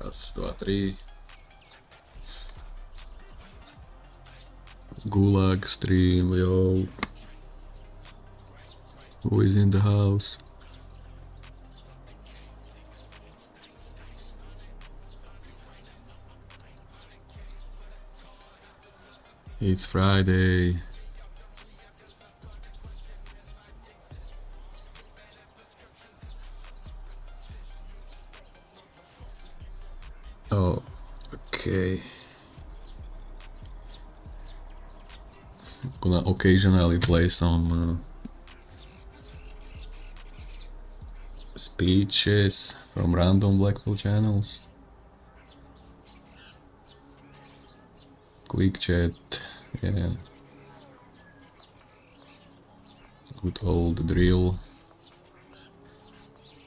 Raz, dva, tri. Gulag stream, yo. Who is in the house? It's Friday. Oh, okay. Gonna occasionally play some speeches from random Blackpool channels. Quick chat, yeah. Good old drill.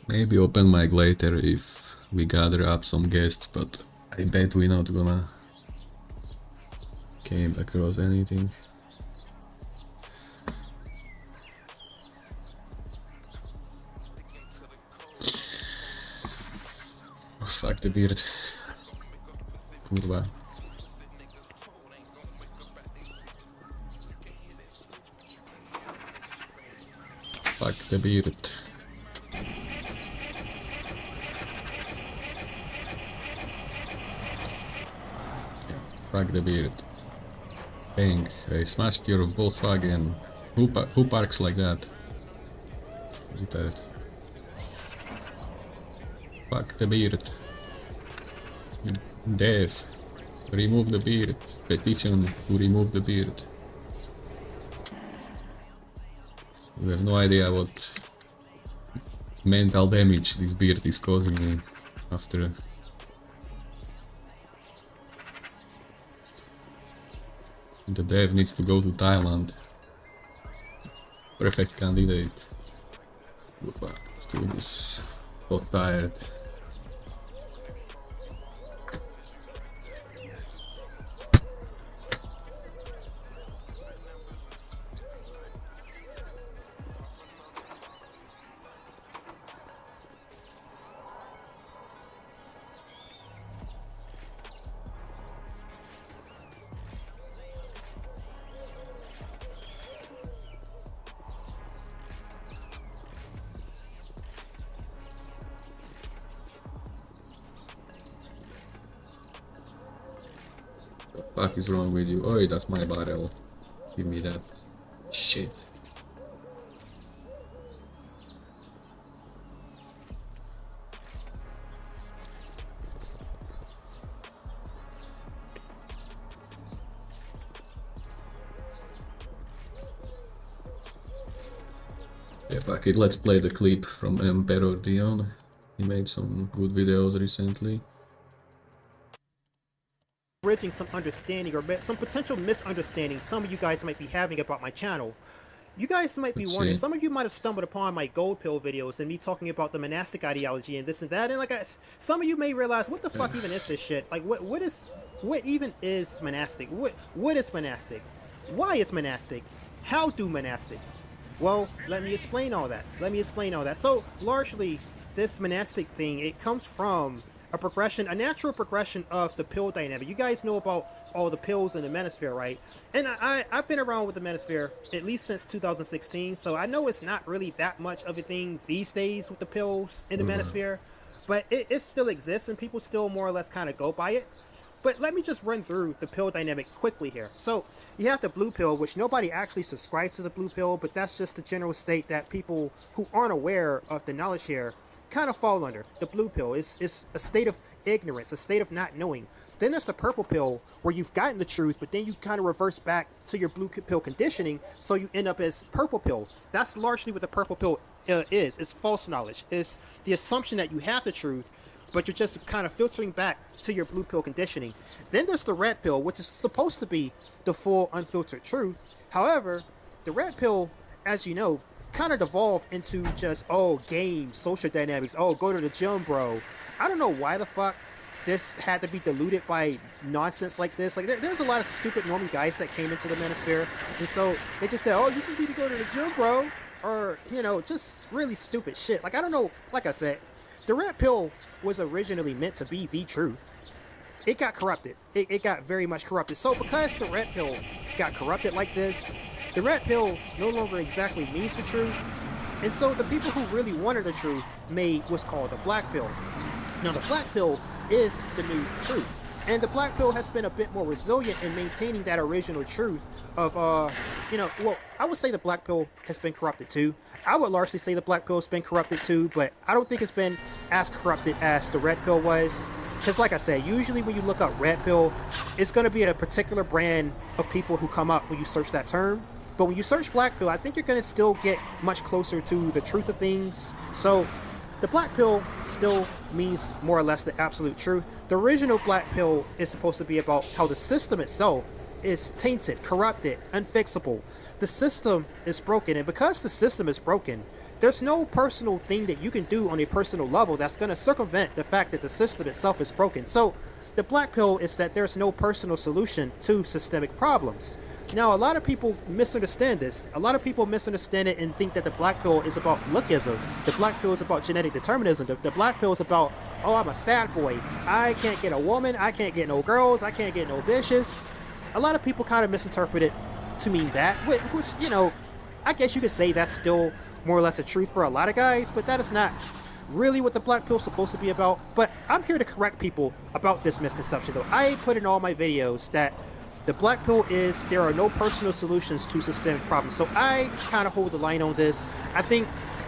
Maybe open mic later if we gather up some guests, but I bet we're not gonna came across anything. Oh, fuck the beard. Kurwa. Fuck the beard. Yeah, fuck the beard. Bang, I smashed your Volkswagen. Who parks like that? Retard. Fuck the beard. You deaf. Remove the beard. Petition to remove the beard. You have no idea what mental damage this beard is causing me after. The dev needs to go to Thailand. Perfect candidate. Let's do this. So tired. What the fuck is wrong with you? Oh, that's my barrel. Give me that. Shit. Yeah, fuck it, let's play the clip from EmperorDion. He made some good videos recently. Bridging some understanding or some potential misunderstanding some of you guys might be having about my channel. You guys might be wondering, some of you might have stumbled upon my gold pill videos and me talking about the monastic ideology and this and that, and like some of you may realize, what the fuck even is this shit? Like what even is monastic? What is monastic? Why is monastic? How do monastic? Well, let me explain all that. So largely this monastic thing, it comes from a natural progression of the pill dynamic. You guys know about all the pills in the manosphere, right? And I've been around with the manosphere at least since 2016, so I know it's not really that much of a thing these days with the pills in the manosphere, but it still exists and people still more or less kind of go by it. But let me just run through the pill dynamic quickly here. So you have the blue pill, which nobody actually subscribes to the blue pill, but that's just the general state that people who aren't aware of the knowledge here kind of fall under. The blue pill is a state of ignorance, a state of not knowing. Then there's the purple pill, where you've gotten the truth, but then you kind of reverse back to your blue pill conditioning, so you end up as purple pill. That's largely what the purple pill is. It's false knowledge. It's the assumption that you have the truth, but you're just kind of filtering back to your blue pill conditioning. Then there's the red pill, which is supposed to be the full unfiltered truth. However, the red pill, as you know, kind of devolved into just, oh, games, social dynamics, oh, go to the gym, bro. I don't know why the fuck this had to be diluted by nonsense like this. Like, there's a lot of stupid normal guys that came into the manosphere, and so they just said, oh, you just need to go to the gym, bro. Or, you know, just really stupid shit. Like, I don't know, like I said, the red pill was originally meant to be the truth. It got corrupted. It got very much corrupted. So because the red pill got corrupted like this, the red pill no longer exactly means the truth. And so the people who really wanted the truth made what's called the black pill. Now the black pill is the new truth. And the black pill has been a bit more resilient in maintaining that original truth of, well, I would say the black pill has been corrupted too. I would largely say the black pill has been corrupted too, but I don't think it's been as corrupted as the red pill was. Because like I said, usually when you look up red pill, it's going to be a particular brand of people who come up when you search that term. But when you search black pill, I think you're going to still get much closer to the truth of things. So the black pill still means more or less the absolute truth. The original black pill is supposed to be about how the system itself is tainted, corrupted, unfixable. The system is broken, and because the system is broken, there's no personal thing that you can do on a personal level that's going to circumvent the fact that the system itself is broken. So the black pill is that there's no personal solution to systemic problems. Now, a lot of people misunderstand this. A lot of people misunderstand it and think that the black pill is about lookism. The black pill is about genetic determinism. The black pill is about, oh, I'm a sad boy. I can't get a woman. I can't get no girls. I can't get no bitches. A lot of people kind of misinterpret it to mean that, which, you know, I guess you could say that's still more or less the truth for a lot of guys, but that is not really what the black pill is supposed to be about. But I'm here to correct people about this misconception, though. I put in all my videos that the black pill is there are no personal solutions to systemic problems. So I kind of hold the line on this. I think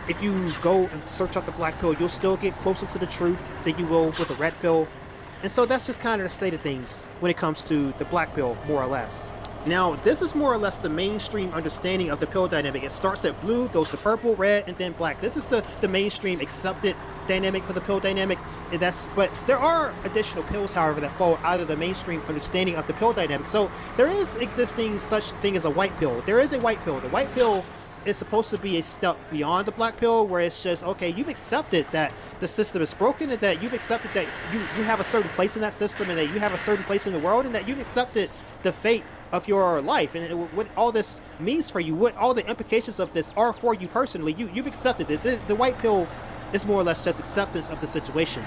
if you go and search out the black pill, you'll still get closer to the truth than you will with the red pill. And so that's just kind of the state of things when it comes to the black pill, more or less. Now, this is more or less the mainstream understanding of the pill dynamic. It starts at blue, goes to purple, red, and then black. This is the mainstream accepted dynamic for the pill dynamic. But there are additional pills, however, that fall out of the mainstream understanding of the pill dynamic. So there is existing such thing as a white pill. There is a white pill. The white pill is supposed to be a step beyond the black pill, where it's just, okay, you've accepted that the system is broken, and that you've accepted that you have a certain place in that system, and that you have a certain place in the world, and that you've accepted the fate of your life, and what all this means for you, what all the implications of this are for you personally. You've accepted this. The white pill is more or less just acceptance of the situation.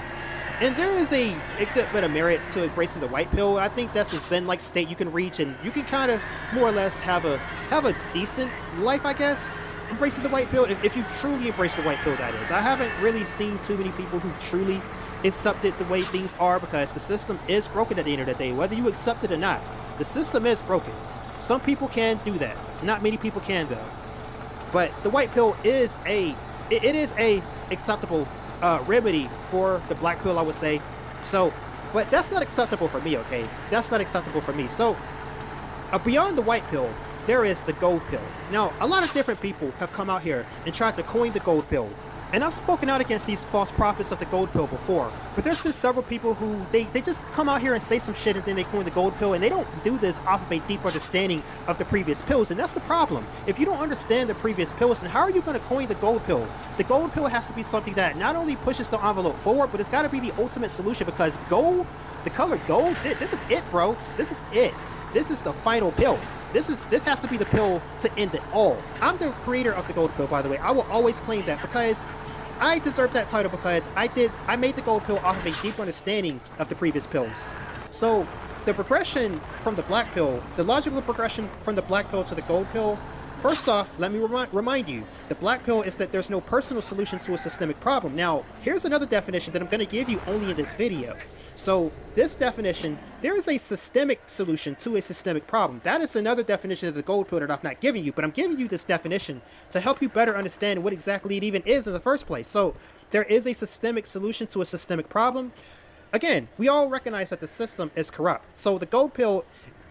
And there is a good bit of merit to embracing the white pill. I think that's a zen-like state you can reach, and you can kind of more or less have a decent life, I guess, embracing the white pill, if you truly embrace the white pill, that is. I haven't really seen too many people who truly accepted the way things are, because the system is broken at the end of the day, whether you accept it or not. The system is broken. Some people can do that. Not many people can, though. But the white pill is a acceptable remedy for the black pill, I would say. So, but that's not acceptable for me, okay? That's not acceptable for me. So, beyond the white pill, there is the gold pill. Now, a lot of different people have come out here and tried to coin the gold pill. And I've spoken out against these false prophets of the gold pill before, but there's been several people who they just come out here and say some shit and then they coin the gold pill, and they don't do this off of a deep understanding of the previous pills, and that's the problem. If you don't understand the previous pills, then how are you going to coin the gold pill? The gold pill has to be something that not only pushes the envelope forward, but it's got to be the ultimate solution, because gold, the color gold, this is it, bro. This is it. This is the final pill. This has to be the pill to end it all. I'm the creator of the gold pill, by the way. I will always claim that, because I deserve that title, because I made the gold pill off of a deep understanding of the previous pills. So the progression from the black pill, the logical progression from the black pill to the gold pill, first off, let me remind you, the black pill is that there's no personal solution to a systemic problem. Now, here's another definition that I'm going to give you only in this video. So this definition, there is a systemic solution to a systemic problem. That is another definition of the gold pill that I've not given you, but I'm giving you this definition to help you better understand what exactly it even is in the first place. So there is a systemic solution to a systemic problem. Again, we all recognize that the system is corrupt. So the gold pill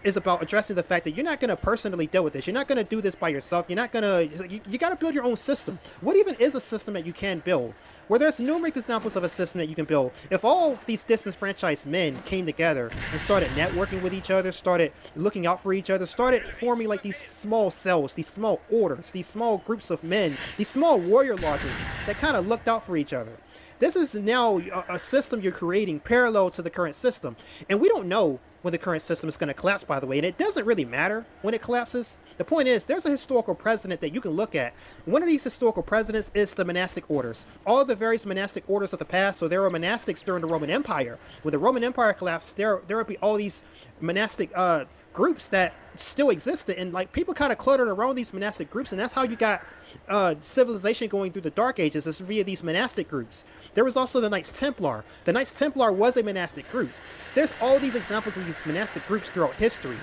is about addressing the fact that you're not going to personally deal with this. You're not going to do this by yourself. You're not going to, you got to build your own system. What even is a system that you can build? Well, there's numerous examples of a system that you can build. If all these disenfranchised men came together and started networking with each other, started looking out for each other, started forming like these small cells, these small orders, these small groups of men, these small warrior lodges that kind of looked out for each other. This is now a system you're creating parallel to the current system. And we don't know when the current system is going to collapse, by the way, and it doesn't really matter when it collapses. The point is, there's a historical precedent that you can look at. One of these historical precedents is the monastic orders. All the various monastic orders of the past, so there were monastics during the Roman Empire. When the Roman Empire collapsed, there would be all these monastic groups that still existed, and like people kind of cluttered around these monastic groups, and that's how you got civilization going through the Dark Ages, is via these monastic groups. There was also the Knights Templar. The Knights Templar was a monastic group. There's all these examples of these monastic groups throughout history.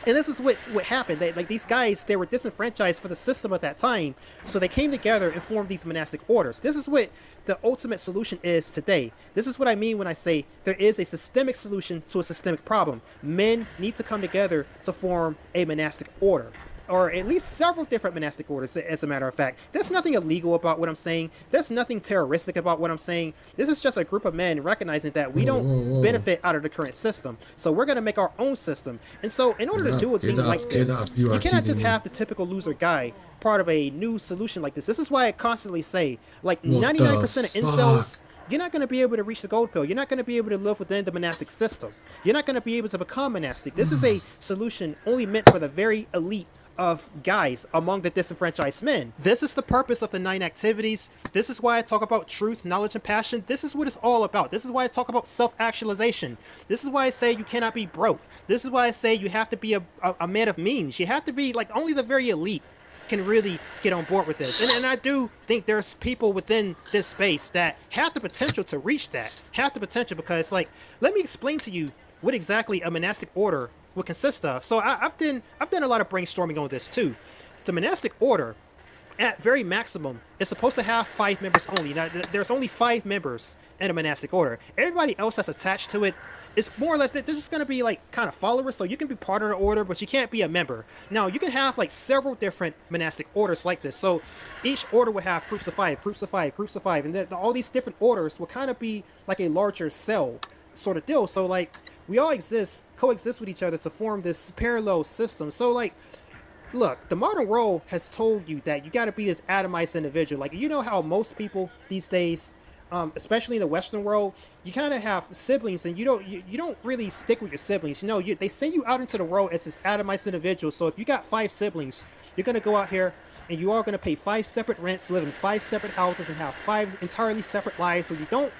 And this is what happened. Like these guys, they were disenfranchised for the system at that time, so they came together and formed these monastic orders. This is what the ultimate solution is today. This is what I mean when I say there is a systemic solution to a systemic problem. Men need to come together to form a monastic order, or at least several different monastic orders, as a matter of fact. There's nothing illegal about what I'm saying. There's nothing terroristic about what I'm saying. This is just a group of men recognizing that we don't benefit out of the current system. So we're going to make our own system. And so in order to do a thing like this, you cannot just have the typical loser guy part of a new solution like this. This is why I constantly say, like 99% of incels, you're not going to be able to reach the gold pill. You're not going to be able to live within the monastic system. You're not going to be able to become monastic. This is a solution only meant for the very elite of guys among the disenfranchised men. This is the purpose of the 9 activities. This is why I talk about truth, knowledge, and passion. This is what it's all about. This is why I talk about self-actualization. This is why I say you cannot be broke. This is why I say you have to be a man of means. You have to be like only the very elite can really get on board with this. And I do think there's people within this space that have the potential to reach that. Have the potential, because like, let me explain to you what exactly a monastic order would consist of. So I've done a lot of brainstorming on this too. The monastic order, at very maximum, is supposed to have 5 members only. Now, there's only 5 members in a monastic order. Everybody else that's attached to it is more or less, they're just going to be like kind of followers, so you can be part of the order, but you can't be a member. Now, you can have like several different monastic orders like this. So each order will have groups of 5, groups of 5, groups of 5, and then all these different orders will kind of be like a larger cell sort of deal. So like, we all coexist with each other to form this parallel system. So like, look, the modern world has told you that you got to be this atomized individual. Like, you know how most people these days, especially in the Western world, you kind of have siblings, and you don't really stick with your siblings. You know, they send you out into the world as this atomized individual. So if you got 5 siblings, you're gonna go out here and you are gonna pay 5 separate rents, live in 5 separate houses, and have 5 entirely separate lives. So you don't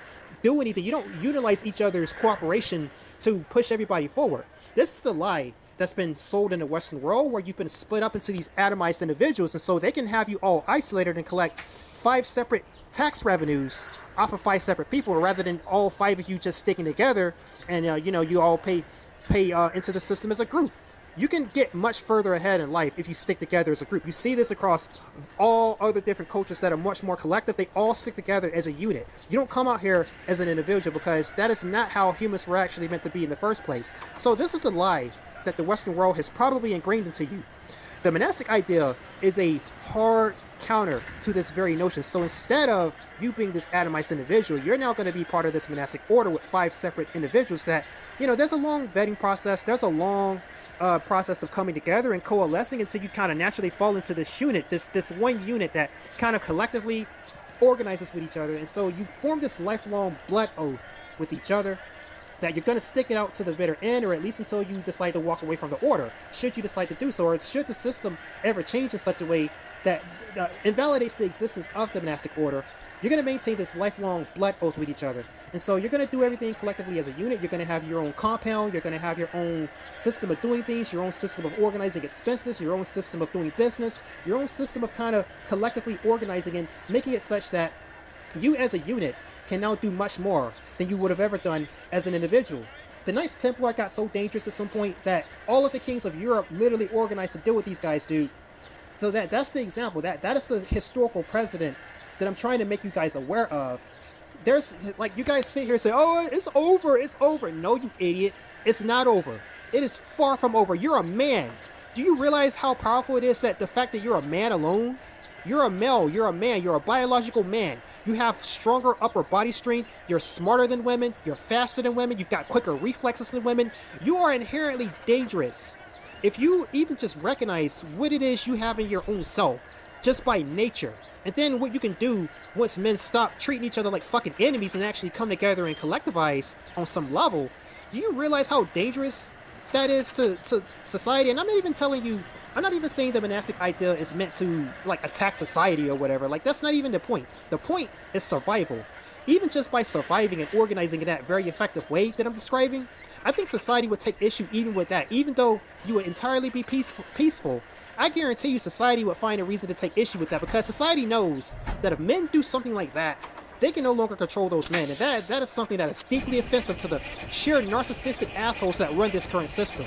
do anything. You don't utilize each other's cooperation to push everybody forward. This is the lie that's been sold in the Western world, where you've been split up into these atomized individuals, and so they can have you all isolated and collect 5 separate tax revenues off of 5 separate people, rather than all 5 of you just sticking together and you all pay into the system as a group. You can get much further ahead in life if you stick together as a group. You see this across all other different cultures that are much more collective. They all stick together as a unit. You don't come out here as an individual, because that is not how humans were actually meant to be in the first place. So this is the lie that the Western world has probably ingrained into you. The monastic idea is a hard counter to this very notion. So instead of you being this atomized individual, you're now going to be part of this monastic order with 5 separate individuals that, there's a long vetting process. There's a long process of coming together and coalescing until you kind of naturally fall into this unit, this one unit that kind of collectively organizes with each other. And so you form this lifelong blood oath with each other that you're going to stick it out to the bitter end, or at least until you decide to walk away from the order, should you decide to do so, or should the system ever change in such a way that invalidates the existence of the monastic order. You're going to maintain this lifelong blood oath with each other. And so you're going to do everything collectively as a unit. You're going to have your own compound. You're going to have your own system of doing things, your own system of organizing expenses, your own system of doing business, your own system of kind of collectively organizing and making it such that you as a unit can now do much more than you would have ever done as an individual. The Knights Templar got so dangerous at some point that all of the kings of Europe literally organized to deal with these guys, dude. So that's the example. That is the historical precedent that I'm trying to make you guys aware of. There's, like, you guys sit here and say, oh, it's over, it's over. No, you idiot. It's not over. It is far from over. You're a man. Do you realize how powerful it is that the fact that you're a man alone? You're a male, you're a man, you're a biological man. You have stronger upper body strength, you're smarter than women, you're faster than women, you've got quicker reflexes than women. You are inherently dangerous. If you even just recognize what it is you have in your own self, just by nature, and then what you can do once men stop treating each other like fucking enemies and actually come together and collectivize on some level, Do you realize how dangerous that is to society? And I'm not even telling you, I'm not even saying the monastic idea is meant to like attack society or whatever. Like that's not even the point. The point is survival. Even just by surviving and organizing in that very effective way that I'm describing, I think society would take issue even with that. Even though you would entirely be peaceful, I guarantee you society would find a reason to take issue with that because society knows that if men do something like that, they can no longer control those men. And that is something that is deeply offensive to the sheer narcissistic assholes that run this current system.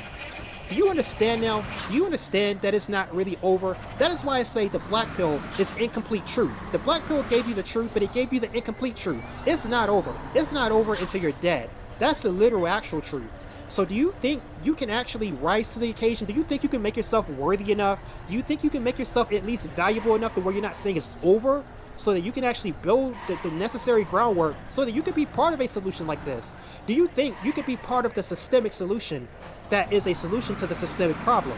Do you understand now? Do you understand that it's not really over? That is why I say the black pill is incomplete truth. The black pill gave you the truth, but it gave you the incomplete truth. It's not over. It's not over until you're dead. That's the literal actual truth. So do you think you can actually rise to the occasion? Do you think you can make yourself worthy enough? Do you think you can make yourself at least valuable enough to where you're not saying it's over? So that you can actually build the necessary groundwork so that you can be part of a solution like this? Do you think you could be part of the systemic solution that is a solution to the systemic problem?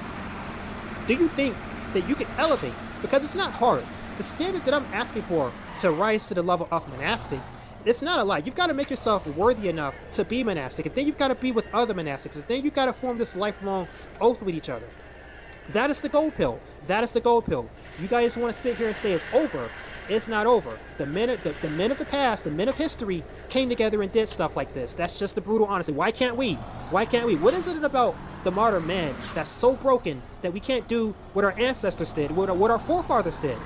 Do you think that you can elevate? Because it's not hard. The standard that I'm asking for to rise to the level of monastic, it's not a lot. You've got to make yourself worthy enough to be monastic, and then you've got to be with other monastics, and then you've got to form this lifelong oath with each other. That is the gold pill. That is the gold pill. You guys want to sit here and say it's over. It's not over. The men of the past, the men of history came together and did stuff like this. That's just the brutal honesty. Why can't we? Why can't we? What is it about the modern man that's so broken that we can't do what our ancestors did, what our forefathers did?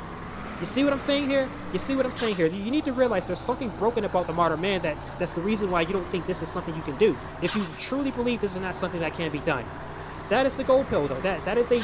You see what I'm saying here? You see what I'm saying here? You need to realize there's something broken about the modern man that's the reason why you don't think this is something you can do. If you truly believe this is not something that can be done. That is the gold pill, though. That is a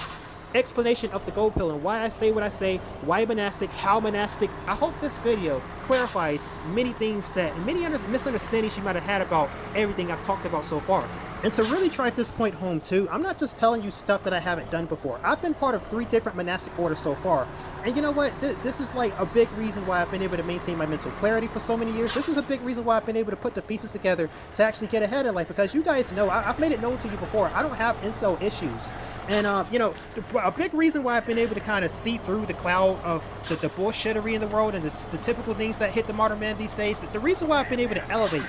explanation of the gold pill and why I say what I say, why monastic, how monastic. I hope this video clarifies many things many misunderstandings you might have had about everything I've talked about so far. And to really drive this point home too, I'm not just telling you stuff that I haven't done before. I've been part of 3 different monastic orders so far. And you know what? This is like a big reason why I've been able to maintain my mental clarity for so many years. This is a big reason why I've been able to put the pieces together to actually get ahead in life. Because you guys know, I've made it known to you before, I don't have incel issues. And, you know, a big reason why I've been able to kind of see through the cloud of the bullshittery in the world and the typical things that hit the modern man these days, the reason why I've been able to elevate,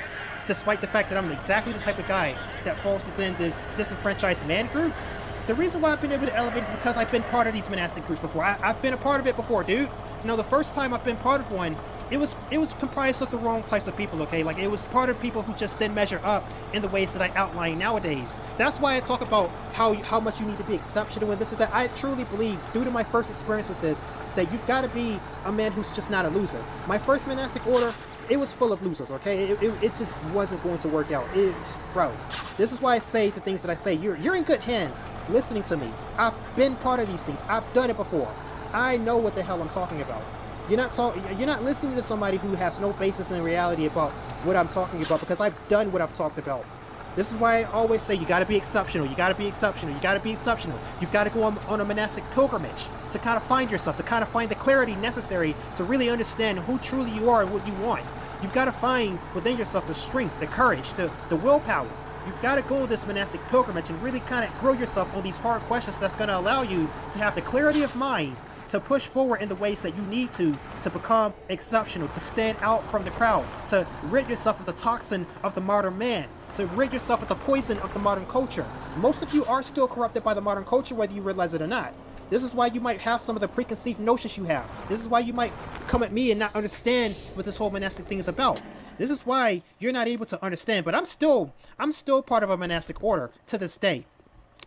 despite the fact that I'm exactly the type of guy that falls within this disenfranchised man group, the reason why I've been able to elevate is because I've been part of these monastic groups before. I've been a part of it before, dude. You know, the first time I've been part of one, it was comprised of the wrong types of people, okay? Like, it was part of people who just didn't measure up in the ways that I outline nowadays. That's why I talk about how much you need to be exceptional and this and that. I truly believe, due to my first experience with this, that you've got to be a man who's just not a loser. My first monastic order, it was full of losers, okay? It just wasn't going to work out. Bro, this is why I say the things that I say. You're in good hands listening to me. I've been part of these things. I've done it before. I know what the hell I'm talking about. You're not listening to somebody who has no basis in reality about what I'm talking about, because I've done what I've talked about. This is why I always say you got to be exceptional. You got to be exceptional. You got to be exceptional. You've got to go on a monastic pilgrimage to kind of find yourself, to kind of find the clarity necessary to really understand who truly you are and what you want. You've got to find within yourself the strength, the courage, the willpower. You've got to go on this monastic pilgrimage and really kind of grow yourself on these hard questions that's going to allow you to have the clarity of mind to push forward in the ways that you need to become exceptional, to stand out from the crowd, to rid yourself of the toxin of the modern man, to rid yourself of the poison of the modern culture. Most of you are still corrupted by the modern culture, whether you realize it or not. This is why you might have some of the preconceived notions you have. This is why you might come at me and not understand what this whole monastic thing is about. This is why you're not able to understand, but I'm still part of a monastic order to this day.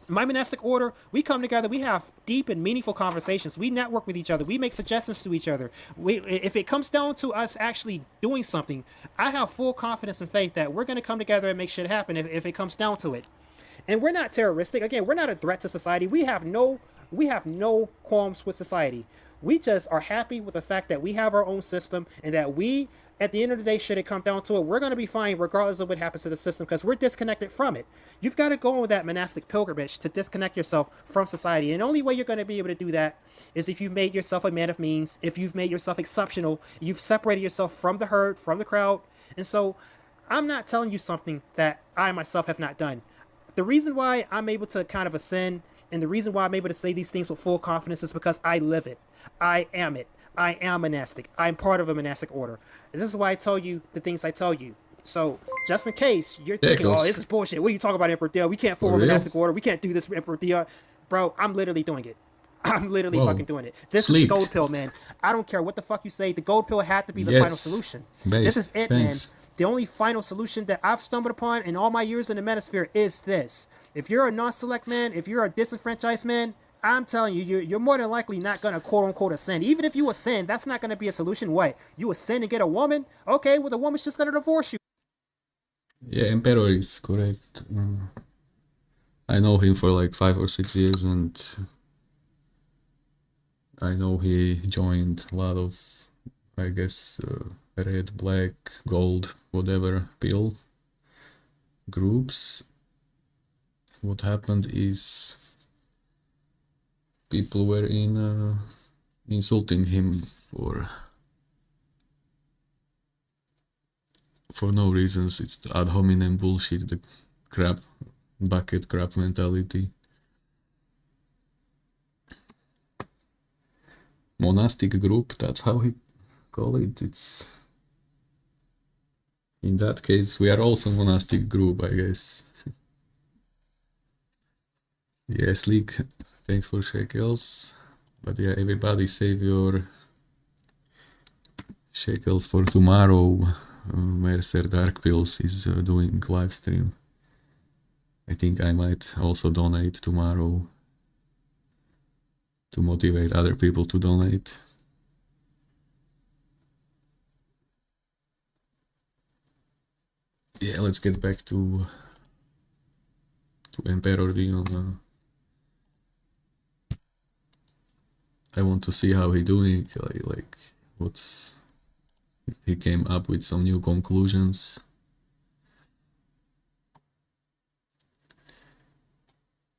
My monastic order, we come together, we have deep and meaningful conversations, we network with each other, we make suggestions to each other. If it comes down to us actually doing something, I have full confidence and faith that we're going to come together and make shit happen if it comes down to it. And we're not terroristic. Again, we're not a threat to society. We have no qualms with society. We just are happy with the fact that we have our own system and that we, at the end of the day, should it come down to it, we're going to be fine regardless of what happens to the system because we're disconnected from it. You've got to go on that monastic pilgrimage to disconnect yourself from society. And the only way you're going to be able to do that is if you've made yourself a man of means, if you've made yourself exceptional, you've separated yourself from the herd, from the crowd. And so I'm not telling you something that I myself have not done. The reason why I'm able to kind of ascend and the reason why I'm able to say these things with full confidence is because I live it. I am it. I am monastic. I'm part of a monastic order. And this is why I tell you the things I tell you. So, just in case you're thinking, oh, this is bullshit. What are you talking about, EmperorDion? We can't form a monastic order. We can't do this, EmperorDion. Bro, I'm literally doing it. I'm literally Whoa. fucking doing it. This is the Sleep. gold pill, man. I don't care what the fuck you say. The gold pill had to be the final Yes. solution. This Based. is it, man. Thanks. The only final solution that I've stumbled upon in all my years in the metasphere is this. If you're a non-select man, if you're a disenfranchised man, I'm telling you, you're more than likely not going to quote-unquote ascend. Even if you ascend, that's not going to be a solution. What? You ascend and get a woman? Okay, well, the woman's just going to divorce you. Yeah, Emperor is correct. I know him for like 5 or 6 years, and I know he joined a lot of, I guess, red, black, gold, whatever pill groups. What happened is people were insulting him for no reasons. It's the ad hominem bullshit, the bucket crap mentality. Monastic group, that's how he call it. It's in that case we are also monastic group, I guess. Yes, Leak, thanks for shekels. But yeah, everybody save your shekels for tomorrow. Mercer Dark Pills is doing live stream. I think I might also donate tomorrow to motivate other people to donate. Yeah, let's get back to EmperorDion. I want to see how he doing, like what's, if he came up with some new conclusions.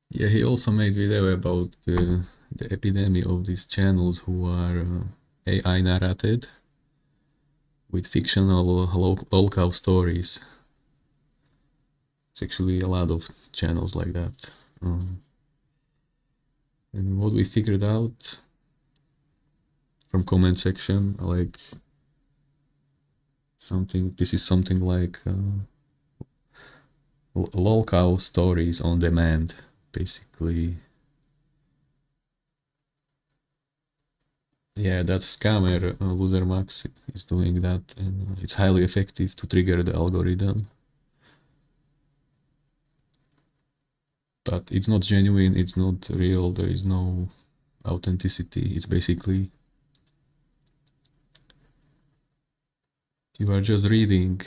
Yeah, he also made video about the epidemic of these channels who are AI narrated with fictional local stories. It's actually a lot of channels like that. And what we figured out from comment section, like this is something like local stories on demand, basically. Yeah, that scammer Loser Max is doing that, and it's highly effective to trigger the algorithm. But it's not genuine, it's not real, there is no authenticity. It's basically you are just reading,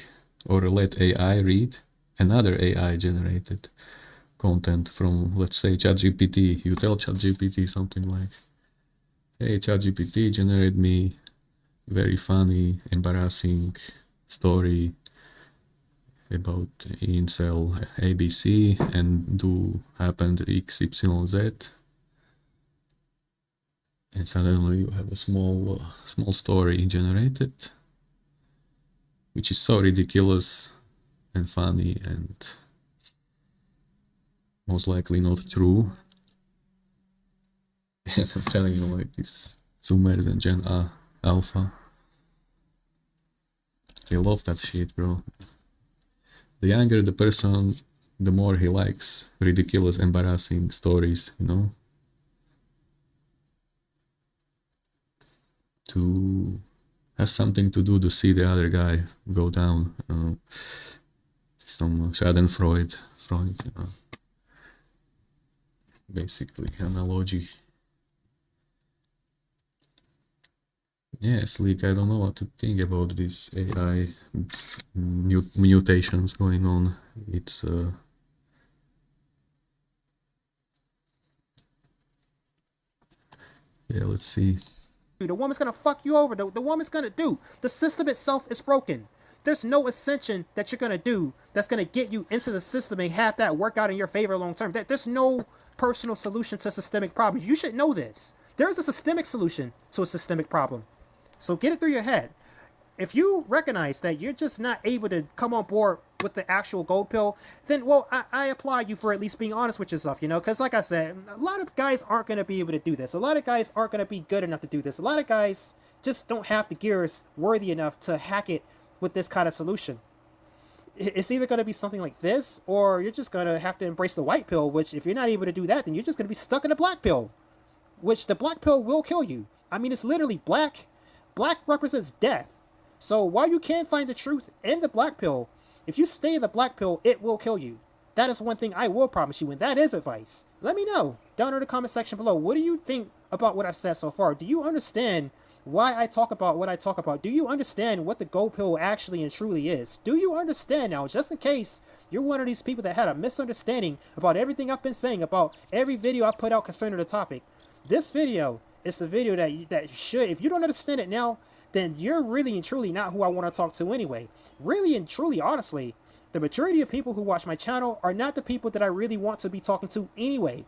or let AI read another AI generated content from, let's say, ChatGPT. You tell ChatGPT something like, hey ChatGPT, generate me very funny, embarrassing story about incel ABC and do happened XYZ, and suddenly you have a small story generated, which is so ridiculous and funny and most likely not true. And I'm telling you, like, these Zoomers and Gen Alpha, they love that shit, bro. The younger the person, the more he likes ridiculous, embarrassing stories, you know? Has something to do to see the other guy go down. Some Schadenfreude, basically analogy. Yes, Leak, I don't know what to think about these AI mutations going on. It's yeah, let's see. The woman's gonna fuck you over. The woman's gonna do. The system itself is broken. There's no ascension that you're gonna do that's gonna get you into the system and have that work out in your favor long term. There's no personal solution to systemic problems. You should know this. There is a systemic solution to a systemic problem. So get it through your head. If you recognize that you're just not able to come on board with the actual gold pill, then, well, I applaud you for at least being honest with yourself, you know? Because, like I said, a lot of guys aren't going to be able to do this. A lot of guys aren't going to be good enough to do this. A lot of guys just don't have the gears worthy enough to hack it with this kind of solution. It's either going to be something like this, or you're just going to have to embrace the white pill, which if you're not able to do that, then you're just going to be stuck in the black pill, which the black pill will kill you. I mean, it's literally black. Black represents death. So while you can find the truth in the black pill, if you stay in the black pill, it will kill you. That is one thing I will promise you, and that is advice. Let me know down in the comment section below. What do you think about what I've said so far? Do you understand why I talk about what I talk about? Do you understand what the gold pill actually and truly is? Do you understand now, just in case you're one of these people that had a misunderstanding about everything I've been saying about every video I put out concerning the topic? This video is the video that should, if you don't understand it now, then you're really and truly not who I want to talk to anyway. Really and truly, honestly, the majority of people who watch my channel are not the people that I really want to be talking to anyway.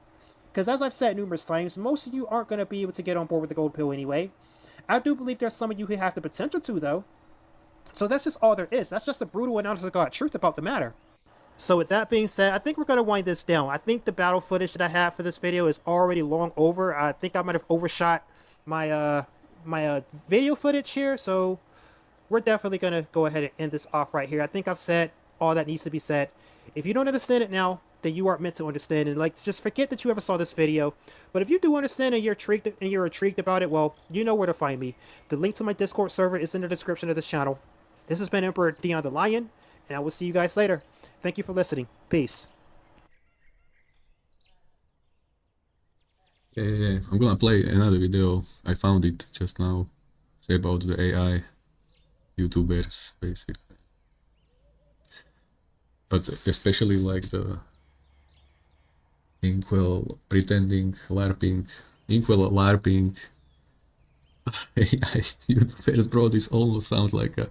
Because as I've said numerous times, most of you aren't going to be able to get on board with the gold pill anyway. I do believe there's some of you who have the potential to, though. So that's just all there is. That's just the brutal and honest to God truth about the matter. So with that being said, I think we're going to wind this down. I think the battle footage that I have for this video is already long over. I think I might have overshot my video footage here. So we're definitely going to go ahead and end this off right here. I think I've said all that needs to be said. If you don't understand it now, then you aren't meant to understand, and like, just forget that you ever saw this video. But if you do understand and you're intrigued about it, well, you know where to find me. The link to my Discord server is in the description of this channel. This has been EmperorDion the Lion, and I will see you guys later. Thank you for listening. Peace. Yeah. I'm gonna play another video. I found it just now. It's about the AI YouTubers, basically. But especially like the inkwell pretending LARPing, inkwell LARPing AI YouTubers, bro. This almost sounds like a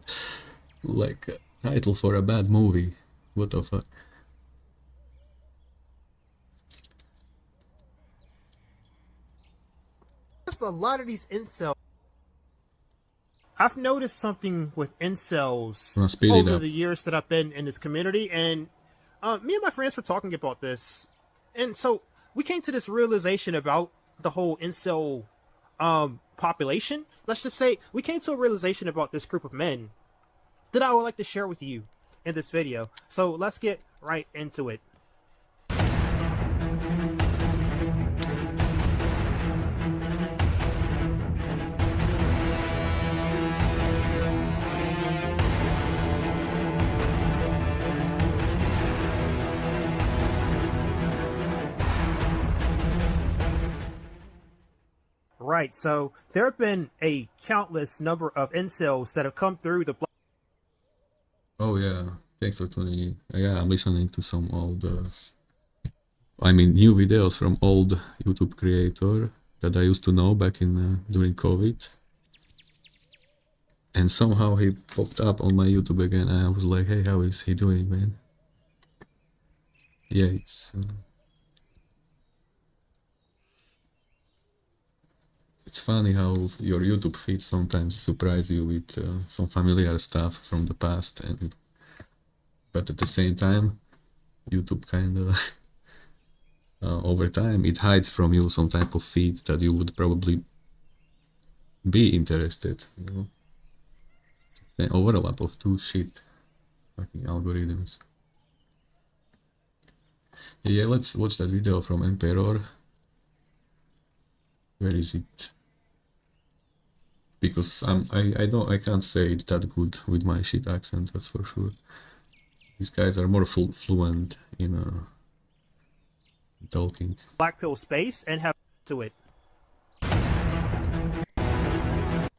title for a bad movie. What the fuck? There's a lot of these incels. I've noticed something with incels over the years that I've been in this community, and me and my friends were talking about this, and so we came to this realization about the whole incel population. Let's just say we came to a realization about this group of men that I would like to share with you in this video. So let's get right into it. Right, so there have been a countless number of incels that have come through the block. Oh yeah, thanks for tuning in. Yeah, I'm listening to some old, new videos from old YouTube creator that I used to know back in during COVID. And somehow he popped up on my YouTube again, and I was like, hey, how is he doing, man? Yeah, it's funny how your YouTube feed sometimes surprise you with some familiar stuff from the past, but at the same time, YouTube kind of over time it hides from you some type of feed that you would probably be interested. You know, an overlap of two shit fucking algorithms. Yeah, let's watch that video from Emperor. Where is it? Because I can't say it that good with my shit accent, that's for sure. These guys are more fluent in talking. Black pill space and have to it.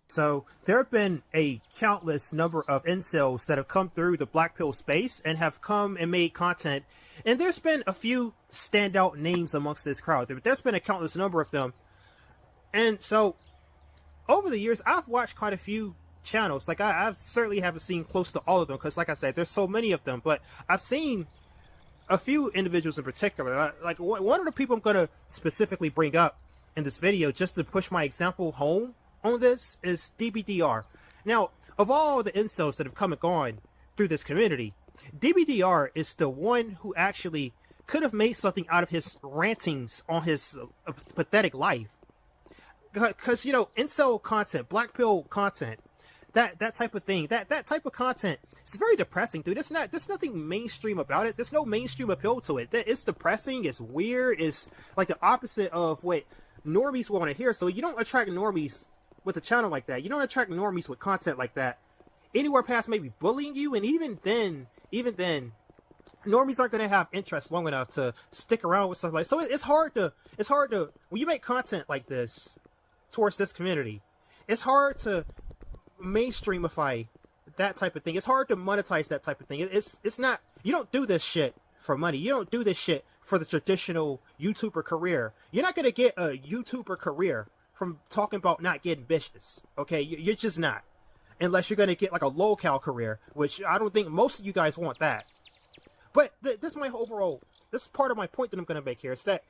So there have been a countless number of incels that have come through the black pill space and have come and made content. And there's been a few standout names amongst this crowd. There's been a countless number of them. And so over the years, I've watched quite a few channels. Like I certainly haven't seen close to all of them, because like I said, there's so many of them, but I've seen a few individuals in particular. Like one of the people I'm going to specifically bring up in this video, just to push my example home on this, is DBDR. Now, of all the incels that have come and gone through this community, DBDR is the one who actually could have made something out of his rantings on his pathetic life. Because, you know, incel content, black pill content, that type of thing, that type of content, it's very depressing, dude. There's nothing mainstream about it. There's no mainstream appeal to it. It's depressing. It's weird. It's like the opposite of what normies want to hear. So you don't attract normies with a channel like that. You don't attract normies with content like that anywhere past maybe bullying you, and even then, normies aren't going to have interest long enough to stick around with stuff like. So it's hard to when you make content like this towards this community, it's hard to mainstreamify that type of thing. It's hard to monetize that type of thing. It's not. You don't do this shit for money. You don't do this shit for the traditional YouTuber career. You're not going to get a YouTuber career from talking about not getting bitches. Okay, you're just not. Unless you're going to get like a locale career, which I don't think most of you guys want that. But this is my overall, this is part of my point that I'm going to make here. Is that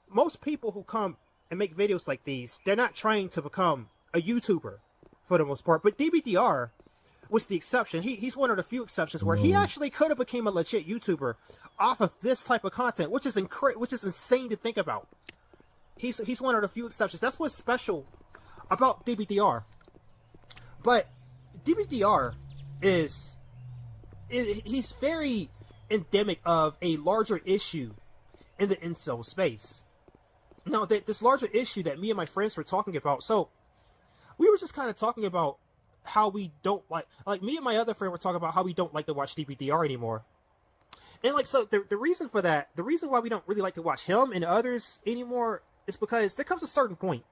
most people who come and make videos like these, they're not trying to become a YouTuber for the most part. But DBDR was the exception. He's one of the few exceptions where he actually could have became a legit YouTuber off of this type of content, which is insane to think about. He's one of the few exceptions. That's what's special about DBDR. But DBDR he's very endemic of a larger issue in the incel space. Now, this larger issue that me and my friends were talking about, so we were just kind of talking about how we don't like me and my other friend were talking about how we don't like to watch DBDR anymore. And like, so the reason for that, the reason why we don't really like to watch him and others anymore is because there comes a certain point.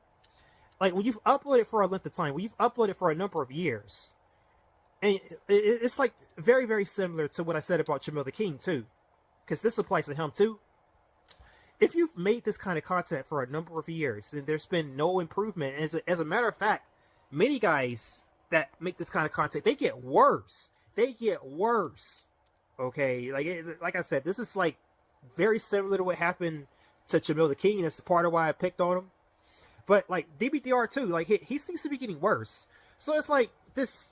Like, when you've uploaded for a length of time, when you've uploaded for a number of years, and it's like very, very similar to what I said about Jamil the King too, because this applies to him too. If you've made this kind of content for a number of years and there's been no improvement, as a matter of fact, many guys that make this kind of content, they get worse. They get worse. Okay, like I said, this is like very similar to what happened to Jamil the King, and it's part of why I picked on him. But like DBDR too, like he seems to be getting worse. So it's like this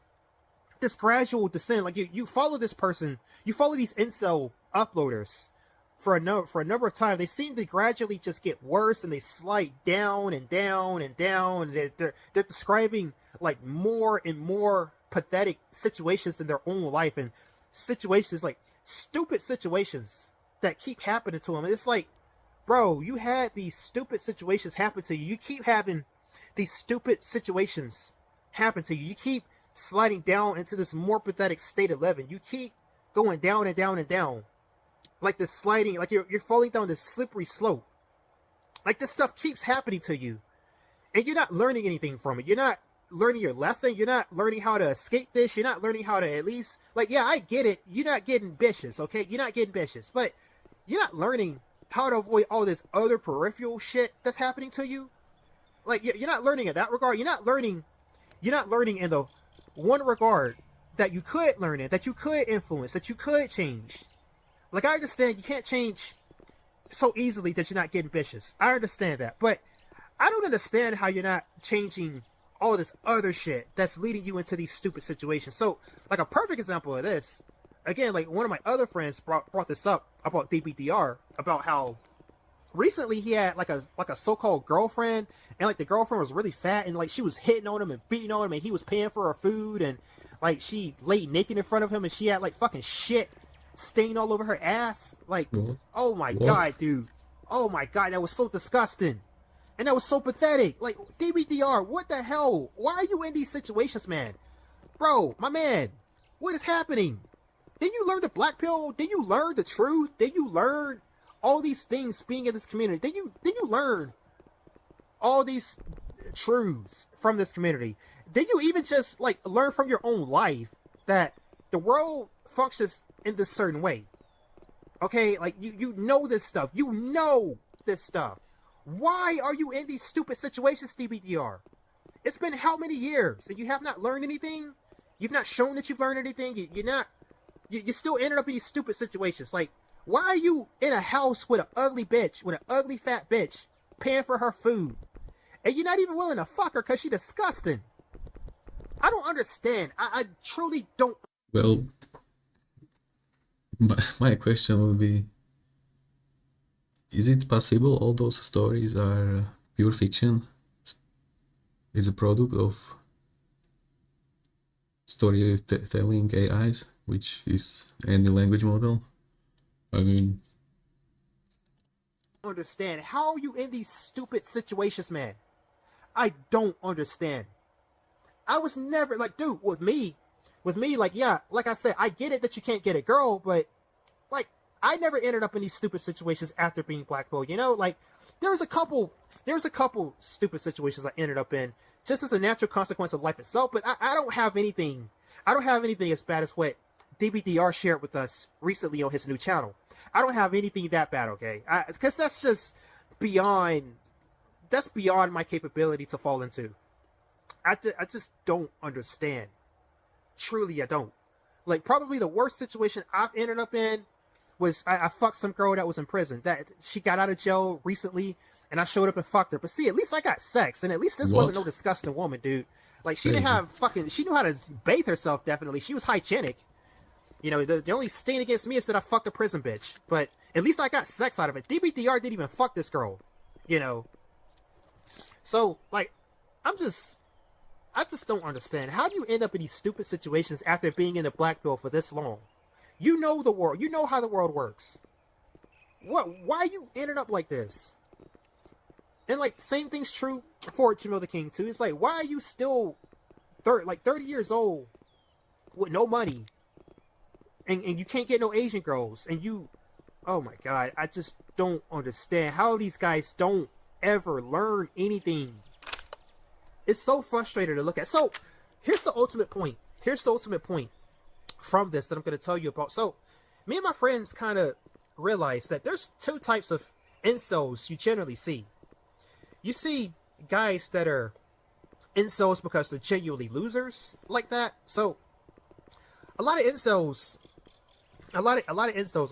gradual descent. Like you follow this person, you follow these incel uploaders for a number of times. They seem to gradually just get worse, and they slide down and down and down. And they're describing like more and more pathetic situations in their own life, and situations like stupid situations that keep happening to them. And it's like, bro, you had these stupid situations happen to you. You keep having these stupid situations happen to you. You keep sliding down into this more pathetic state of living. You keep going down and down and down. Like this sliding, like you're falling down this slippery slope. Like this stuff keeps happening to you. And you're not learning anything from it. You're not learning your lesson. You're not learning how to escape this. You're not learning how to at least, like, yeah, I get it. You're not getting vicious, okay? You're not getting vicious. But you're not learning how to avoid all this other peripheral shit that's happening to you. Like, you're not learning in that regard. You're not learning in the one regard that you could learn in, that you could influence, that you could change. Like, I understand you can't change so easily that you're not getting vicious. I understand that. But I don't understand how you're not changing all this other shit that's leading you into these stupid situations. So, like, a perfect example of this, again, like, one of my other friends brought this up about DBDR, about how recently he had like a so-called girlfriend, and like the girlfriend was really fat, and like she was hitting on him and beating on him, and he was paying for her food, and like she laid naked in front of him, and she had like fucking shit stained all over her ass. Like, oh my god, dude. Oh my god, that was so disgusting. And that was so pathetic. Like, DBDR, what the hell? Why are you in these situations, man? Bro, my man, what is happening? Did you learn the black pill? Did you learn the truth? Did you learn all these things being in this community? Did you learn all these truths from this community? Did you even just like learn from your own life that the world functions in this certain way? Okay, like you know this stuff. You know this stuff. Why are you in these stupid situations, DBDR? It's been how many years and you have not learned anything? You've not shown that you've learned anything. You still ended up in these stupid situations. Like, why are you in a house with an ugly bitch, with an ugly fat bitch, paying for her food, and you're not even willing to fuck her because she's disgusting? I don't understand. I truly don't. Well, my question would be, is it possible all those stories are pure fiction? Is a product of storytelling AIs, which is any language model. I mean, understand how are you in these stupid situations, man. I don't understand. I was never like, dude, with me, like, yeah, like I said, I get it that you can't get a girl, but like, I never ended up in these stupid situations after being black belt. You know, like there was a couple stupid situations I ended up in just as a natural consequence of life itself. But I don't have anything. I don't have anything as bad as what DBDR shared with us recently on his new channel. I don't have anything that bad, okay? Because that's just beyond. That's beyond my capability to fall into. I just don't understand. Truly, I don't. Like, probably the worst situation I've ended up in was I fucked some girl that was in prison. That she got out of jail recently, and I showed up and fucked her. But see, at least I got sex, and at least this wasn't no disgusting woman, dude. Like, she didn't have fucking. She knew how to bathe herself. Definitely, she was hygienic. You know, the only stain against me is that I fucked a prison bitch. But at least I got sex out of it. DBDR didn't even fuck this girl. You know. So, like, I just don't understand. How do you end up in these stupid situations after being in the black belt for this long? You know the world. You know how the world works. Why are you ending up like this? And, like, same thing's true for Jamil the King, too. It's like, why are you still 30 years old with no money? And you can't get no Asian girls. And you... Oh, my God. I just don't understand how these guys don't ever learn anything. It's so frustrating to look at. So, here's the ultimate point. Here's the ultimate point from this that I'm going to tell you about. So, me and my friends kind of realized that there's two types of incels you generally see. You see guys that are incels because they're genuinely losers like that. So, a lot of incels,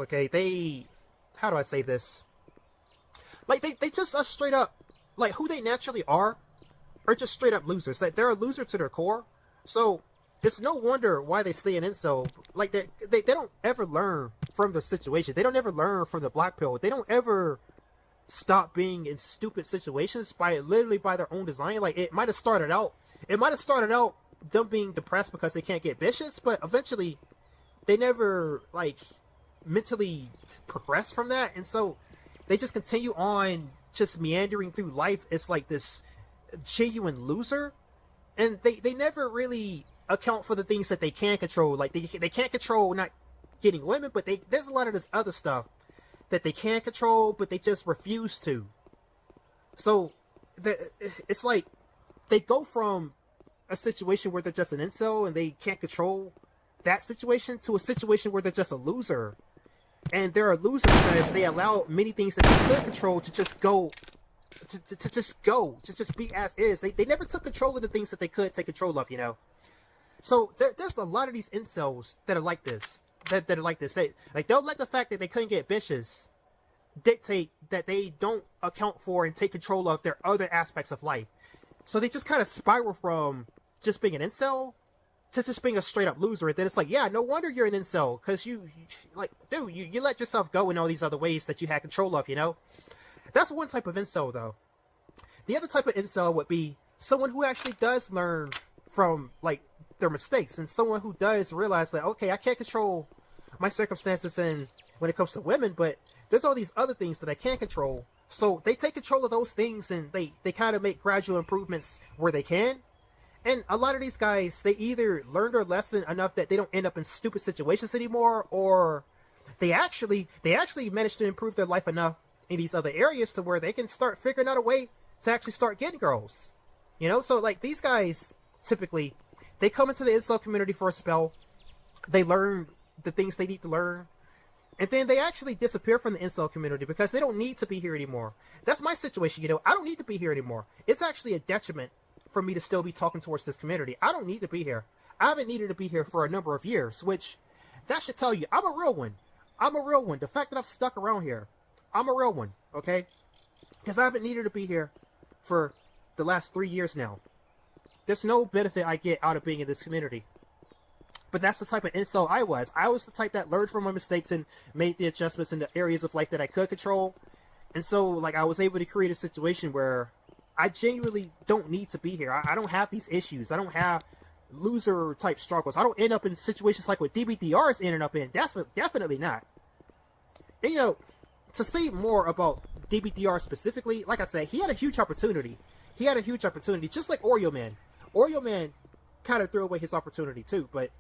okay, they, how do I say this? Like, they just are straight up, like, who they naturally are just straight up losers. Like, they're a loser to their core. So, it's no wonder why they stay in incel. Like, they don't ever learn from their situation. They don't ever learn from the black pill. They don't ever stop being in stupid situations by their own design. Like, it might have started out them being depressed because they can't get bitches, but eventually they never, like, mentally progress from that. And so they just continue on just meandering through life. It's like this genuine loser, and they never really account for the things that they can control. Like, they can't control not getting women, but there's a lot of this other stuff that they can control, but they just refuse to. So it's like they go from a situation where they're just an incel and they can't control that situation to a situation where they're just a loser. And they're a loser because they allow many things that they could control to just go, to just be as is. They never took control of the things that they could take control of, you know. So there's a lot of these incels that are like this, that are like this. They'll let the fact that they couldn't get bitches dictate that they don't account for and take control of their other aspects of life. So they just kind of spiral from just being an incel to just being a straight up loser. And then it's like, yeah, no wonder you're an incel, because you let yourself go in all these other ways that you had control of, you know. That's one type of incel, though. The other type of incel would be someone who actually does learn from, like, their mistakes, and someone who does realize that, okay, I can't control my circumstances and when it comes to women, but there's all these other things that I can control. So they take control of those things, and they kind of make gradual improvements where they can. And a lot of these guys, they either learned their lesson enough that they don't end up in stupid situations anymore, or they actually managed to improve their life enough in these other areas to where they can start figuring out a way to actually start getting girls. You know, so like these guys, typically, they come into the incel community for a spell, they learn the things they need to learn, and then they actually disappear from the incel community because they don't need to be here anymore. That's my situation, you know. I don't need to be here anymore. It's actually a detriment for me to still be talking towards this community. I don't need to be here. I haven't needed to be here for a number of years, which that should tell you I'm a real one. I'm a real one. The fact that I've stuck around here, I'm a real one, okay? Because I haven't needed to be here for the last 3 years now. There's no benefit I get out of being in this community. But that's the type of incel I was. I was the type that learned from my mistakes and made the adjustments in the areas of life that I could control. And so, like, I was able to create a situation where I genuinely don't need to be here. I don't have these issues. I don't have loser type struggles. I don't end up in situations like what DBDR is ending up in. That's definitely not. And, you know, to say more about DBDR specifically, like I said, he had a huge opportunity. He had a huge opportunity, just like Oreo Man. Oreo Man kind of threw away his opportunity too, but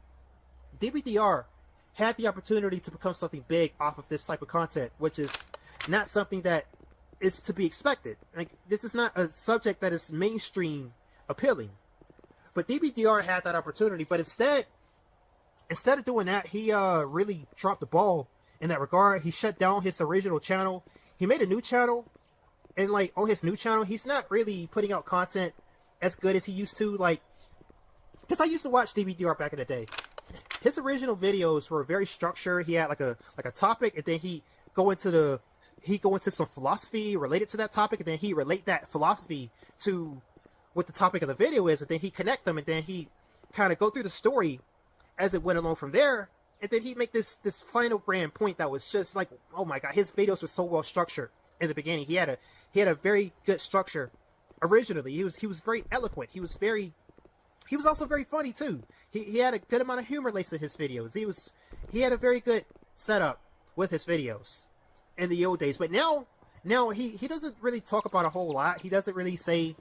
DBDR had the opportunity to become something big off of this type of content, which is not something that is to be expected. Like, this is not a subject that is mainstream appealing. But DBDR had that opportunity, but instead of doing that, he really dropped the ball in that regard. He shut down his original channel. He made a new channel, and like on his new channel, he's not really putting out content as good as he used to. Like, because I used to watch DBDR back in the day. His original videos were very structured. He had like a topic, and then he go into some philosophy related to that topic, and then he relate that philosophy to what the topic of the video is, and then he connect them, and then he kind of go through the story as it went along from there, and then he'd make this final grand point that was just like, oh my god, his videos were so well structured in the beginning. He had a very good structure originally. He was very eloquent. He was also very funny too. He had a good amount of humor laced in his videos. He had a very good setup with his videos in the old days. But now he doesn't really talk about a whole lot. He doesn't really say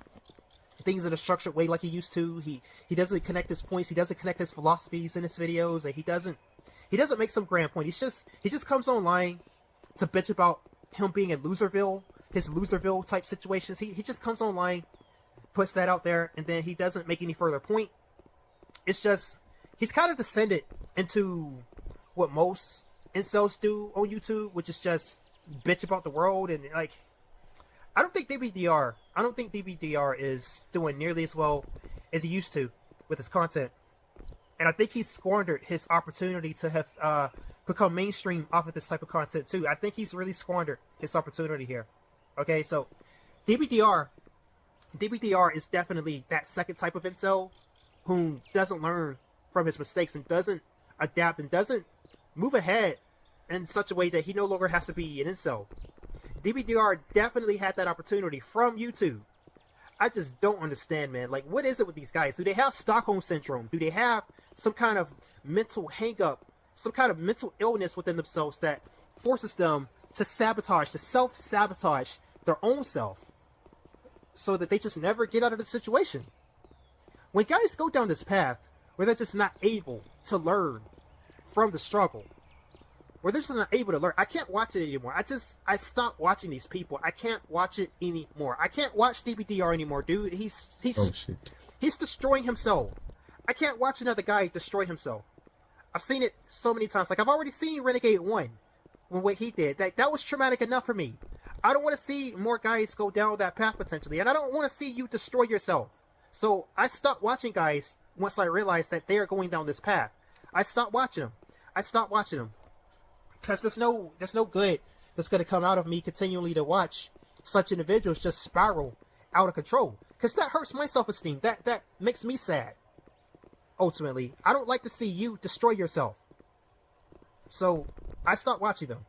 things in a structured way like he used to. He doesn't connect his points. He doesn't connect his philosophies in his videos, and he doesn't make some grand point. He just comes online to bitch about him being in Loserville, his Loserville type situations. He just comes online, puts that out there, and then he doesn't make any further point. It's just, he's kind of descended into what most incels do on YouTube, which is just bitch about the world. And like, I don't think DBDR is doing nearly as well as he used to with his content. And I think he's squandered his opportunity to have become mainstream off of this type of content too. I think he's really squandered his opportunity here. Okay, so DBDR is definitely that second type of incel who doesn't learn from his mistakes and doesn't adapt and doesn't move ahead in such a way that he no longer has to be an incel. DBDR definitely had that opportunity from YouTube. I just don't understand, man. Like, what is it with these guys? Do they have Stockholm Syndrome? Do they have some kind of mental hang-up, some kind of mental illness within themselves that forces them to self-sabotage their own self so that they just never get out of the situation? When guys go down this path where they're just not able to learn from the struggle, where they're just not able to learn, I can't watch it anymore. I stopped watching these people. I can't watch it anymore. I can't watch DBDR anymore, dude. He's destroying himself. I can't watch another guy destroy himself. I've seen it so many times. Like, I've already seen Renegade 1 when what he did. That was traumatic enough for me. I don't want to see more guys go down that path potentially, and I don't want to see you destroy yourself. So I stopped watching guys once I realized that they are going down this path. I stopped watching them. Because there's no good that's going to come out of me continually to watch such individuals just spiral out of control. Because that hurts my self-esteem. That makes me sad. Ultimately, I don't like to see you destroy yourself. So I stopped watching them.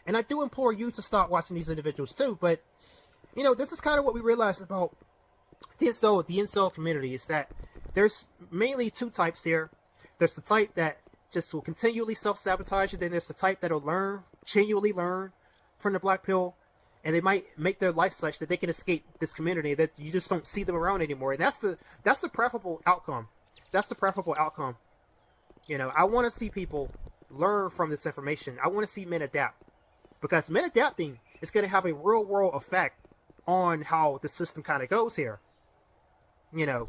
And I do implore you to stop watching these individuals too. But, you know, this is kind of what we realized about the incel community, is that there's mainly two types here. There's the type that just will continually self-sabotage, and then there's the type that'll genuinely learn from the black pill, and they might make their life such that they can escape this community, that you just don't see them around anymore. And that's the preferable outcome. That's the preferable outcome. You know, I want to see people learn from this information. I want to see men adapt, because men adapting is going to have a real world effect on how the system kind of goes here. You know,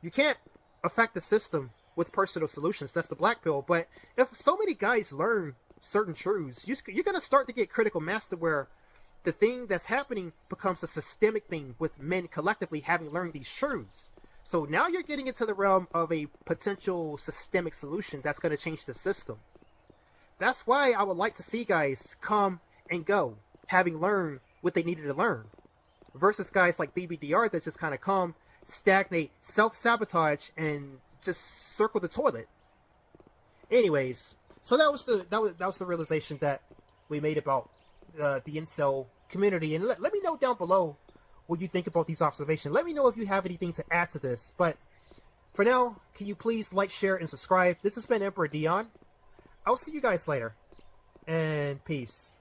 you can't affect the system with personal solutions. That's the black pill. But if so many guys learn certain truths, you're going to start to get critical mass to where the thing that's happening becomes a systemic thing, with men collectively having learned these truths. So now you're getting into the realm of a potential systemic solution that's going to change the system. That's why I would like to see guys come and go, having learned what they needed to learn, versus guys like DBDR that just kind of come, stagnate, self-sabotage, and just circle the toilet. Anyways, so that was the realization that we made about the incel community. And let me know down below what you think about these observations. Let me know if you have anything to add to this. But For now, can you please like, share, and subscribe? This has been EmperorDion. I'll see you guys later. And peace.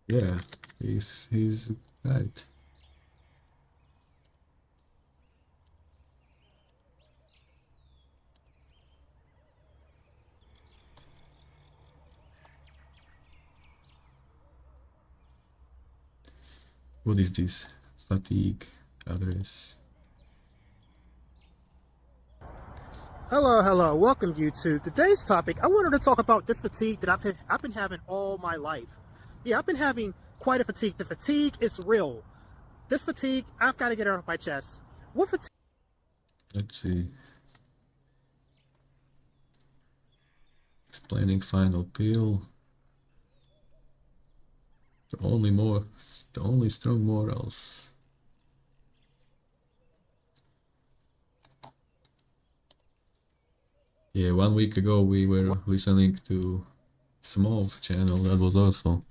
Yeah, he's right. What is this? Fatigue address. Hello, welcome YouTube. Today's topic, I wanted to talk about this fatigue that I've been having all my life. Yeah, I've been having quite a fatigue. The fatigue is real. This fatigue, I've got to get it off my chest. What fatigue? Let's see. Explaining final pill. The only strong morals. Yeah, 1 week ago we were listening to Smov channel. That was also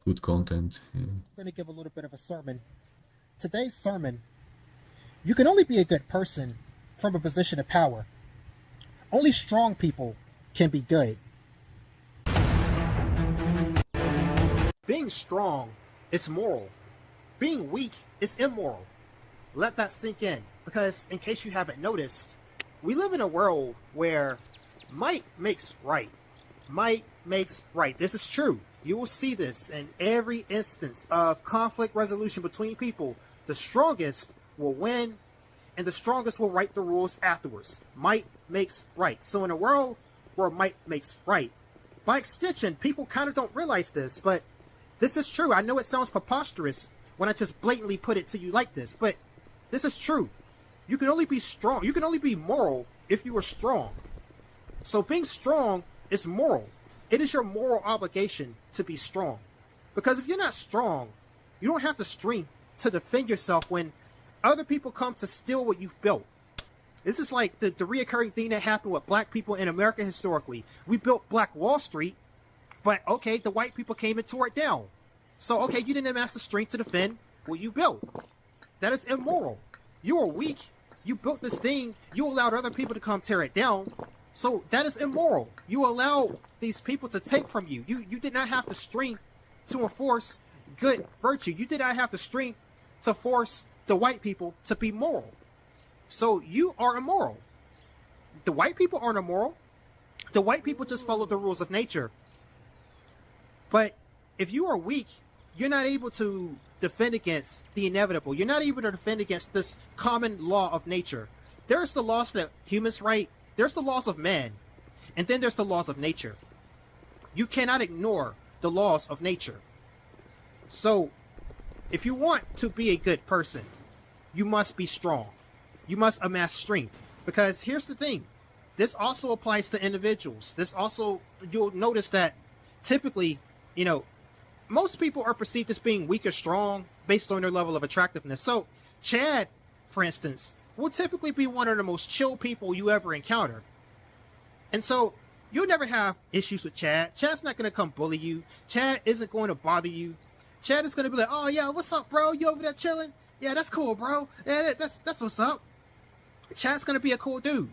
good content. Yeah. I'm going to give a little bit of a sermon. Today's sermon, you can only be a good person from a position of power. Only strong people can be good. Being strong is moral. Being weak is immoral. Let that sink in, because in case you haven't noticed, we live in a world where might makes right. Might makes right. This is true. You will see this in every instance of conflict resolution between people. The strongest will win, and the strongest will write the rules afterwards. Might makes right. So in a world where might makes right, by extension, people kind of don't realize this, but this is true. I know it sounds preposterous when I just blatantly put it to you like this, but this is true. You can only be strong. You can only be moral if you are strong. So being strong is moral. It is your moral obligation to be strong. Because if you're not strong, you don't have the strength to defend yourself when other people come to steal what you've built. This is like the reoccurring thing that happened with black people in America historically. We built Black Wall Street, but okay, the white people came and tore it down. So okay, you didn't amass the strength to defend what you built. That is immoral. You are weak. You built this thing. You allowed other people to come tear it down. So that is immoral. You allow these people to take from you. You did not have the strength to enforce good virtue. You did not have the strength to force the white people to be moral. So you are immoral. The white people aren't immoral. The white people just follow the rules of nature. But if you are weak, you're not able to defend against the inevitable. You're not able to defend against this common law of nature. There's the laws that humans write. There's the laws of man. And then there's the laws of nature. You cannot ignore the laws of nature. So, if you want to be a good person, you must be strong. You must amass strength. Because here's the thing. This also applies to individuals. This also, you'll notice that typically, you know, most people are perceived as being weak or strong based on their level of attractiveness. So, Chad, for instance, will typically be one of the most chill people you ever encounter. And so, you'll never have issues with Chad. Chad's not going to come bully you. Chad isn't going to bother you. Chad is going to be like, oh yeah, what's up, bro? You over there chilling? Yeah, that's cool, bro. Yeah, that's what's up. Chad's going to be a cool dude.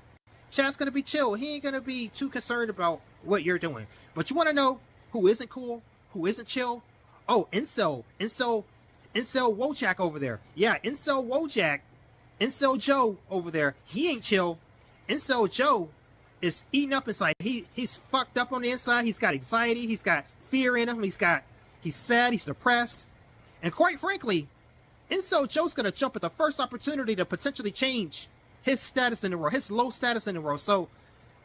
Chad's going to be chill. He ain't going to be too concerned about what you're doing. But you want to know who isn't cool? Who isn't chill? Oh, Incel Wojak over there. Yeah, Incel Wojak, Incel Joe over there. He ain't chill. Incel Joe is eating up inside. He's fucked up on the inside. He's got anxiety. He's got fear in him. He's sad. He's depressed. And quite frankly, Incel Joe's gonna jump at the first opportunity to potentially change his status in the world, his low status in the world. So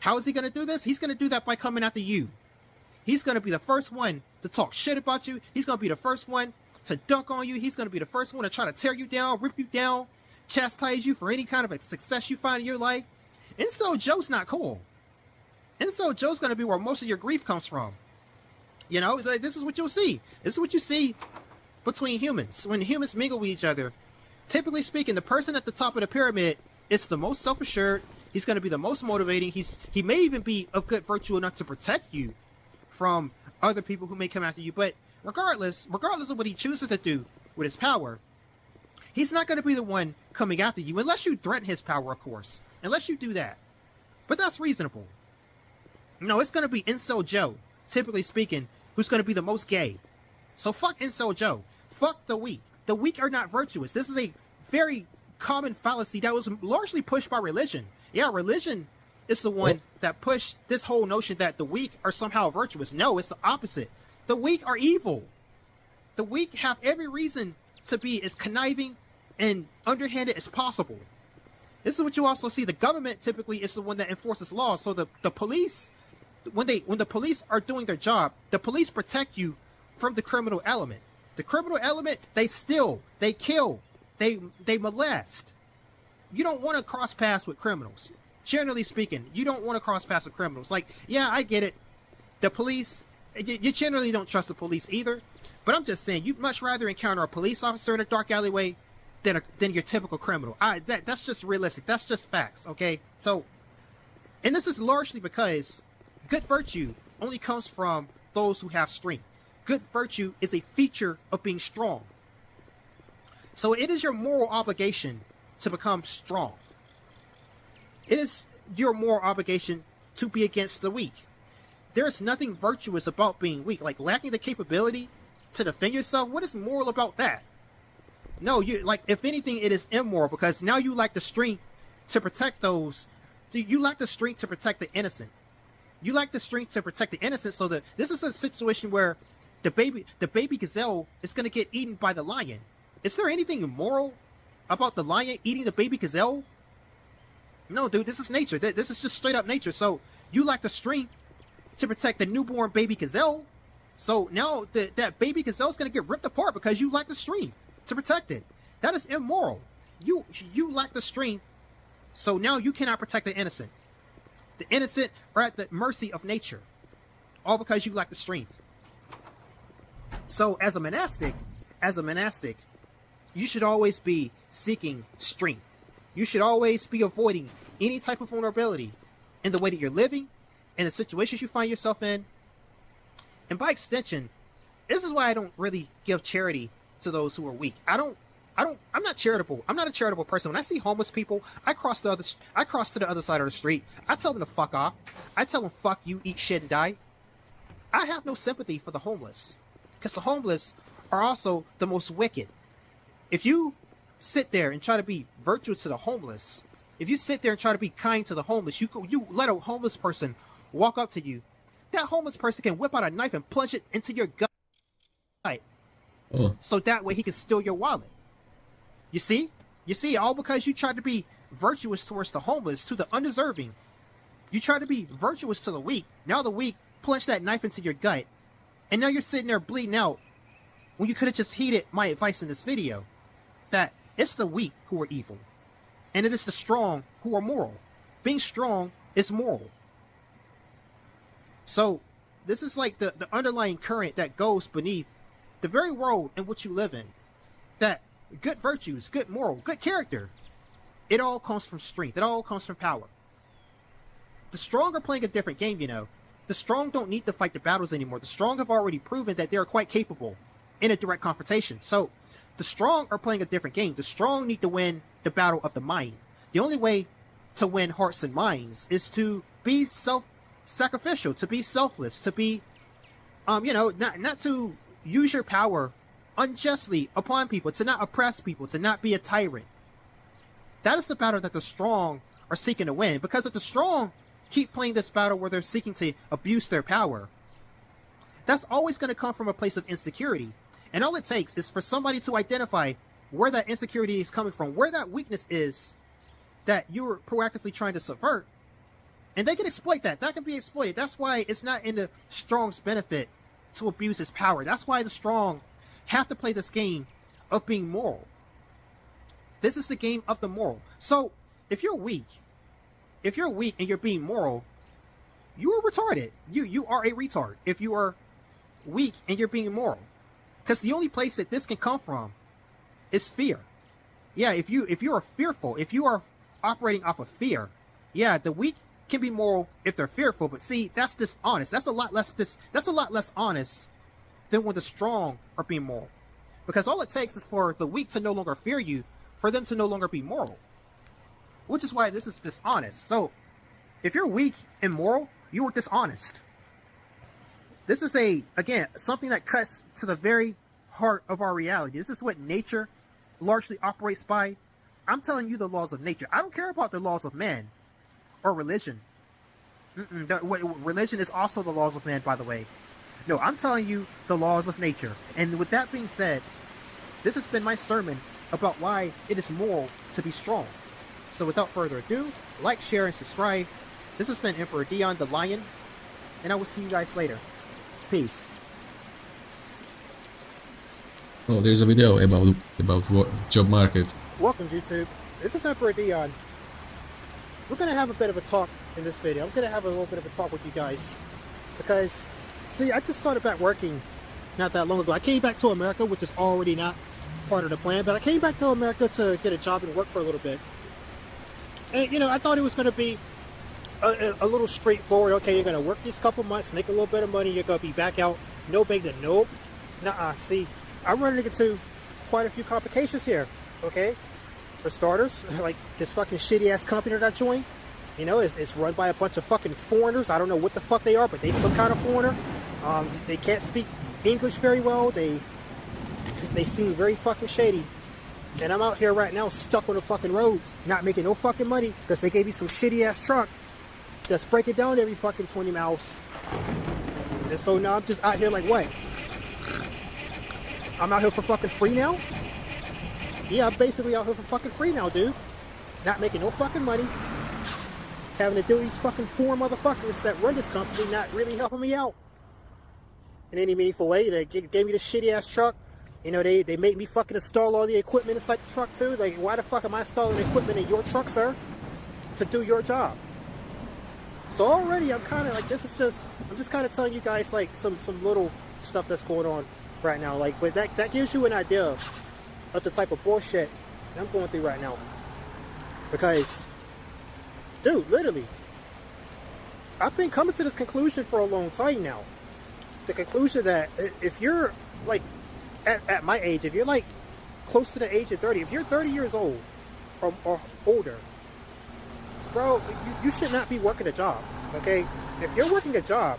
how is he gonna do this? He's gonna do that by coming after you. He's going to be the first one to talk shit about you. He's going to be the first one to dunk on you. He's going to be the first one to try to tear you down, rip you down, chastise you for any kind of a success you find in your life. Incel Joe's not cool. Incel Joe's going to be where most of your grief comes from. You know, it's like, this is what you'll see. This is what you see between humans. When humans mingle with each other, typically speaking, the person at the top of the pyramid is the most self-assured. He's going to be the most motivating. He may even be of good virtue enough to protect you from other people who may come after you. But regardless of what he chooses to do with his power, He's not going to be the one coming after you unless you threaten his power, of course. Unless you do that. But that's reasonable. No, it's going to be Incel Joe, typically speaking, who's going to be the most gay. So fuck Incel Joe. Fuck the weak. The weak are not virtuous. This is a very common fallacy that was largely pushed by religion. Yeah, religion is the one that pushed this whole notion that the weak are somehow virtuous. No, it's the opposite. The weak are evil. The weak have every reason to be as conniving and underhanded as possible. This is what you also see. The government typically is the one that enforces laws. So the police, when the police are doing their job, the police protect you from the criminal element. The criminal element, they steal, they kill, they molest. You don't want to cross paths with criminals. Generally speaking, you don't want to cross paths with criminals. Like, yeah, I get it. The police, you generally don't trust the police either. But I'm just saying, you'd much rather encounter a police officer in a dark alleyway than your typical criminal. That's just realistic. That's just facts, okay? So, and this is largely because good virtue only comes from those who have strength. Good virtue is a feature of being strong. So it is your moral obligation to become strong. It is your moral obligation to be against the weak. There is nothing virtuous about being weak, like lacking the capability to defend yourself. What is moral about that? No, you like, if anything, it is immoral, because now you lack the strength to protect those. You lack the strength to protect the innocent. You lack the strength to protect the innocent. So that this is a situation where the baby gazelle is going to get eaten by the lion. Is there anything immoral about the lion eating the baby gazelle? No, dude, this is nature. This is just straight up nature. So you lack the strength to protect the newborn baby gazelle. So now that baby gazelle is going to get ripped apart because you lack the strength to protect it. That is immoral. You lack the strength, so now you cannot protect the innocent. The innocent are at the mercy of nature, all because you lack the strength. So as a monastic, you should always be seeking strength. You should always be avoiding any type of vulnerability in the way that you're living, in the situations you find yourself in. And by extension, this is why I don't really give charity to those who are weak. I'm not charitable. I'm not a charitable person. When I see homeless people, I cross to the other side of the street. I tell them to fuck off. I tell them, fuck you, eat shit and die. I have no sympathy for the homeless, because the homeless are also the most wicked. If you sit there and try to be virtuous to the homeless, if you sit there and try to be kind to the homeless, you let a homeless person walk up to you, that homeless person can whip out a knife and plunge it into your gut. So that way he can steal your wallet. You see, all because you tried to be virtuous towards the homeless, to the undeserving. You try to be virtuous to the weak. Now the weak plunge that knife into your gut, and now you're sitting there bleeding out when you could have just heeded my advice in this video, that it's the weak who are evil, and it is the strong who are moral. Being strong is moral. So this is like the underlying current that goes beneath the very world in which you live in, that good virtues, good moral, good character, it all comes from strength. It all comes from power. The strong are playing a different game, you know. The strong don't need to fight the battles anymore. The strong have already proven that they are quite capable in a direct confrontation. So the strong are playing a different game. The strong need to win the battle of the mind. The only way to win hearts and minds is to be self-sacrificial, to be selfless, to be, not to use your power unjustly upon people, to not oppress people, to not be a tyrant. That is the battle that the strong are seeking to win. Because if the strong keep playing this battle where they're seeking to abuse their power, that's always going to come from a place of insecurity. And all it takes is for somebody to identify where that insecurity is coming from, where that weakness is that you're proactively trying to subvert, and they can exploit that. That can be exploited. That's why it's not in the strong's benefit to abuse his power. That's why the strong have to play this game of being moral. This is the game of the moral. So if you're weak and you're being moral, you are retarded. You are a retard if you are weak and you're being moral. Because the only place that this can come from is fear. Yeah, if you are fearful, if you are operating off of fear, yeah, the weak can be moral if they're fearful. But see, that's dishonest. That's a lot less honest than when the strong are being moral. Because all it takes is for the weak to no longer fear you, for them to no longer be moral. Which is why this is dishonest. So, if you're weak and moral, you are dishonest. This is again, something that cuts to the very heart of our reality. This is what nature largely operates by. I'm telling you the laws of nature. I don't care about the laws of man or religion. Religion is also the laws of man, by the way. No, I'm telling you the laws of nature. And with that being said, this has been my sermon about why it is moral to be strong. So without further ado, like, share, and subscribe. This has been EmperorDion the Lion, and I will see you guys later. Peace. Oh, there's a video about what job market. Welcome, YouTube. This is EmperorDion. We're going to have a bit of a talk in this video. I'm going to have a little bit of a talk with you guys. Because, see, I just started back working not that long ago. I came back to America, which is already not part of the plan. But I came back to America to get a job and work for a little bit. And, you know, I thought it was going to be a little straightforward. Okay, you're going to work these couple months, make a little bit of money, you're going to be back out. No big deal. Nope. Nuh-uh. See, I'm running into quite a few complications here. Okay? For starters, like this fucking shitty-ass company that I joined, you know, it's run by a bunch of fucking foreigners. I don't know what the fuck they are, but they some kind of foreigner. They can't speak English very well. They seem very fucking shady. And I'm out here right now stuck on the fucking road, not making no fucking money because they gave me some shitty-ass truck that's breaking down every fucking 20 miles. And so now I'm just out here like, what? I'm out here for fucking free now? Yeah, I'm basically out here for fucking free now, dude. Not making no fucking money. Having to do these fucking foreign motherfuckers that run this company not really helping me out in any meaningful way. They gave me this shitty-ass truck. You know, they made me fucking install all the equipment inside the truck, too. Like, why the fuck am I installing equipment in your truck, sir? To do your job. So already I'm kind of like, I'm just kind of telling you guys like some little stuff that's going on right now. Like, but that gives you an idea of the type of bullshit that I'm going through right now. Because, dude, literally, I've been coming to this conclusion for a long time now. The conclusion that if you're like at my age, if you're like close to the age of 30, if you're 30 years old or older, bro, you should not be working a job, okay? If you're working a job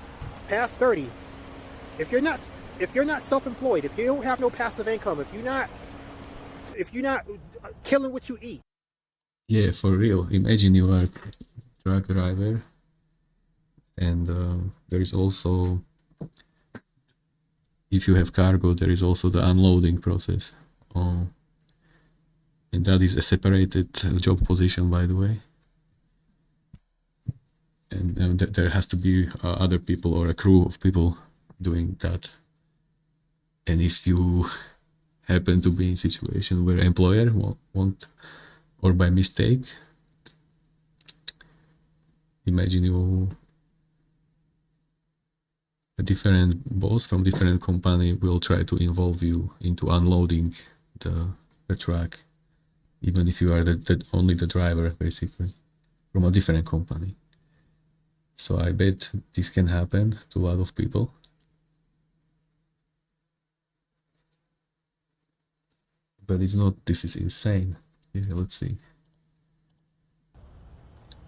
past 30, if you're not self-employed, if you don't have no passive income, if you're not killing what you eat. Yeah, for real. Imagine you are a truck driver, and there is also, if you have cargo, there is also the unloading process. And that is a separated job position, by the way. And there has to be other people or a crew of people doing that. And if you happen to be in a situation where employer won't, or by mistake, imagine a different boss from different company will try to involve you into unloading the truck, even if you are only the driver, basically, from a different company. So I bet this can happen to a lot of people. But it's not, this is insane. Yeah, let's see.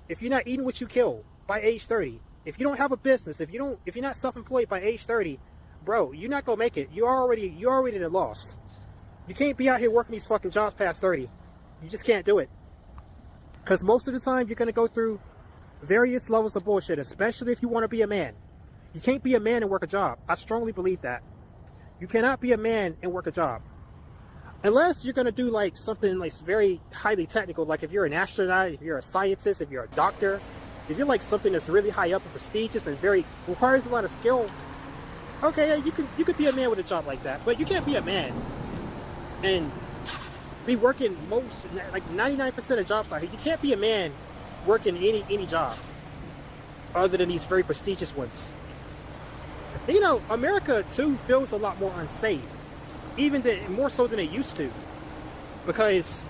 If you're not eating what you kill by age 30, if you don't have a business, if you're not self-employed by age 30, bro, you're not gonna make it. You already lost. You can't be out here working these fucking jobs past 30. You just can't do it. Because most of the time you're gonna go through various levels of bullshit, especially if you want to be a man. You can't be a man and work a job. I strongly believe that. You cannot be a man and work a job. Unless you're going to do like something like very highly technical, like if you're an astronaut, if you're a scientist, if you're a doctor, if you're like something that's really high up and prestigious and requires a lot of skill, okay, you could be a man with a job like that. But you can't be a man and be working like 99% of jobs out here. You can't be a man working any job other than these very prestigious ones. You know, America too feels a lot more unsafe, even more so than it used to, because,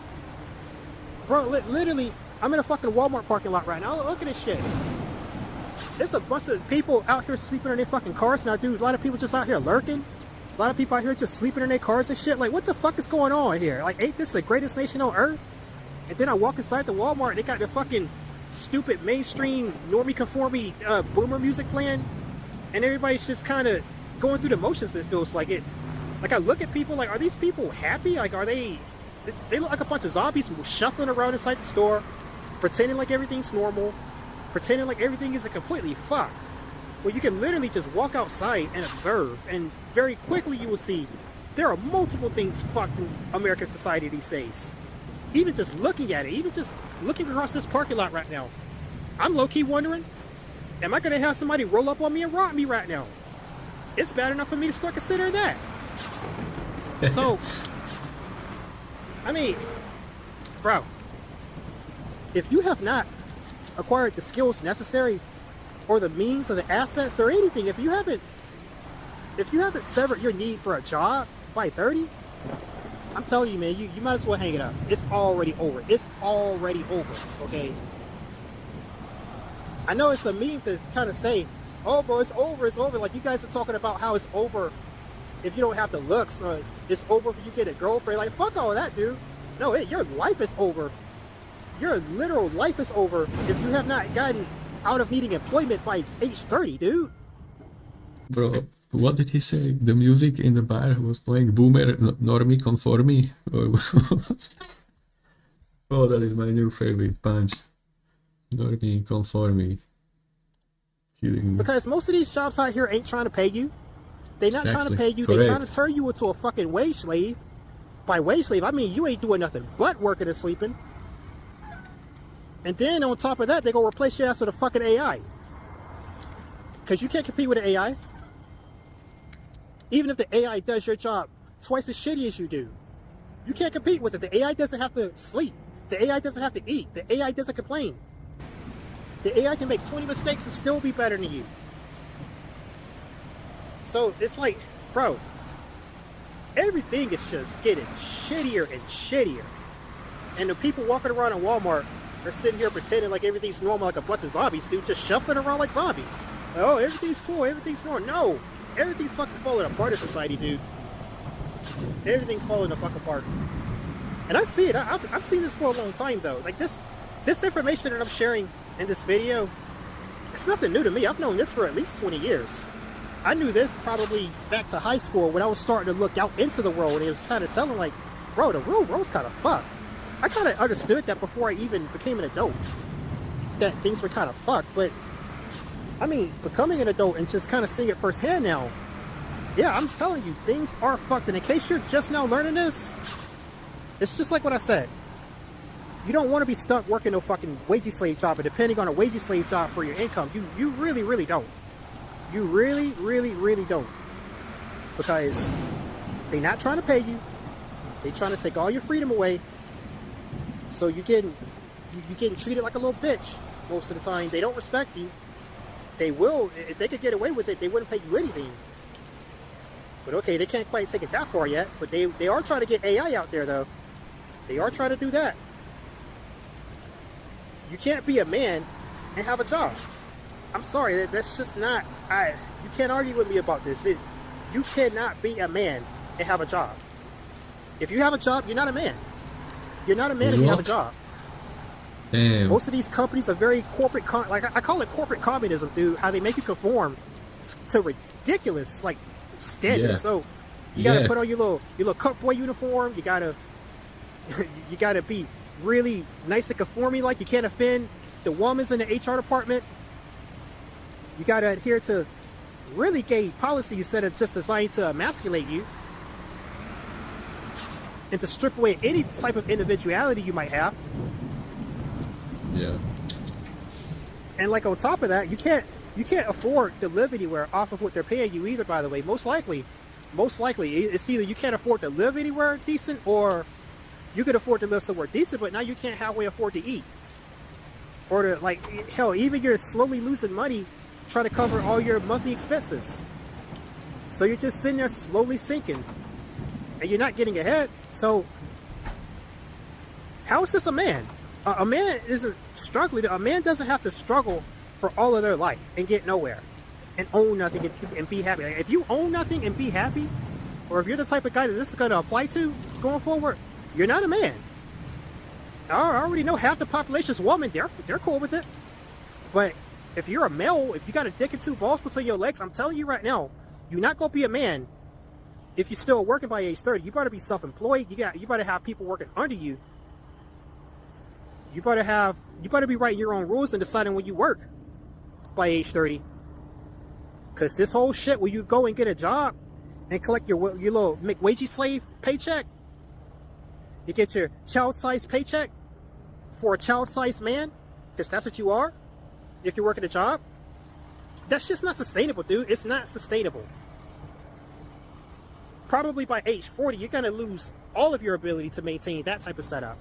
bro, literally, I'm in a fucking Walmart parking lot right now. Look at this shit. There's a bunch of people out here sleeping in their fucking cars now, dude. A lot of people just out here lurking. A lot of people out here just sleeping in their cars and shit. Like, what the fuck is going on here? Like, ain't this the greatest nation on earth? And then I walk inside the Walmart and they got the fucking stupid mainstream normie conformie boomer music playing, and everybody's just kind of going through the motions. It feels like it. Like, I look at people like, are these people happy? Like, are they? They look like a bunch of zombies shuffling around inside the store, pretending like everything's normal, pretending like everything isn't completely fucked. Well, you can literally just walk outside and observe, and very quickly you will see there are multiple things fucked in American society these days. Even just looking at it, even just looking across this parking lot right now, I'm low-key wondering, am I going to have somebody roll up on me and rob me right now? It's bad enough for me to start considering that. So, I mean, bro, if you have not acquired the skills necessary or the means or the assets or anything, if you haven't severed your need for a job by 30, I'm telling you, man, you might as well hang it up. It's already over. It's already over, okay? I know it's a meme to kind of say, oh, bro, it's over, it's over. Like, you guys are talking about how it's over if you don't have the looks, or it's over if you get a girlfriend. Like, fuck all that, dude. No, your life is over. Your literal life is over if you have not gotten out of needing employment by age 30, dude. Bro, what did he say? The music in the bar was playing Boomer Normie Conformi? Oh, that is my new favorite punch. Normie Conformi. Kidding me. Because most of these jobs out here ain't trying to pay you. They're not trying to pay you. Correct. They're trying to turn you into a fucking wage slave. By wage slave, I mean you ain't doing nothing but working and sleeping. And then on top of that, they're going to replace your ass with a fucking AI. Because you can't compete with an AI. Even if the AI does your job twice as shitty as you do, you can't compete with it. The AI doesn't have to sleep. The AI doesn't have to eat. The AI doesn't complain. The AI can make 20 mistakes and still be better than you. So it's like, bro, everything is just getting shittier and shittier. And the people walking around in Walmart are sitting here pretending like everything's normal, like a bunch of zombies, dude, just shuffling around like zombies. Oh, everything's cool, everything's normal. No, everything's fucking falling apart in society, dude. Everything's falling the fuck apart. And I see it. I've seen this for a long time, though. Like, this information that I'm sharing in this video, it's nothing new to me. I've known this for at least 20 years. I knew this probably back to high school when I was starting to look out into the world, and it was kind of telling, like, bro, the real world's kind of fucked. I kind of understood that before I even became an adult, that things were kind of fucked. But I mean, becoming an adult and just kind of seeing it firsthand now, yeah, I'm telling you, things are fucked. And in case you're just now learning this, it's just like what I said. You don't want to be stuck working no fucking wage slave job or depending on a wage slave job for your income. You really, really don't. You really, really, really don't. Because they're not trying to pay you. They're trying to take all your freedom away. So you're getting treated like a little bitch most of the time. They don't respect you. They will, if they could get away with it, they wouldn't pay you anything. But okay, they can't quite take it that far yet. But they are trying to get AI out there, though. They are trying to do that. You can't be a man and have a job. I'm sorry, that's just not, you can't argue with me about this. You cannot be a man and have a job. If you have a job, you're not a man. You're not a man if you have a job. Damn. Most of these companies are very corporate, like I call it corporate communism, dude. How they make you conform to ridiculous, like, standards. Yeah. So you gotta put on your little cuckboy uniform. You gotta be really nice and conforming. Like, you can't offend the woman's in the HR department. You gotta adhere to really gay policies that are just designed to emasculate you and to strip away any type of individuality you might have. Yeah. And like on top of that, you can't afford to live anywhere off of what they're paying you either, by the way. Most likely, it's either you can't afford to live anywhere decent, or you could afford to live somewhere decent, but now you can't halfway afford to eat. Or to, like, hell, even you're slowly losing money trying to cover all your monthly expenses. So you're just sitting there slowly sinking. And you're not getting ahead. So how is this a man? A man isn't struggling. A man doesn't have to struggle for all of their life and get nowhere and own nothing and be happy. Like, if you own nothing and be happy, or if you're the type of guy that this is going to apply to going forward, you're not a man. I already know half the population's woman. They're cool with it. But if you're a male, if you got a dick and two balls between your legs, I'm telling you right now, you're not going to be a man if you're still working by age 30. You better be self-employed. You better have people working under you. You better be writing your own rules and deciding when you work by age 30. Because this whole shit where you go and get a job and collect your little McWagey slave paycheck, you get your child-sized paycheck for a child-sized man, because that's what you are if you're working a job. That's just not sustainable, dude. It's not sustainable. Probably by age 40, you're going to lose all of your ability to maintain that type of setup.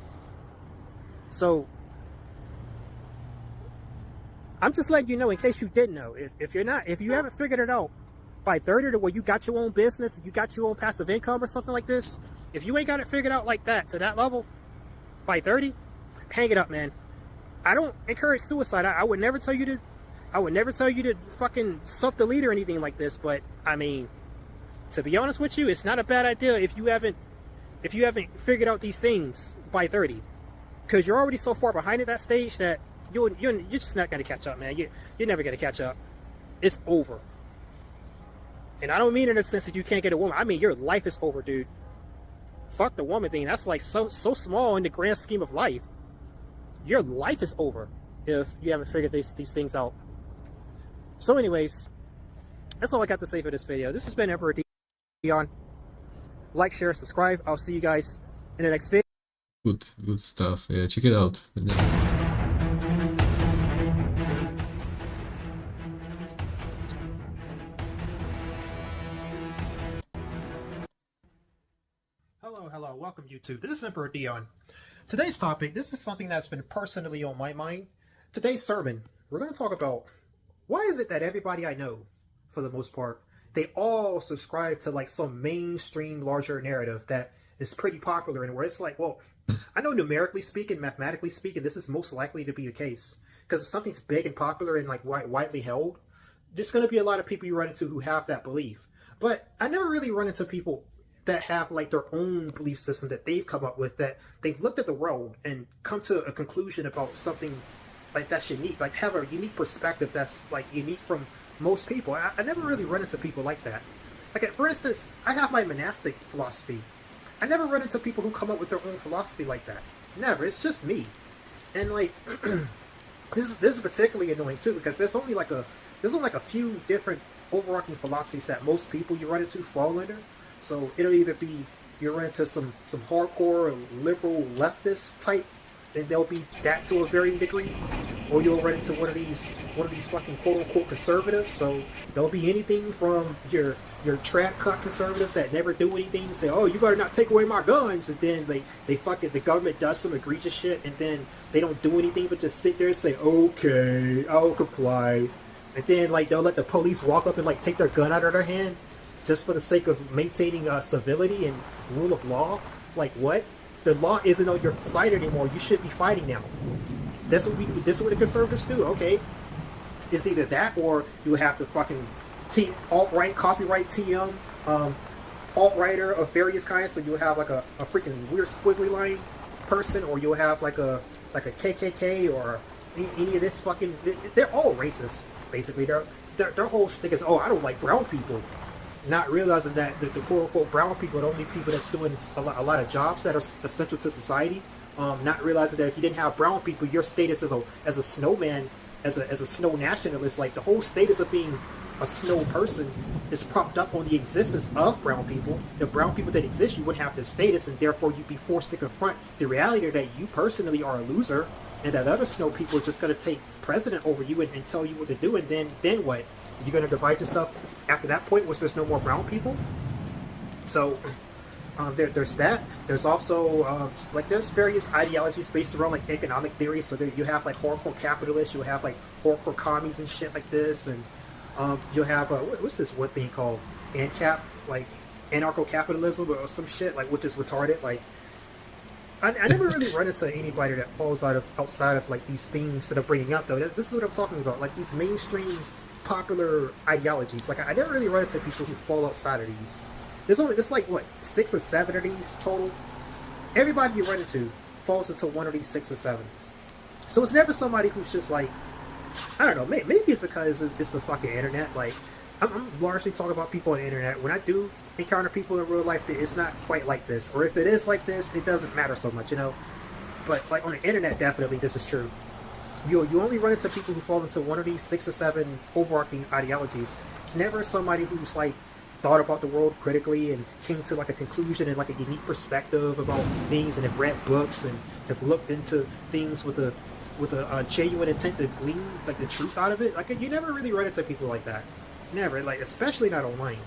So I'm just letting you know, in case you didn't know, if you haven't figured it out by 30 to where you got your own business, you got your own passive income or something like this, if you ain't got it figured out like that, to that level, by 30, hang it up, man. I don't encourage suicide. I would never tell you to fucking self-delete or anything like this, but I mean, to be honest with you, it's not a bad idea if you haven't figured out these things by 30, because you're already so far behind at that stage that you're just not going to catch up, man. You're never going to catch up. It's over. And I don't mean in the sense that you can't get a woman. I mean, your life is over, dude. Fuck the woman thing. That's like so small in the grand scheme of life. Your life is over if you haven't figured these things out. So anyways, that's all I got to say for this video. This has been EmperorDion. Like, share, subscribe. I'll see you guys in the next video. Good stuff. Yeah, check it out. The next Hello, welcome YouTube. This is EmperorDion. Today's topic, this is something that's been personally on my mind. Today's sermon, we're going to talk about why is it that everybody I know, for the most part, they all subscribe to like some mainstream larger narrative that is pretty popular, and where it's like, well, I know numerically speaking, mathematically speaking, this is most likely to be the case, because if something's big and popular and like widely held, there's going to be a lot of people you run into who have that belief. But I never really run into people that have like their own belief system that they've come up with, that they've looked at the world and come to a conclusion about something like that's unique, like have a unique perspective that's like unique from most people. I never really run into people like that. Like, for instance, I have my monastic philosophy. I never run into people who come up with their own philosophy like that. Never. It's just me. And like this is particularly annoying too, because there's only like a few different overarching philosophies that most people you run into fall under. So it'll either be you run into some hardcore liberal leftist type, and they'll be that to a varying degree, or you'll run into one of these fucking quote unquote conservatives. So there'll be anything from your trap cut conservatives that never do anything and say, oh, you better not take away my guns, and then the government does some egregious shit, and then they don't do anything but just sit there and say, okay, I'll comply, and then like they'll let the police walk up and like take their gun out of their hand just for the sake of maintaining civility and rule of law. Like, what? The law isn't on your side anymore. You should be fighting now. This is what the conservatives do. Okay, it's either that, or you have the fucking alt-right, copyright TM, alt-writer of various kinds. So you'll have like a freaking weird squiggly line person, or you'll have like a KKK, or any of this fucking. They're all racist, basically. Their whole stick is, oh, I don't like brown people. Not realizing that the quote-unquote brown people are the only people that's doing a lot of jobs that are essential to society. Not realizing that if you didn't have brown people, your status as a snowman, as a snow nationalist, like the whole status of being a snow person is propped up on the existence of brown people. The brown people that exist, you wouldn't have this status, and therefore you'd be forced to confront the reality that you personally are a loser, and that other snow people are just going to take precedent over you and tell you what to do, and then what? You're going to divide yourself after that point once there's no more brown people? So there's that. There's also like there's various ideologies based around like economic theory. So you have like hardcore capitalists, you have like hardcore commies and shit like this, and you'll have what's this one thing called ANCAP, like anarcho-capitalism or some shit, like, which is retarded. Like I never really run into anybody that falls outside of like these things that I'm bringing up, though. This is what I'm talking about, like these mainstream popular ideologies. Like, I never really run into people who fall outside of these. there's like what 6 or 7 of these total. Everybody you run into falls into one of these 6 or 7. So it's never somebody who's just like, I don't know, maybe it's because it's the fucking internet. Like, I'm largely talking about people on the internet. When I do encounter people in real life, it's not quite like this. Or if it is like this, it doesn't matter so much, you know? But, like, on the internet, definitely, this is true. You only run into people who fall into one of these 6 or 7 overarching ideologies. It's never somebody who's, like, thought about the world critically and came to, like, a conclusion and, like, a unique perspective about things and have read books and have looked into things with a genuine intent to glean like the truth out of it. Like, you never really run into people like that. Never, like, especially not online.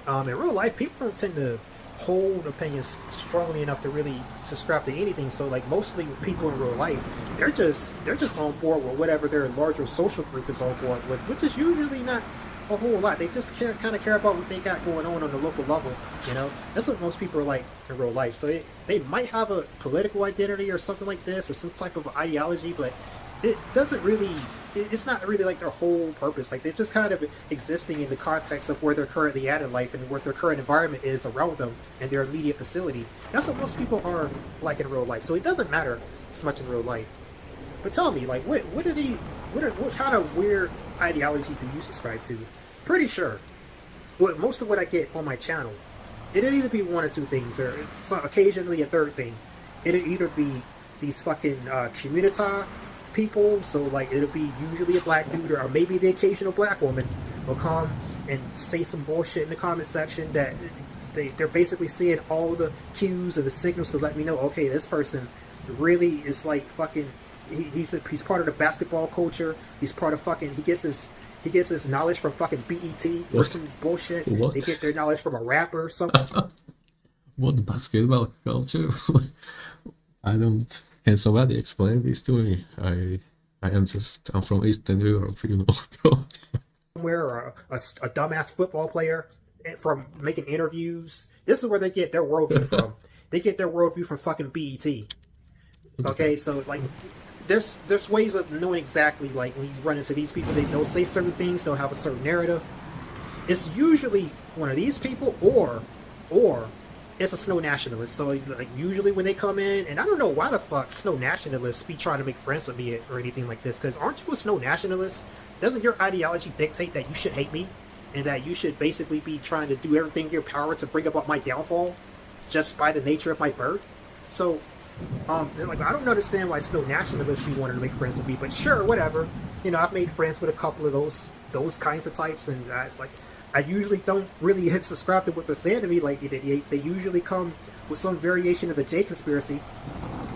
In real life, people don't tend to hold opinions strongly enough to really subscribe to anything. So, like, mostly people in real life, they're just on board with whatever their larger social group is on board with, which is usually not a whole lot. They just kind of care about what they got going on the local level, you know? That's what most people are like in real life. So they might have a political identity or something like this, or some type of ideology, but it doesn't really, it's not really like their whole purpose. Like, they're just kind of existing in the context of where they're currently at in life and what their current environment is around them and their immediate facility. That's what most people are like in real life. So it doesn't matter as much in real life. But tell me, like, what kind of weird ideology do you subscribe to? Pretty sure most of what I get on my channel, it'll either be one or two things, or occasionally a third thing. It'll either be these fucking community people, so like it'll be usually a black dude or maybe the occasional black woman will come and say some bullshit in the comment section that they're basically seeing all the cues and the signals to let me know, okay, this person really is like fucking, he's part of the basketball culture. He's part of fucking, he gets his knowledge from fucking BET or some bullshit. What? They get their knowledge from a rapper or something. What basketball culture? I don't. Can somebody explain this to me? I'm from Eastern Europe, you know. Somewhere, or a dumbass football player from making interviews. This is where they get their worldview from. They get their worldview from fucking BET. Okay, so like, there's ways of knowing exactly, like, when you run into these people, they'll say certain things, they'll have a certain narrative. It's usually one of these people, or it's a snow nationalist. So like, usually when they come in, and I don't know why the fuck snow nationalists be trying to make friends with me or anything like this, because aren't you a snow nationalist? Doesn't your ideology dictate that you should hate me and that you should basically be trying to do everything in your power to bring about my downfall just by the nature of my birth? So like, I don't understand why snow nationalists be wanting to make friends with me, but sure, whatever. You know, I've made friends with a couple of those kinds of types, and I usually don't really subscribe to what they're saying to me. Like, they usually come with some variation of the J conspiracy,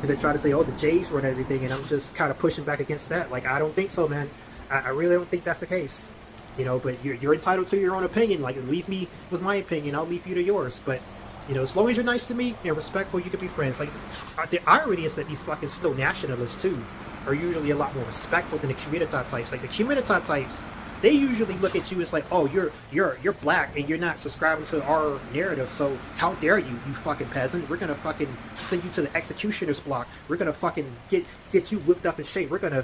and they try to say, oh, the J's run everything, and I'm just kind of pushing back against that. Like, I don't think so, man. I really don't think that's the case. You know, but you're entitled to your own opinion. Like, leave me with my opinion, I'll leave you to yours. But, you know, as long as you're nice to me and respectful, you can be friends. Like, the irony is that these fucking snow nationalists, too, are usually a lot more respectful than the community types. Like, the community types, they usually look at you as like, oh, you're black and you're not subscribing to our narrative, so how dare you fucking peasant. We're gonna fucking send you to the executioner's block. We're gonna fucking get you whipped up in shape. We're gonna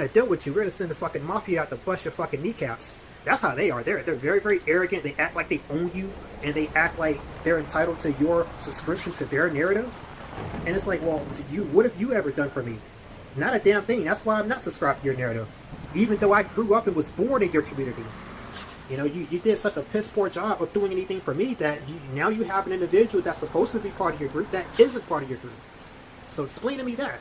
deal with you. We're gonna send the fucking mafia out to bust your fucking kneecaps. That's how they are. They're very, very arrogant. They act like they own you, and they act like they're entitled to your subscription to their narrative. And it's like, well, what have you ever done for me? Not a damn thing. That's why I'm not subscribed to your narrative. Even though I grew up and was born in your community. You know, you did such a piss poor job of doing anything for me that now you have an individual that's supposed to be part of your group that isn't part of your group. So explain to me that.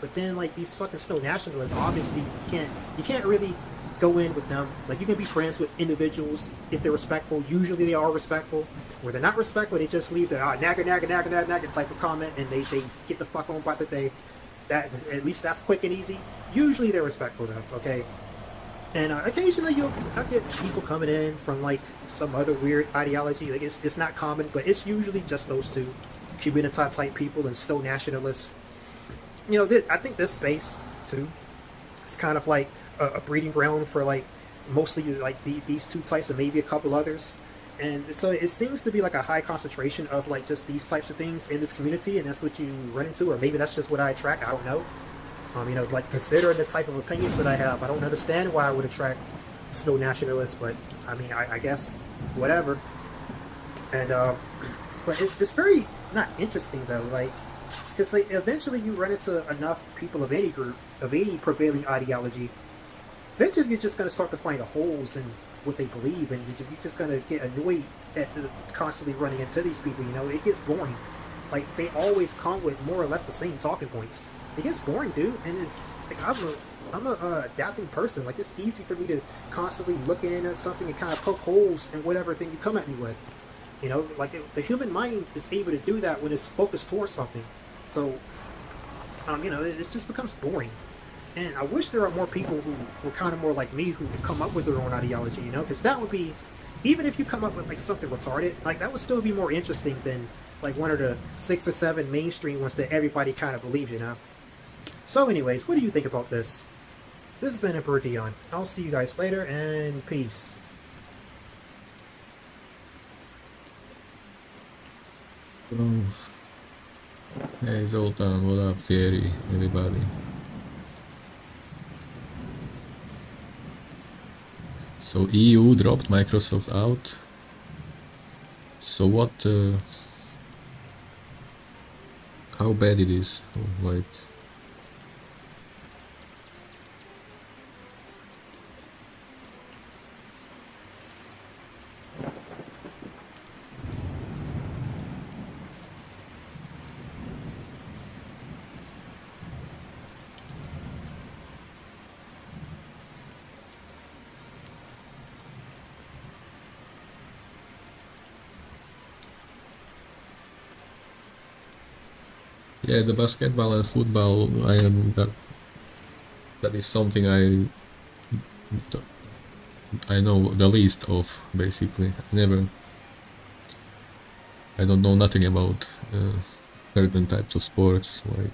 But then, like, these fucking snow nationalists, obviously you can't really go in with them. Like, you can be friends with individuals if they're respectful. Usually they are respectful. Where they're not respectful, they just leave the nagger type of comment, and they get the fuck on about the day. That, at least that's quick and easy. Usually they're respectful enough, okay? And occasionally I'll get people coming in from like some other weird ideology. Like, it's not common, but it's usually just those two, community type people and snow nationalists. You know, I think this space too is kind of like a breeding ground for like mostly like these two types and maybe a couple others. And so it seems to be like a high concentration of like just these types of things in this community, and that's what you run into, or maybe that's just what I attract. I don't know. You know, like, considering the type of opinions that I have, I don't understand why I would attract snow nationalists, but I mean, I guess whatever. And but it's very not interesting though, like because like eventually you run into enough people of any group of any prevailing ideology. Eventually you're just gonna start to find the holes in what they believe, and you're just gonna get annoyed at constantly running into these people. You know, it gets boring. Like they always come with more or less the same talking points. It gets boring, dude, and it's like I'm a adapting person. Like it's easy for me to constantly look in at something and kind of poke holes in whatever thing you come at me with. You know, like the human mind is able to do that when it's focused towards something. So, you know, it just becomes boring. And I wish there are more people who were kind of more like me who come up with their own ideology, you know, because that would be, even if you come up with like something retarded, like that would still be more interesting than like one of the 6 or 7 mainstream ones that everybody kind of believes, you know. So anyways, what do you think about this? This has been EmperorDion. I'll see you guys later, and peace. Oh, hey Zoltan, what up, Thierry, everybody? So EU dropped Microsoft out. So what? How bad it is? Like, yeah, the basketball and football. I am that is something I know the least of, basically. I don't know nothing about certain types of sports, like.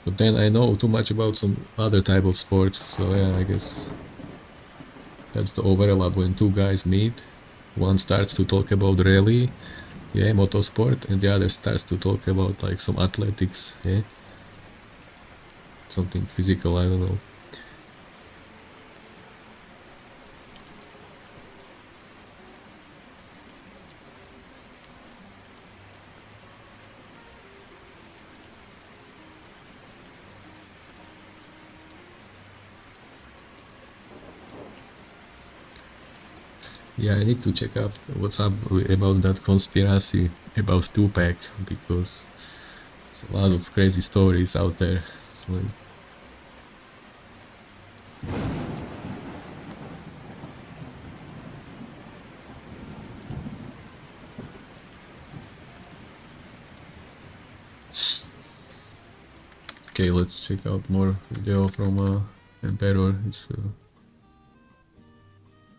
But then I know too much about some other type of sports, so yeah, I guess that's the overlap when two guys meet. One starts to talk about rally, yeah, motorsport, and the other starts to talk about like some athletics, yeah, something physical, I don't know. Yeah, I need to check up what's up about that conspiracy about Tupac, because it's a lot of crazy stories out there. It's like, okay, let's check out more video from Emperor. It's a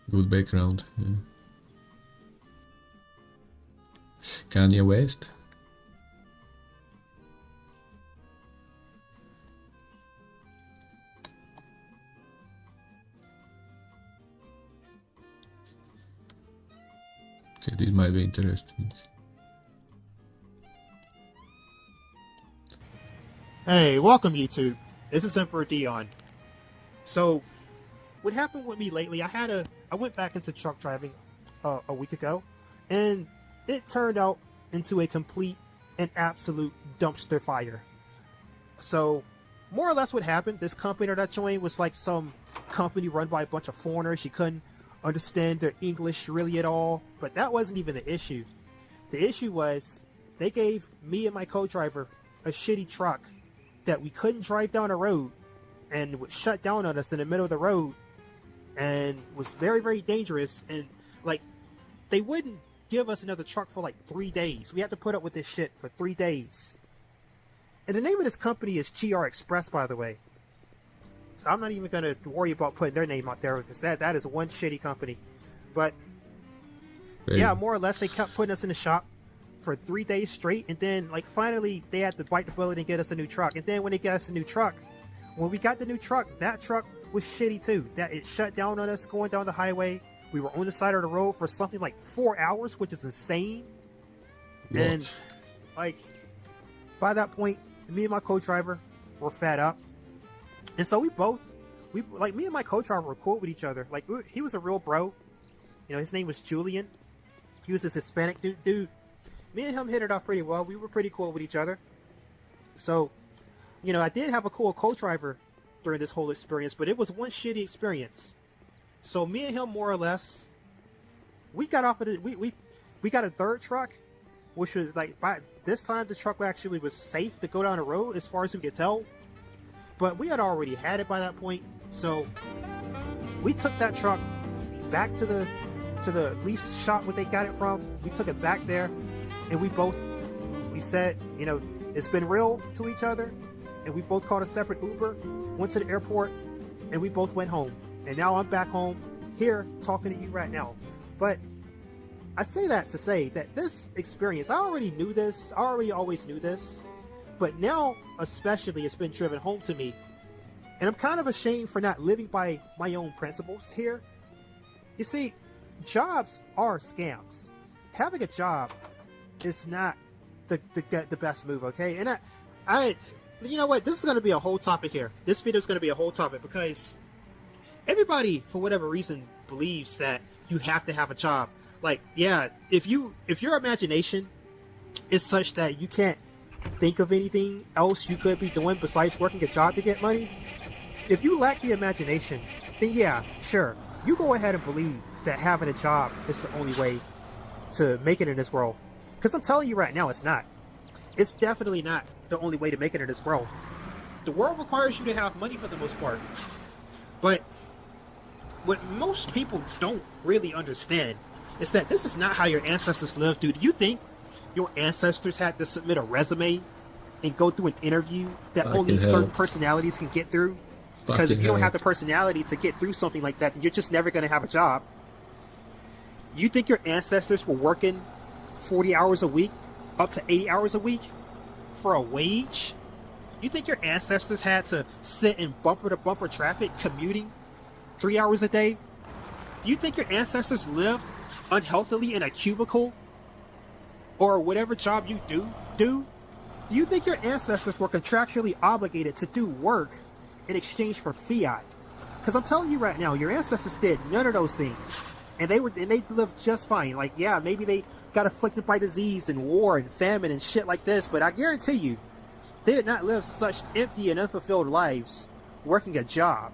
good background. Yeah. Kanye West. Okay, this might be interesting. Hey, welcome YouTube. This is EmperorDion. So, what happened with me lately? I went back into truck driving a week ago, and it turned out into a complete and absolute dumpster fire. So, more or less, what happened? This company that I joined was like some company run by a bunch of foreigners. You couldn't understand their English really at all, but that wasn't even the issue. The issue was they gave me and my co-driver a shitty truck that we couldn't drive down a road, and would shut down on us in the middle of the road, and was very, very dangerous. And like, they wouldn't give us another truck for like 3 days. We had to put up with this shit for 3 days. And the name of this company is GR Express, by the way. So I'm not even going to worry about putting their name out there, because that is one shitty company. But yeah, more or less, they kept putting us in the shop for 3 days straight, and then like finally they had to bite the bullet and get us a new truck. And then when they got us a new truck, when we got the new truck, that truck was shitty too. That it shut down on us going down the highway. We were on the side of the road for something like 4 hours, which is insane. What? And like, by that point, me and my co-driver were fed up, and so we like, me and my co-driver were cool with each other. Like, he was a real bro. You know, his name was Julian. He was this Hispanic dude. Me and him hit it off pretty well. We were pretty cool with each other. So, you know, I did have a cool co-driver during this whole experience, but it was one shitty experience. So me and him, more or less, we got off of the, we got a third truck, which was like, by this time the truck actually was safe to go down the road as far as we could tell. But we had already had it by that point. So we took that truck back to the lease shop where they got it from. We took it back there, and we said, you know, it's been real to each other, and we both called a separate Uber, went to the airport, and we both went home. And now I'm back home here talking to you right now. But I say that to say that this experience, I already knew this, I already always knew this, but now especially it's been driven home to me. And I'm kind of ashamed for not living by my own principles here. You see, jobs are scams. Having a job is not the best move, okay? And I you know what, this is going to be a whole topic here. This video is going to be a whole topic because everybody, for whatever reason, believes that you have to have a job. Like, yeah, if your imagination is such that you can't think of anything else you could be doing besides working a job to get money, if you lack the imagination, then yeah, sure, you go ahead and believe that having a job is the only way to make it in this world. Because I'm telling you right now, it's not. It's definitely not the only way to make it in this world. The world requires you to have money for the most part. But what most people don't really understand is that this is not how your ancestors lived, dude. Do you think your ancestors had to submit a resume and go through an interview that only certain personalities can get through? Because if you don't have the personality to get through something like that, you're just never going to have a job. You think your ancestors were working 40 hours a week, up to 80 hours a week for a wage? You think your ancestors had to sit in bumper-to-bumper traffic commuting 3 hours a day? Do you think your ancestors lived unhealthily in a cubicle or whatever job you do? Do you think your ancestors were contractually obligated to do work in exchange for fiat? Because I'm telling you right now, your ancestors did none of those things, and they lived just fine. Like, yeah, maybe they got afflicted by disease and war and famine and shit like this, but I guarantee you, they did not live such empty and unfulfilled lives working a job.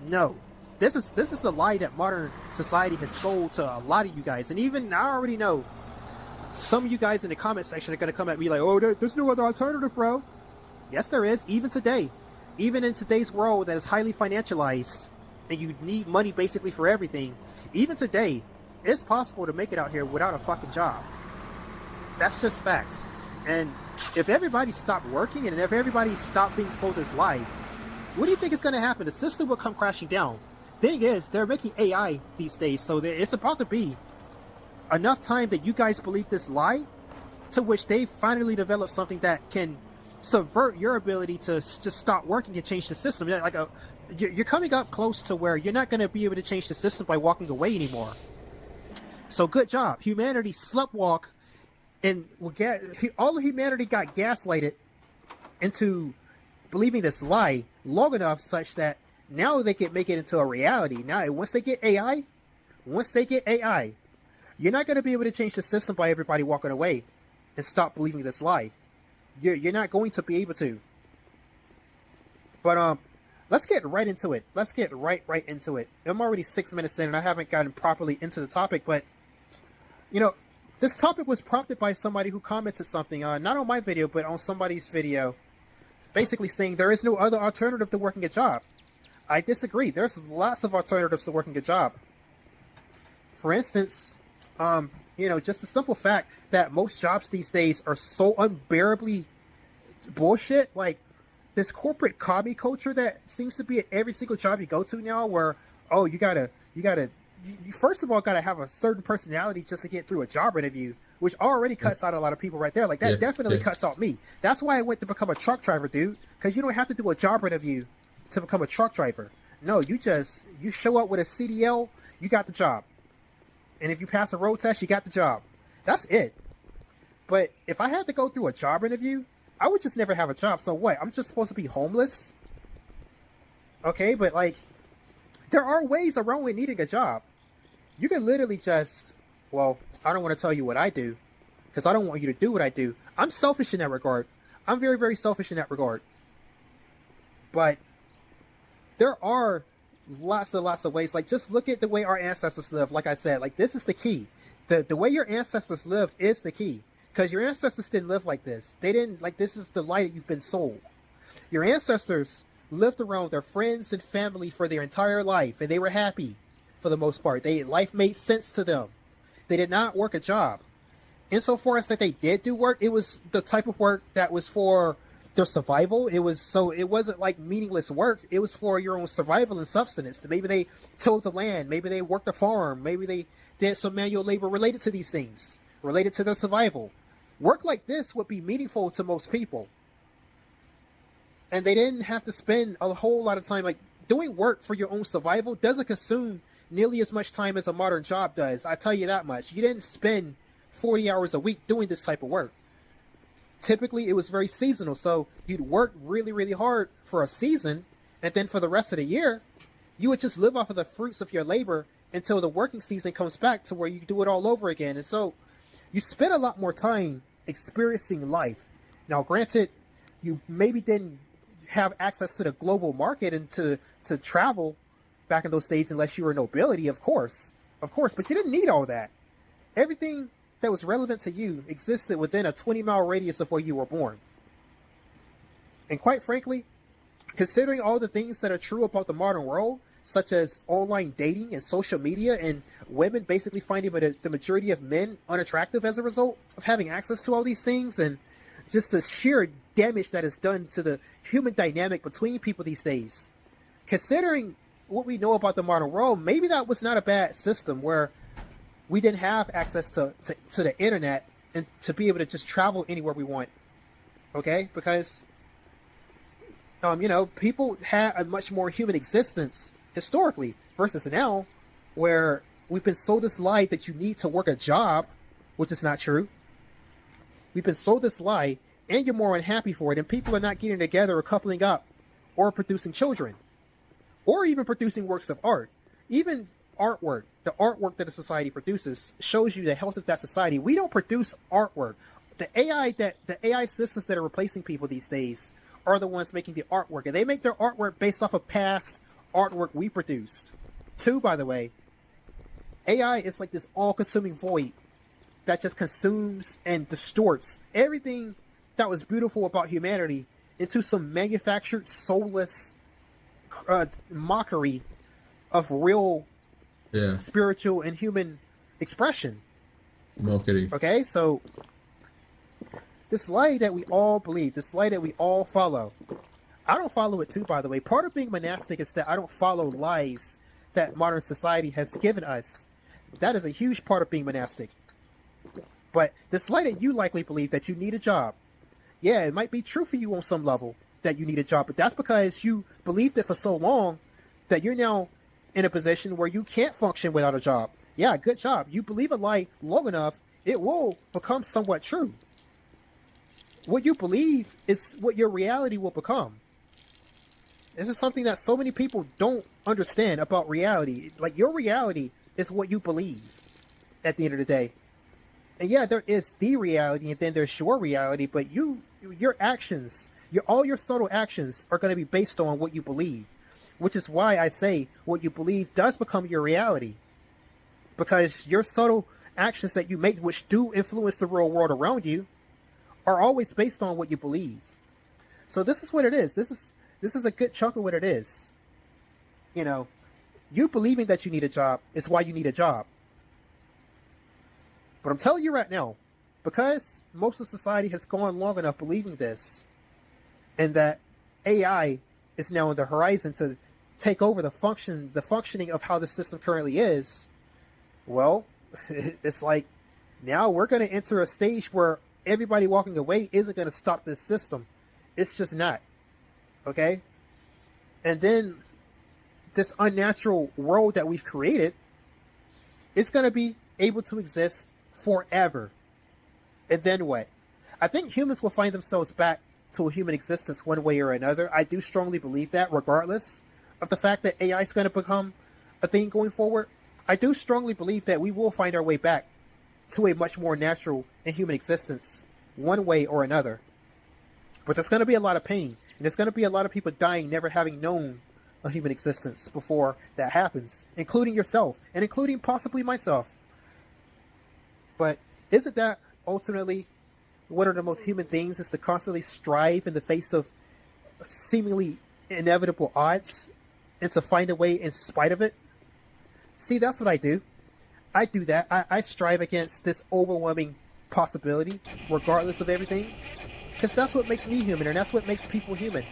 No. This is the lie that modern society has sold to a lot of you guys. And even I already know some of you guys in the comment section are going to come at me like, oh, there's no other alternative, bro. Yes, there is. Even today. Even in today's world that is highly financialized and you need money basically for everything, even today, it's possible to make it out here without a fucking job. That's just facts. And if everybody stopped working and if everybody stopped being sold this lie, what do you think is going to happen? The system will come crashing down. Thing is, they're making AI these days, so it's about to be enough time that you guys believe this lie, to which they finally develop something that can subvert your ability to just stop working and change the system. Like you're coming up close to where you're not going to be able to change the system by walking away anymore. So good job. Humanity sleptwalk, and all of humanity got gaslighted into believing this lie long enough such that now they can make it into a reality. Now, once they get AI, you're not going to be able to change the system by everybody walking away and stop believing this lie. You're not going to be able to. But let's get right into it. Let's get right into it. I'm already 6 minutes in and I haven't gotten properly into the topic, but you know, this topic was prompted by somebody who commented something not on my video, but on somebody's video, basically saying there is no other alternative to working a job. I disagree. There's lots of alternatives to working a job. For instance, you know, just the simple fact that most jobs these days are so unbearably bullshit. Like this corporate commie culture that seems to be at every single job you go to now, where, oh, you first of all gotta have a certain personality just to get through a job interview, which already cuts out a lot of people right there. Like that definitely cuts out me. That's why I went to become a truck driver, dude, because you don't have to do a job interview to become a truck driver. No, you show up with a CDL, you got the job. And if you pass a road test, you got the job. That's it. But if I had to go through a job interview, I would just never have a job. So what? I'm just supposed to be homeless? Okay, but like, there are ways around with needing a job. You can literally just Well, I don't want to tell you what I do because I don't want you to do what I do. I'm selfish in that regard. I'm very, very selfish in that regard. But there are lots and lots of ways. Like, just look at the way our ancestors lived. Like I said, like, this is the key. The way your ancestors lived is the key. Because your ancestors didn't live like this. They didn't, like, this is the lie that you've been sold. Your ancestors lived around their friends and family for their entire life, and they were happy for the most part. Life made sense to them. They did not work a job. Insofar as that they did do work, it was the type of work that was for their survival. It wasn't like meaningless work. It was for your own survival and sustenance. Maybe they tilled the land, maybe they worked a farm, maybe they did some manual labor related to these things, related to their survival. Work like this would be meaningful to most people. And they didn't have to spend a whole lot of time, like, doing work for your own survival doesn't consume nearly as much time as a modern job does. I tell you that much. You didn't spend 40 hours a week doing this type of work. Typically, it was very seasonal. So you'd work really, really hard for a season. And then for the rest of the year, you would just live off of the fruits of your labor until the working season comes back to where you do it all over again. And so you spend a lot more time experiencing life. Now, granted, you maybe didn't have access to the global market and to travel back in those days unless you were nobility, of course, but you didn't need all that. Everything that was relevant to you existed within a 20-mile radius of where you were born. And quite frankly, considering all the things that are true about the modern world, such as online dating and social media and women basically finding the majority of men unattractive as a result of having access to all these things, and just the sheer damage that is done to the human dynamic between people these days. Considering what we know about the modern world, maybe that was not a bad system where we didn't have access to the internet and to be able to just travel anywhere we want. Okay? Because, people had a much more human existence historically versus now, where we've been sold this lie that you need to work a job, which is not true. We've been sold this lie, and you're more unhappy for it, and people are not getting together or coupling up or producing children or even producing works of art. Even artwork, the artwork that a society produces shows you the health of that society. We don't produce artwork. The AI systems that are replacing people these days are the ones making the artwork, and they make their artwork based off of past artwork we produced. Two, by the way, AI is like this all-consuming void that just consumes and distorts everything that was beautiful about humanity into some manufactured, soulless mockery of real spiritual and human expression. Mockery. Okay, so this lie that we all believe, this lie that we all follow, I don't follow it too, by the way. Part of being monastic is that I don't follow lies that modern society has given us. That is a huge part of being monastic. But this lie that you likely believe that you need a job, yeah, it might be true for you on some level that you need a job, but that's because you believed it for so long that you're now in a position where you can't function without a job. Yeah, good job. You believe a lie long enough, it will become somewhat true. What you believe is what your reality will become. This is something that so many people don't understand about reality. Like, your reality is what you believe at the end of the day. And yeah, there is the reality, and then there's your reality, but your actions, all your subtle actions are going to be based on what you believe, which is why I say what you believe does become your reality, because your subtle actions that you make, which do influence the real world around you, are always based on what you believe. So this is what it is. This is a good chunk of what it is. You believing that you need a job is why you need a job. But I'm telling you right now, because most of society has gone long enough believing this, and that AI is now on the horizon to take over the functioning of how the system currently is, well, it's like now we're going to enter a stage where everybody walking away isn't going to stop this system. It's just not. Okay? And then this unnatural world that we've created is going to be able to exist forever. And then what? I think humans will find themselves back to a human existence one way or another. I do strongly believe that, regardless of the fact that AI is going to become a thing going forward. I do strongly believe that we will find our way back to a much more natural and human existence, one way or another. But there's going to be a lot of pain, and there's going to be a lot of people dying never having known a human existence before that happens, including yourself, and including possibly myself. But isn't that ultimately one of the most human things, is to constantly strive in the face of seemingly inevitable odds and to find a way in spite of it? See, that's what I do. I do that. I strive against this overwhelming possibility, regardless of everything, because that's what makes me human, and that's what makes people human.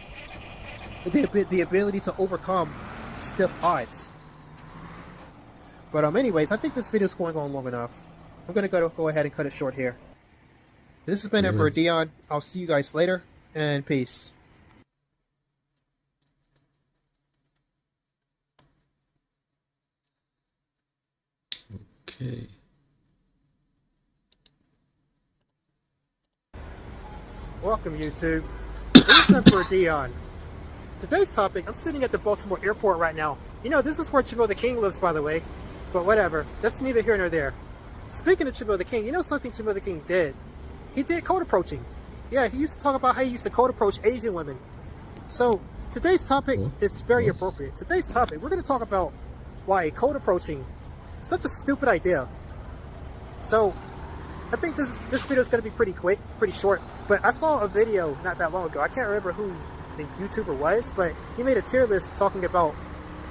The ability to overcome stiff odds. But anyways, I think this video is going on long enough. I'm gonna go ahead and cut it short here. This has been EmperorDion. I'll see you guys later, and peace. Okay. Welcome, YouTube. This is EmperorDion. Today's topic, I'm sitting at the Baltimore airport right now. You know, this is where Chibo the King lives, by the way. But whatever. That's neither here nor there. Speaking of Chibo the King, you know something Chibo the King did? He did code approaching. Yeah, he used to talk about how he used to code approach Asian women. So, today's topic is very appropriate. Today's topic, we're going to talk about why code approaching is such a stupid idea. So, I think this video is going to be pretty quick, pretty short. But I saw a video not that long ago. I can't remember who the YouTuber was, but he made a tier list talking about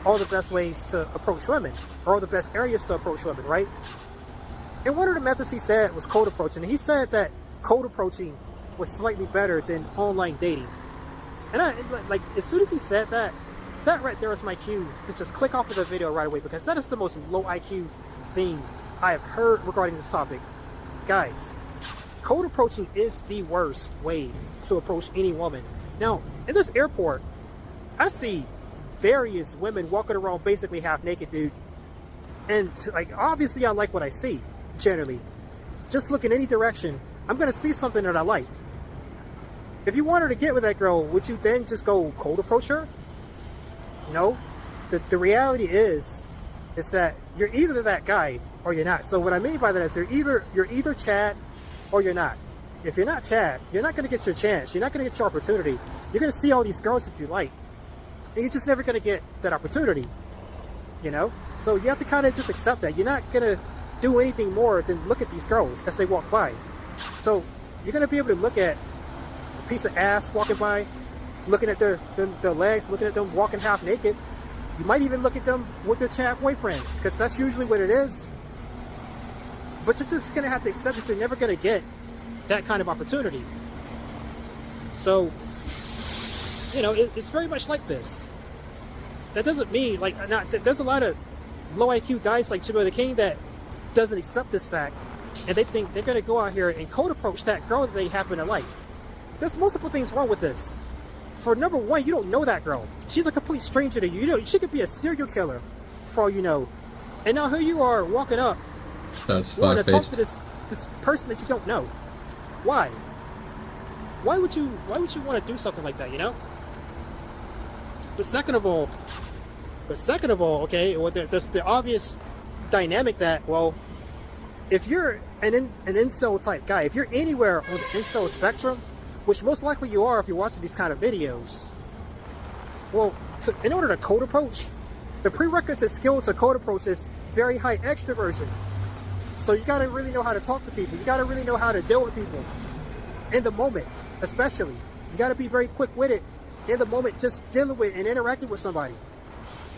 all the best ways to approach women, or all the best areas to approach women, right? And one of the methods he said was code approaching. And he said that code approaching was slightly better than online dating. And I, like, as soon as he said that, that right there was my cue to just click off of the video right away, because that is the most low IQ thing I have heard regarding this topic. Guys, code approaching is the worst way to approach any woman. Now, in this airport, I see various women walking around basically half naked, dude. And like, obviously I like what I see, generally. Just look in any direction, I'm gonna see something that I like. If you want her to get with that girl, would you then just go cold approach her? No. The reality is that you're either that guy or you're not. So what I mean by that is you're either Chad or you're not. If you're not Chad, you're not going to get your chance. You're not going to get your opportunity. You're going to see all these girls that you like, and you're just never going to get that opportunity, you know? So you have to kind of just accept that. You're not going to do anything more than look at these girls as they walk by. So you're going to be able to look at a piece of ass walking by, looking at their legs, looking at them walking half naked. You might even look at them with their Chad boyfriends, because that's usually what it is. But you're just going to have to accept that you're never going to get that kind of opportunity. So, you know, it's very much like this. That doesn't mean, like, there's a lot of low IQ guys like Chibo the King that doesn't accept this fact, and they think they're going to go out here and cold approach that girl that they happen to like. There's multiple things wrong with this. For number one, you don't know that girl. She's a complete stranger to you. You know, she could be a serial killer, for all you know. And now here you are walking up, That's wanting to talk to far-fetched. this person that you don't know. Why? Why would you want to do something like that, you know? But second of all, okay, well, there's the obvious dynamic that, well, if you're an incel type guy, if you're anywhere on the incel spectrum, which most likely you are if you're watching these kind of videos, well, in order to code approach, the prerequisite skill to code approach is very high extroversion. So you gotta really know how to talk to people. You gotta really know how to deal with people in the moment, especially. You gotta be very quick-witted in the moment, just dealing with and interacting with somebody,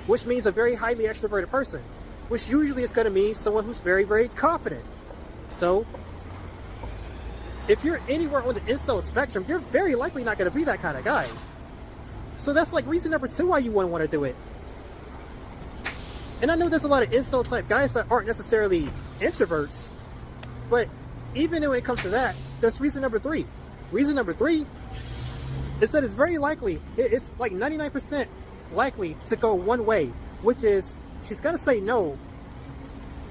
which means a very highly extroverted person, which usually is gonna mean someone who's very, very confident. So if you're anywhere on the incel spectrum, you're very likely not gonna be that kind of guy. So that's like reason number two why you wouldn't want to do it. And I know there's a lot of incel type guys that aren't necessarily introverts, but even when it comes to that, there's reason number three. Reason number three is that it's very likely, it's like 99% likely to go one way, which is she's gonna say no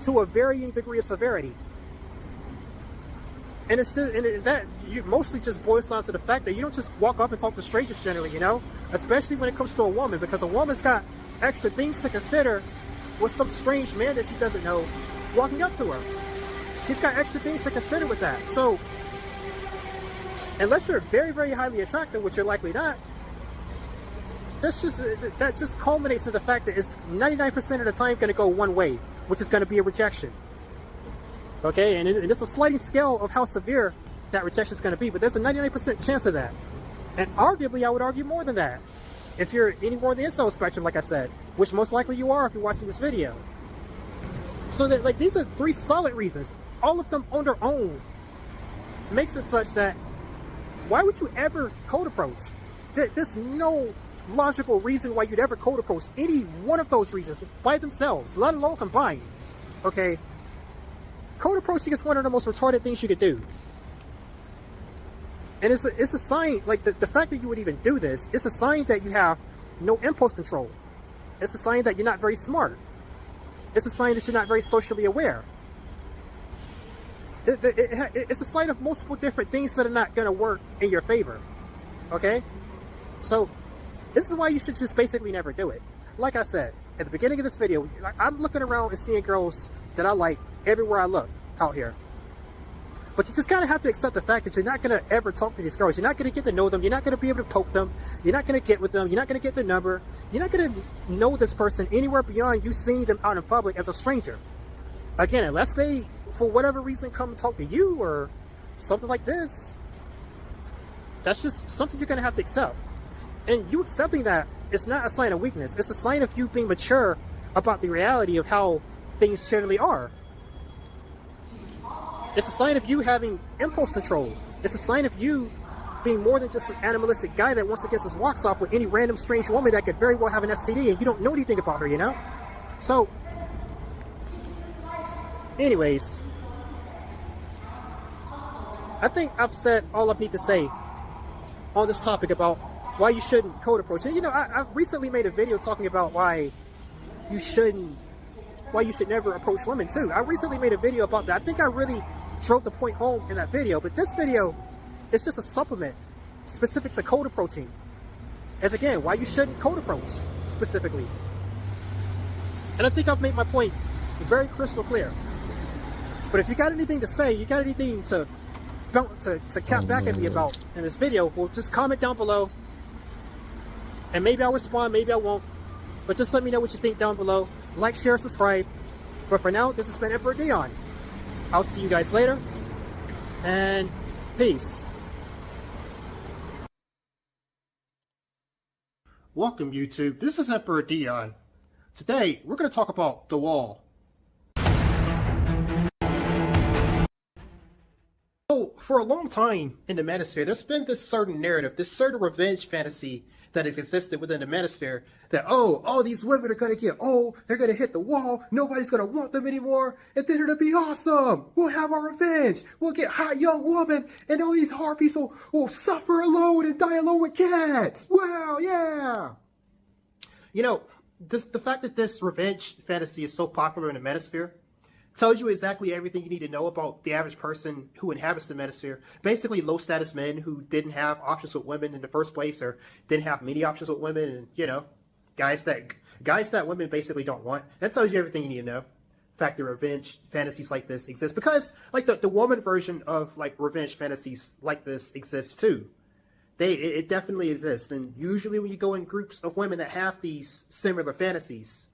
to a varying degree of severity. And it's just, that you mostly just boils down to the fact that you don't just walk up and talk to strangers generally, you know, especially when it comes to a woman, because a woman's got extra things to consider with some strange man that she doesn't know walking up to her. She's got extra things to consider with that. So, unless you're very, very highly attractive, which you're likely not, that just culminates in the fact that it's 99% of the time going to go one way, which is going to be a rejection. Okay, and it's a sliding scale of how severe that rejection is going to be, but there's a 99% chance of that. And arguably, I would argue more than that. If you're anywhere on the incel spectrum, like I said, which most likely you are if you're watching this video. So that, like, these are 3 solid reasons. All of them on their own makes it such that why would you ever cold approach? There's no logical reason why you'd ever cold approach any one of those reasons by themselves, let alone combined. Okay? Cold approaching is one of the most retarded things you could do. And it's a sign, like the fact that you would even do this, it's a sign that you have no impulse control. It's a sign that you're not very smart. It's a sign that you're not very socially aware. It's a sign of multiple different things that are not going to work in your favor. Okay? So, this is why you should just basically never do it. Like I said, at the beginning of this video, I'm looking around and seeing girls that I like everywhere I look out here. But you just kind of have to accept the fact that you're not going to ever talk to these girls. You're not going to get to know them. You're not going to be able to poke them. You're not going to get with them. You're not going to get their number. You're not going to know this person anywhere beyond you seeing them out in public as a stranger. Again, unless they, for whatever reason, come and talk to you or something like this. That's just something you're going to have to accept. And you accepting that is not a sign of weakness. It's a sign of you being mature about the reality of how things generally are. It's a sign of you having impulse control. It's a sign of you being more than just some animalistic guy that wants to get his rocks off with any random strange woman that could very well have an STD and you don't know anything about her, you know? So, anyways, I think I've said all I need to say on this topic about why you shouldn't cold approach. And you know, I recently made a video talking about why you should never approach women too. I recently made a video about that. I think I really drove the point home in that video, but this video is just a supplement specific to cold approaching. As again, why you shouldn't cold approach specifically. And I think I've made my point very crystal clear. But if you got anything to say, you got anything to cap back at me about in this video, well, just comment down below. And maybe I'll respond, maybe I won't. But just let me know what you think down below. Like, share, subscribe. But for now, this has been EmperorDion. I'll see you guys later. And peace. Welcome, YouTube. This is EmperorDion. Today, we're going to talk about the wall. So, for a long time in the manosphere, there's been this certain narrative, this certain revenge fantasy that has existed within the manosphere that, oh, these women are going to get old, they're going to hit the wall, nobody's going to want them anymore, and then it'll be awesome. We'll have our revenge. We'll get hot young women, and all these harpies will suffer alone and die alone with cats. Wow, yeah. You know, the fact that this revenge fantasy is so popular in the manosphere tells you exactly everything you need to know about the average person who inhabits the manosphere. Basically, low-status men who didn't have options with women in the first place, or didn't have many options with women, and, you know, guys that women basically don't want. That tells you everything you need to know. In fact, the revenge fantasies like this exist because, like, the woman version of, like, revenge fantasies like this exists too. It definitely exists, and usually when you go in groups of women that have these similar fantasies,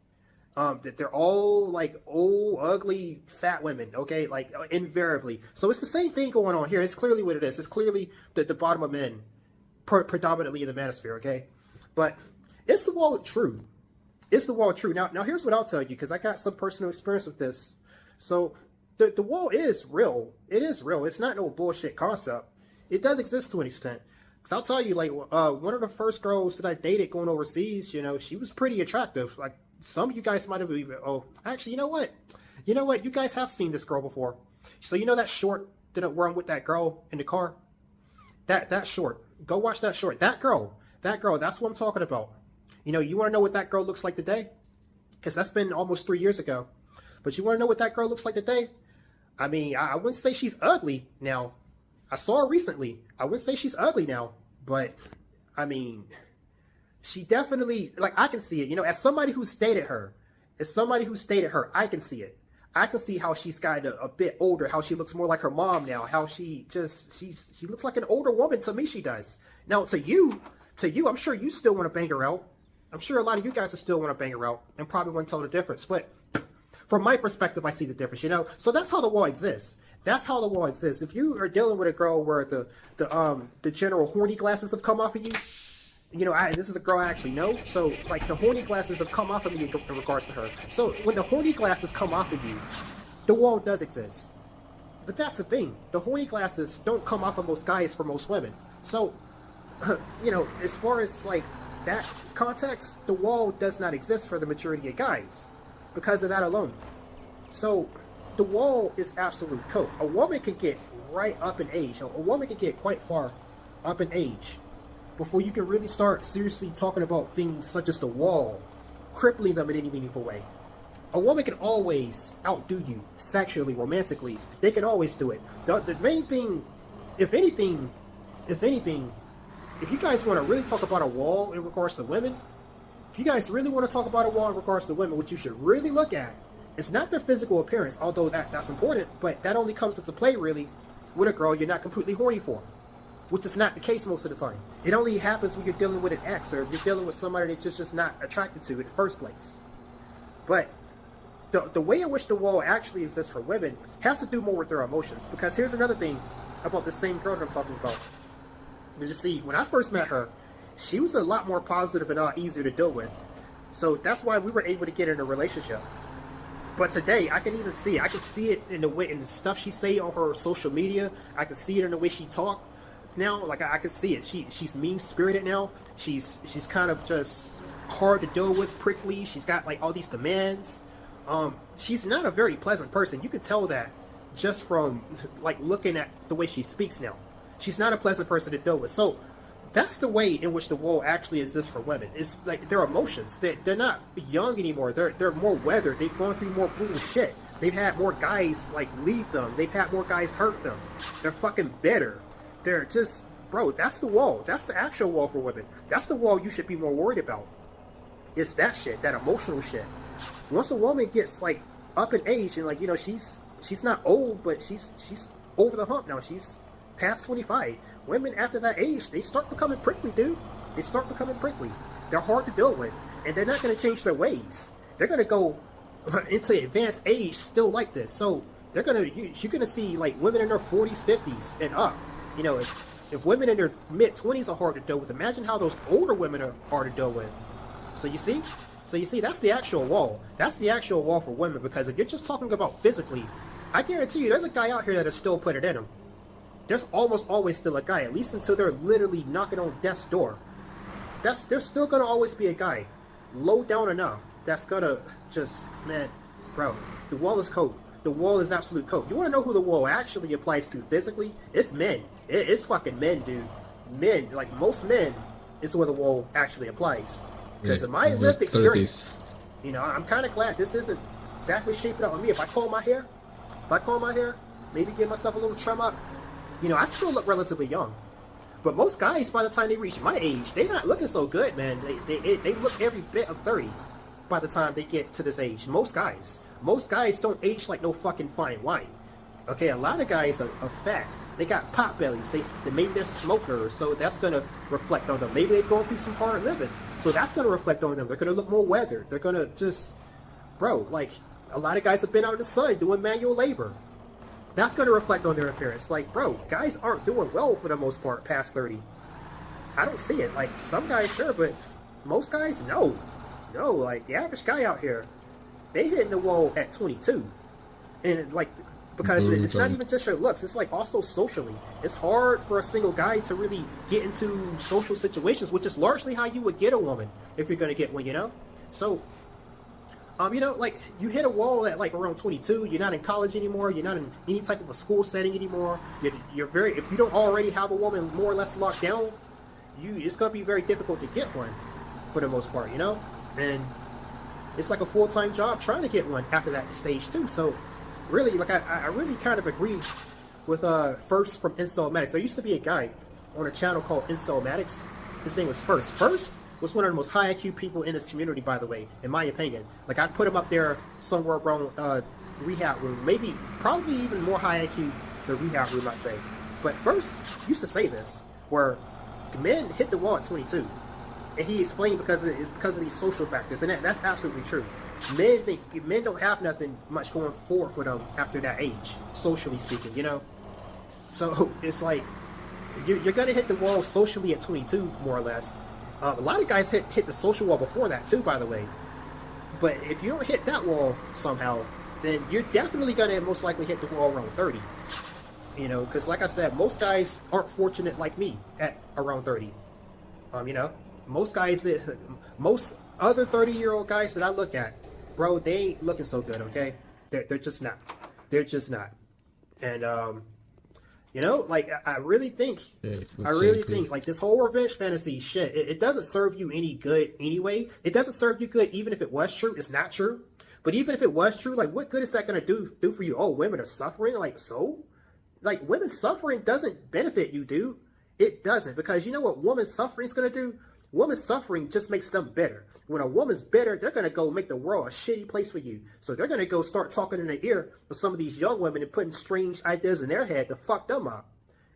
that they're all like old, ugly, fat women, okay? Like, invariably. So it's the same thing going on here. It's clearly what it is. It's clearly the bottom of men, predominantly in the manosphere, okay? But is the wall true? Is the wall true? Now here's what I'll tell you, because I got some personal experience with this. So the wall is real. It is real. It's not no bullshit concept. It does exist to an extent. Because I'll tell you, like, one of the first girls that I dated going overseas, you know, she was pretty attractive. Like, some of you guys might have even, actually, you know what? You guys have seen this girl before. So you know that short where I'm with that girl in the car? That short. Go watch that short. That girl, that's what I'm talking about. You know, you want to know what that girl looks like today? Because that's been almost 3 years ago. But you want to know what that girl looks like today? I mean, I wouldn't say she's ugly now. I saw her recently. I wouldn't say she's ugly now. But, I mean, she definitely, like, I can see it. You know, as somebody who's dated her, I can see it. I can see how she's gotten a bit older, how she looks more like her mom now, how she looks like an older woman to me, she does. Now to you, I'm sure you still want to bang her out. I'm sure a lot of you guys still want to bang her out and probably won't tell the difference. But from my perspective, I see the difference, you know? So that's how the wall exists. That's how the wall exists. If you are dealing with a girl where the general horny glasses have come off of you, you know, this is a girl I actually know, so like the horny glasses have come off of me in regards to her. So when the horny glasses come off of you, the wall does exist. But that's the thing, the horny glasses don't come off of most guys for most women. So, you know, as far as like that context, the wall does not exist for the majority of guys because of that alone. So the wall is absolute coke. A woman can get right up in age. A woman can get quite far up in age before you can really start seriously talking about things such as the wall, crippling them in any meaningful way. A woman can always outdo you sexually, romantically. They can always do it. The main thing, if anything, if you guys want to really talk about a wall in regards to women, if you guys really want to talk about a wall in regards to women, what you should really look at is not their physical appearance, although that's important, but that only comes into play really with a girl you're not completely horny for, which is not the case most of the time. It only happens when you're dealing with an ex or you're dealing with somebody that you're just not attracted to in the first place. But the way in which the wall actually exists for women has to do more with their emotions, because here's another thing about the same girl that I'm talking about. You see, when I first met her, she was a lot more positive and easier to deal with. So that's why we were able to get in a relationship. But today, I can even see it. I can see it in the way, in the stuff she say on her social media. I can see it in the way she talk. Now, like I can see it. She's mean-spirited now. She's kind of just hard to deal with, prickly. She's got like all these demands. She's not a very pleasant person. You can tell that just from like looking at the way she speaks now. She's not a pleasant person to deal with. So that's the way in which the wall actually exists for women. It's like their emotions. They're not young anymore. They're more weathered. They've gone through more brutal shit. They've had more guys like leave them. They've had more guys hurt them. They're fucking bitter. They're just, bro, that's the wall. That's the actual wall for women. That's the wall you should be more worried about. It's that shit, that emotional shit. Once a woman gets like up in age and like, you know, she's not old, but she's over the hump now. She's past 25. Women after that age, they start becoming prickly, dude. They start becoming prickly. They're hard to deal with, and they're not going to change their ways. They're going to go into advanced age still like this. So you're going to see like women in their 40s, 50s, and up. You know, if women in their mid 20s are hard to deal with, imagine how those older women are hard to deal with. So you see, that's the actual wall. That's the actual wall for women, because if you're just talking about physically, I guarantee you, there's a guy out here that is still put it in him. There's almost always still a guy, at least until they're literally knocking on death's door. There's still gonna always be a guy, low down enough, that's gonna just, man, bro, the wall is coke. The wall is absolute coke. You wanna know who the wall actually applies to physically? It's men. It's fucking men, dude. Men, like most men, is where the wall actually applies. Because in my lived experience, you know, I'm kind of glad this isn't exactly shaping up on me. If I comb my hair, maybe give myself a little trim up, you know, I still look relatively young. But most guys, by the time they reach my age, they're not looking so good, man. They look every bit of 30 by the time they get to this age. Most guys don't age like no fucking fine wine. Okay, a lot of guys are fat. They got pot bellies. Maybe they're smokers, so that's gonna reflect on them. Maybe they're going through some hard living, so that's gonna reflect on them. They're gonna look more weathered. They're gonna just, bro, like a lot of guys have been out in the sun doing manual labor. That's going to reflect on their appearance. Like, bro, guys aren't doing well for the most part past 30. I don't see it. Like, some guys, sure, but most guys, no. No, like, the average guy out here, they hitting the wall at 22. And, like, because it's not even just your looks. It's, like, also socially. It's hard for a single guy to really get into social situations, which is largely how you would get a woman if you're going to get one, you know? So, you know, like, you hit a wall at, like, around 22, you're not in college anymore, you're not in any type of a school setting anymore, you're very, if you don't already have a woman more or less locked down, it's going to be very difficult to get one, for the most part, you know? And it's like a full-time job trying to get one after that stage, too. So, really, like, I really kind of agree with, First from Incel-Matics. There used to be a guy on a channel called Incel-Matics. His name was First. First was one of the most high IQ people in this community, by the way, in my opinion. Like, I'd put him up there somewhere around rehab room, maybe, probably even more high IQ than rehab room, I'd say. But first, used to say this, where men hit the wall at 22. And he explained because of these social factors, and that's absolutely true. Men don't have nothing much going forward for them after that age, socially speaking, you know. So it's like you're gonna hit the wall socially at 22, more or less. A lot of guys hit the social wall before that too, by the way. But if you don't hit that wall somehow, then you're definitely gonna most likely hit the wall around 30. You know, because like I said, most guys aren't fortunate like me at around 30. You know, most other 30-year-old guys that I look at, bro, they ain't looking so good. Okay, they're just not. They're just not. And you know, like I really think like this whole revenge fantasy shit, it doesn't serve you any good anyway. It doesn't serve you good even if it was true. It's not true. But even if it was true, like what good is that gonna do for you? Oh, women are suffering, like so? Like women suffering doesn't benefit you, dude. It doesn't, because you know what woman suffering is gonna do? Woman suffering just makes them bitter. When a woman's bitter, they're gonna go make the world a shitty place for you. So they're gonna go start talking in the ear of some of these young women and putting strange ideas in their head to fuck them up.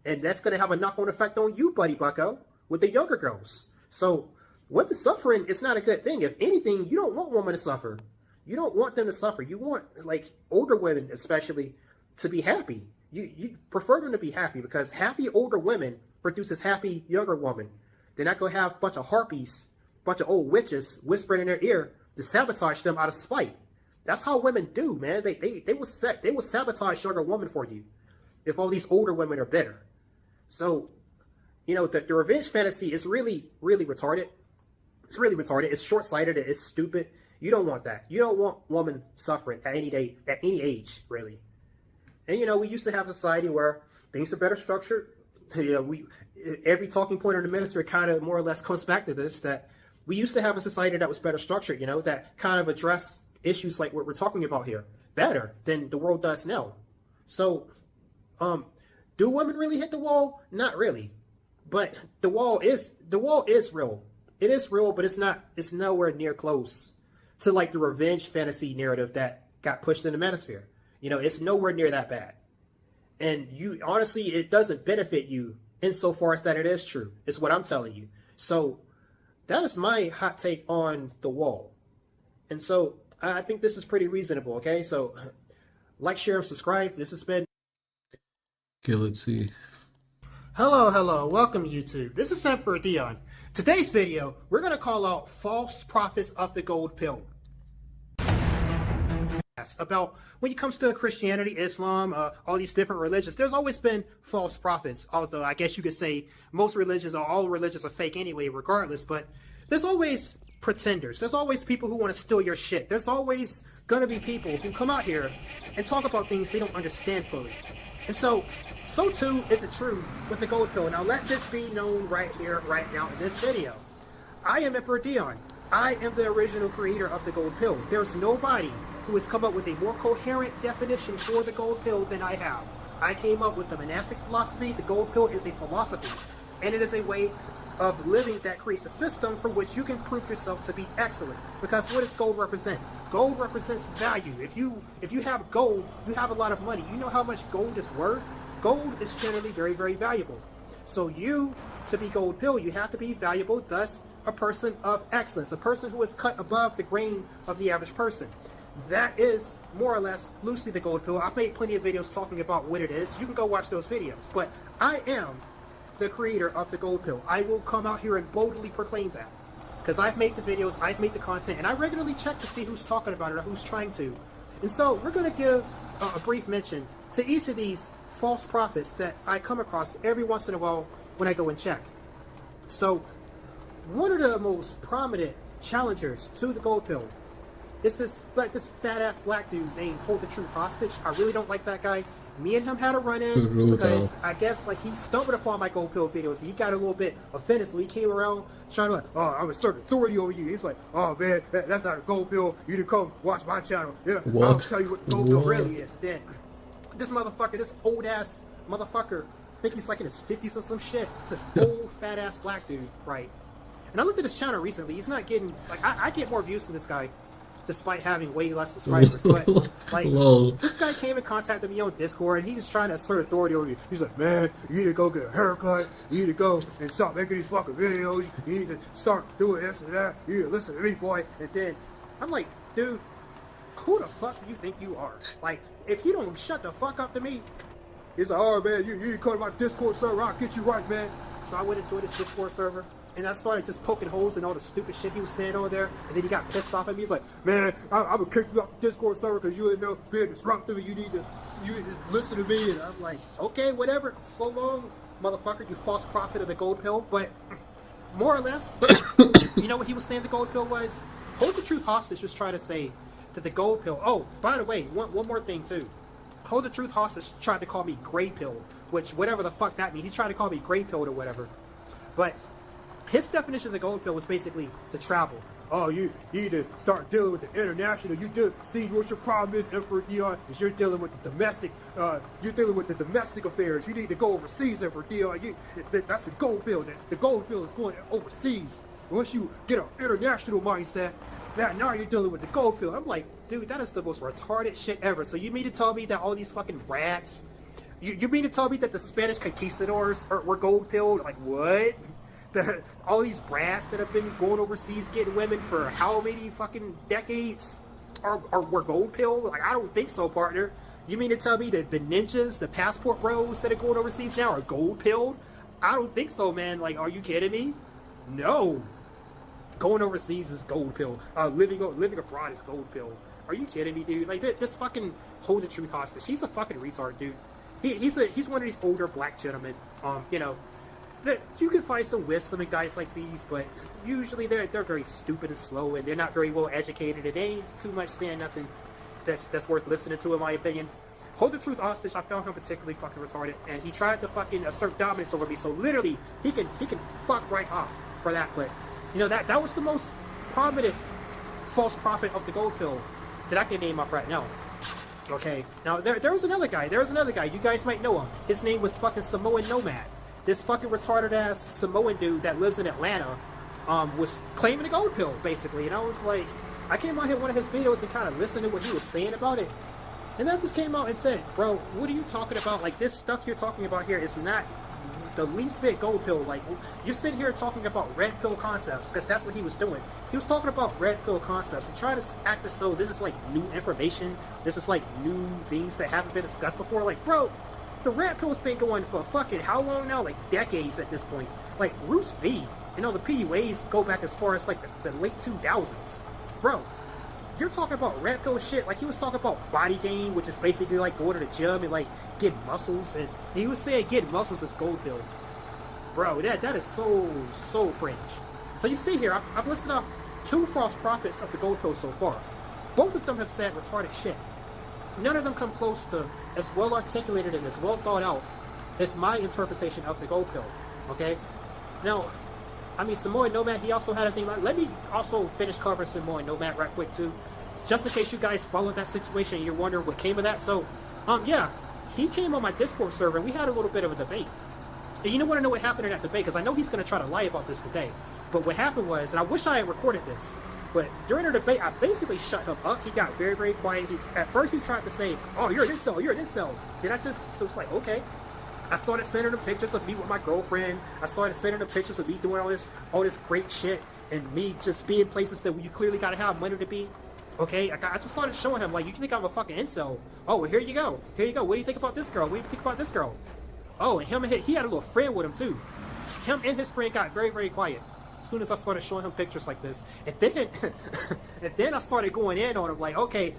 And that's gonna have a knock-on effect on you, buddy bucko, with the younger girls. So women suffering is not a good thing. If anything, you don't want women to suffer. You don't want them to suffer. You want, like, older women especially to be happy. You prefer them to be happy, because happy older women produces happy younger women. They're not going to have a bunch of harpies, a bunch of old witches whispering in their ear to sabotage them out of spite. That's how women do, man. They will sabotage younger women for you if all these older women are bitter. So, you know, the revenge fantasy is really, really retarded. It's really retarded. It's short-sighted. It's stupid. You don't want that. You don't want women suffering at any age, really. And, you know, we used to have a society where things are better structured. You know, every talking point of the ministry kind of more or less comes back to this, that we used to have a society that was better structured, you know, that kind of addressed issues like what we're talking about here better than the world does now. So, do women really hit the wall? Not really. But the wall is real. It is real, but it's nowhere near close to like the revenge fantasy narrative that got pushed in the manosphere. You know, it's nowhere near that bad. And you honestly, it doesn't benefit you insofar as that it is true. It's what I'm telling you. So that is my hot take on the wall. And so I think this is pretty reasonable. Okay, so like, share, and subscribe. This has been. Okay, let's see. Hello, welcome YouTube. This is EmperorDion. Today's video, we're gonna call out false prophets of the gold pill. About when it comes to Christianity, Islam, all these different religions, there's always been false prophets. Although I guess you could say most religions or all religions are fake anyway, regardless. But there's always pretenders. There's always people who want to steal your shit. There's always gonna be people who come out here and talk about things they don't understand fully. And so too is it true with the gold pill. Now let this be known right here, right now in this video. I am EmperorDion. I am the original creator of the gold pill. There's nobody who has come up with a more coherent definition for the gold pill than I have. I came up with the monastic philosophy. The gold pill is a philosophy, and it is a way of living that creates a system for which you can prove yourself to be excellent. Because what does gold represent? Gold represents value. If you have gold, you have a lot of money. You know how much gold is worth? Gold is generally very, very valuable. So to be gold pill, you have to be valuable, thus a person of excellence, a person who is cut above the grain of the average person. That is more or less loosely the gold pill. I've made plenty of videos talking about what it is. You can go watch those videos. But I am the creator of the gold pill. I will come out here and boldly proclaim that, because I've made the videos, I've made the content, and I regularly check to see who's talking about it or who's trying to. And so we're going to give a brief mention to each of these false prophets that I come across every once in a while when I go and check. So one of the most prominent challengers to the gold pill is this fat ass black dude named Hold the Truth Hostage. I really don't like that guy. Me and him had a run-in because I guess like he stumbled upon my gold pill videos and he got a little bit offended, so he came around trying to like, oh, I'm a certain authority over you. He's like, oh man, that's not a gold pill. You need to come watch my channel. Yeah, I'll tell you what gold pill really is. Then this motherfucker, this old ass motherfucker, I think he's like in his 50s or some shit. It's this old fat ass black dude, right? And I looked at his channel recently. He's not getting like I get more views from this guy despite having way less subscribers. But like, Lol. this guy came and contacted me on Discord, and he was trying to assert authority over me. He's like, man, you need to go get a haircut. You need to go and stop making these fucking videos. You need to start doing this and that. You need to listen to me, boy. And then I'm like, dude, who the fuck do you think you are? Like, if you don't shut the fuck up to me, he's like, oh man, you need to come to my Discord server. I'll get you right, man. So I went and joined his Discord server, and I started just poking holes in all the stupid shit he was saying over there. And then he got pissed off at me. He's like, man, I'm gonna kick you off the Discord server because you ain't know being disruptive and you need to listen to me. And I'm like, okay, whatever. So long, motherfucker, you false prophet of the gold pill. But more or less, you know what he was saying the gold pill was? Hold the Truth hostage was trying to say that the gold pill. Oh, by the way, one more thing too. Hold the Truth hostage tried to call me gray pill, which whatever the fuck that means. He's trying to call me gray pilled or whatever. But his definition of the gold pill was basically to travel. Oh, you need to start dealing with the international. See what your problem is, EmperorDion, is you're dealing with the domestic. You're dealing with the domestic affairs. You need to go overseas, EmperorDion. That's the gold pill. The gold pill is going overseas. Once you get an international mindset, now you're dealing with the gold pill. I'm like, dude, that is the most retarded shit ever. So you mean to tell me that all these fucking rats, you mean to tell me that the Spanish conquistadors were gold pilled? Like, what? All these brats that have been going overseas getting women for how many fucking decades were gold pilled? Like, I don't think so, partner. You mean to tell me that the ninjas, the passport bros that are going overseas now are gold pilled? I don't think so, man. Like, are you kidding me? No. Going overseas is gold pill. Living abroad is gold pill. Are you kidding me, dude? Like, this fucking Hold the Truth hostage. He's a fucking retard, dude. He's one of these older black gentlemen. You know, you can find some wisdom in guys like these, but usually they're very stupid and slow, and they're not very well educated, and they ain't too much saying nothing that's worth listening to, in my opinion. Hold the Truth hostage, I found him particularly fucking retarded, and he tried to fucking assert dominance over me. So literally, he can fuck right off for that. But you know, that was the most prominent false prophet of the gold pill that I can name off right now. Okay, now there was another guy. You guys might know him. His name was fucking Samoan Nomad. This fucking retarded ass Samoan dude that lives in Atlanta was claiming the gold pill, basically. And I was like, I came out here one of his videos and kind of listened to what he was saying about it. And then I just came out and said, bro, what are you talking about? Like, this stuff you're talking about here is not the least bit gold pill. Like, you're sitting here talking about red pill concepts, because that's what he was doing. He was talking about red pill concepts and trying to act as though this is like new information. This is like new things that haven't been discussed before. Like, bro, the red pill's been going for fucking how long now? Like decades at this point. Like Bruce V, you know, the PUAs go back as far as like the late 2000s. Bro, you're talking about red pill shit. Like, he was talking about body gain, which is basically like going to the gym and like getting muscles, and he was saying getting muscles is gold pill. Bro, that is so cringe. So you see here, I've listed up 2 false prophets of the gold pill so far. Both of them have said retarded shit. None of them come close to as well articulated and as well thought out as my interpretation of the gold pill. Okay? Now, I mean, Samoan Nomad, he also had a thing like, let me also finish covering Samoan Nomad right quick too, just in case you guys followed that situation and you're wondering what came of that. So, yeah, he came on my Discord server and we had a little bit of a debate. And you don't want to know what happened in that debate, because I know he's going to try to lie about this today. But what happened was, and I wish I had recorded this, but during the debate, I basically shut him up. He got very, very quiet. At first, he tried to say, oh, you're an incel, you're an incel. Then so it's like, okay. I started sending him pictures of me with my girlfriend. I started sending him pictures of me doing all this great shit, and me just being places that you clearly got to have money to be. Okay, I just started showing him, like, you think I'm a fucking incel? Oh, well, here you go. What do you think about this girl? What do you think about this girl? Oh, and he had a little friend with him too. Him and his friend got very, very quiet as soon as I started showing him pictures like this. And then I started going in on him, like, okay,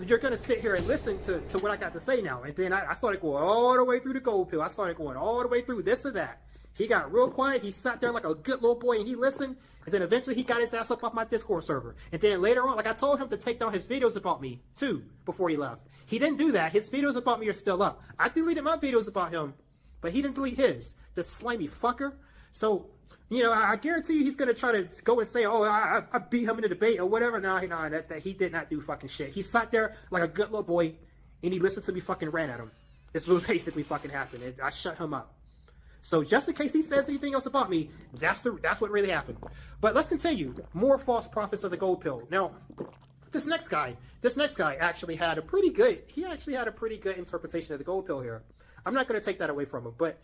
you're gonna sit here and listen to what I got to say now. And then I started going all the way through the gold pill. I started going all the way through this and that. He got real quiet. He sat there like a good little boy and he listened. And then eventually he got his ass up off my Discord server. And then later on, like, I told him to take down his videos about me too before he left. He didn't do that. His videos about me are still up. I deleted my videos about him, but he didn't delete his. The slimy fucker. So, you know, I guarantee you he's going to try to go and say, oh, I beat him in the debate or whatever. No, that he did not do fucking shit. He sat there like a good little boy and he listened to me fucking rant at him. This will basically fucking happened. And I shut him up. So just in case he says anything else about me, that's what really happened. But let's continue. More false prophets of the gold pill. Now, this next guy actually had a pretty good, interpretation of the gold pill here. I'm not going to take that away from him, but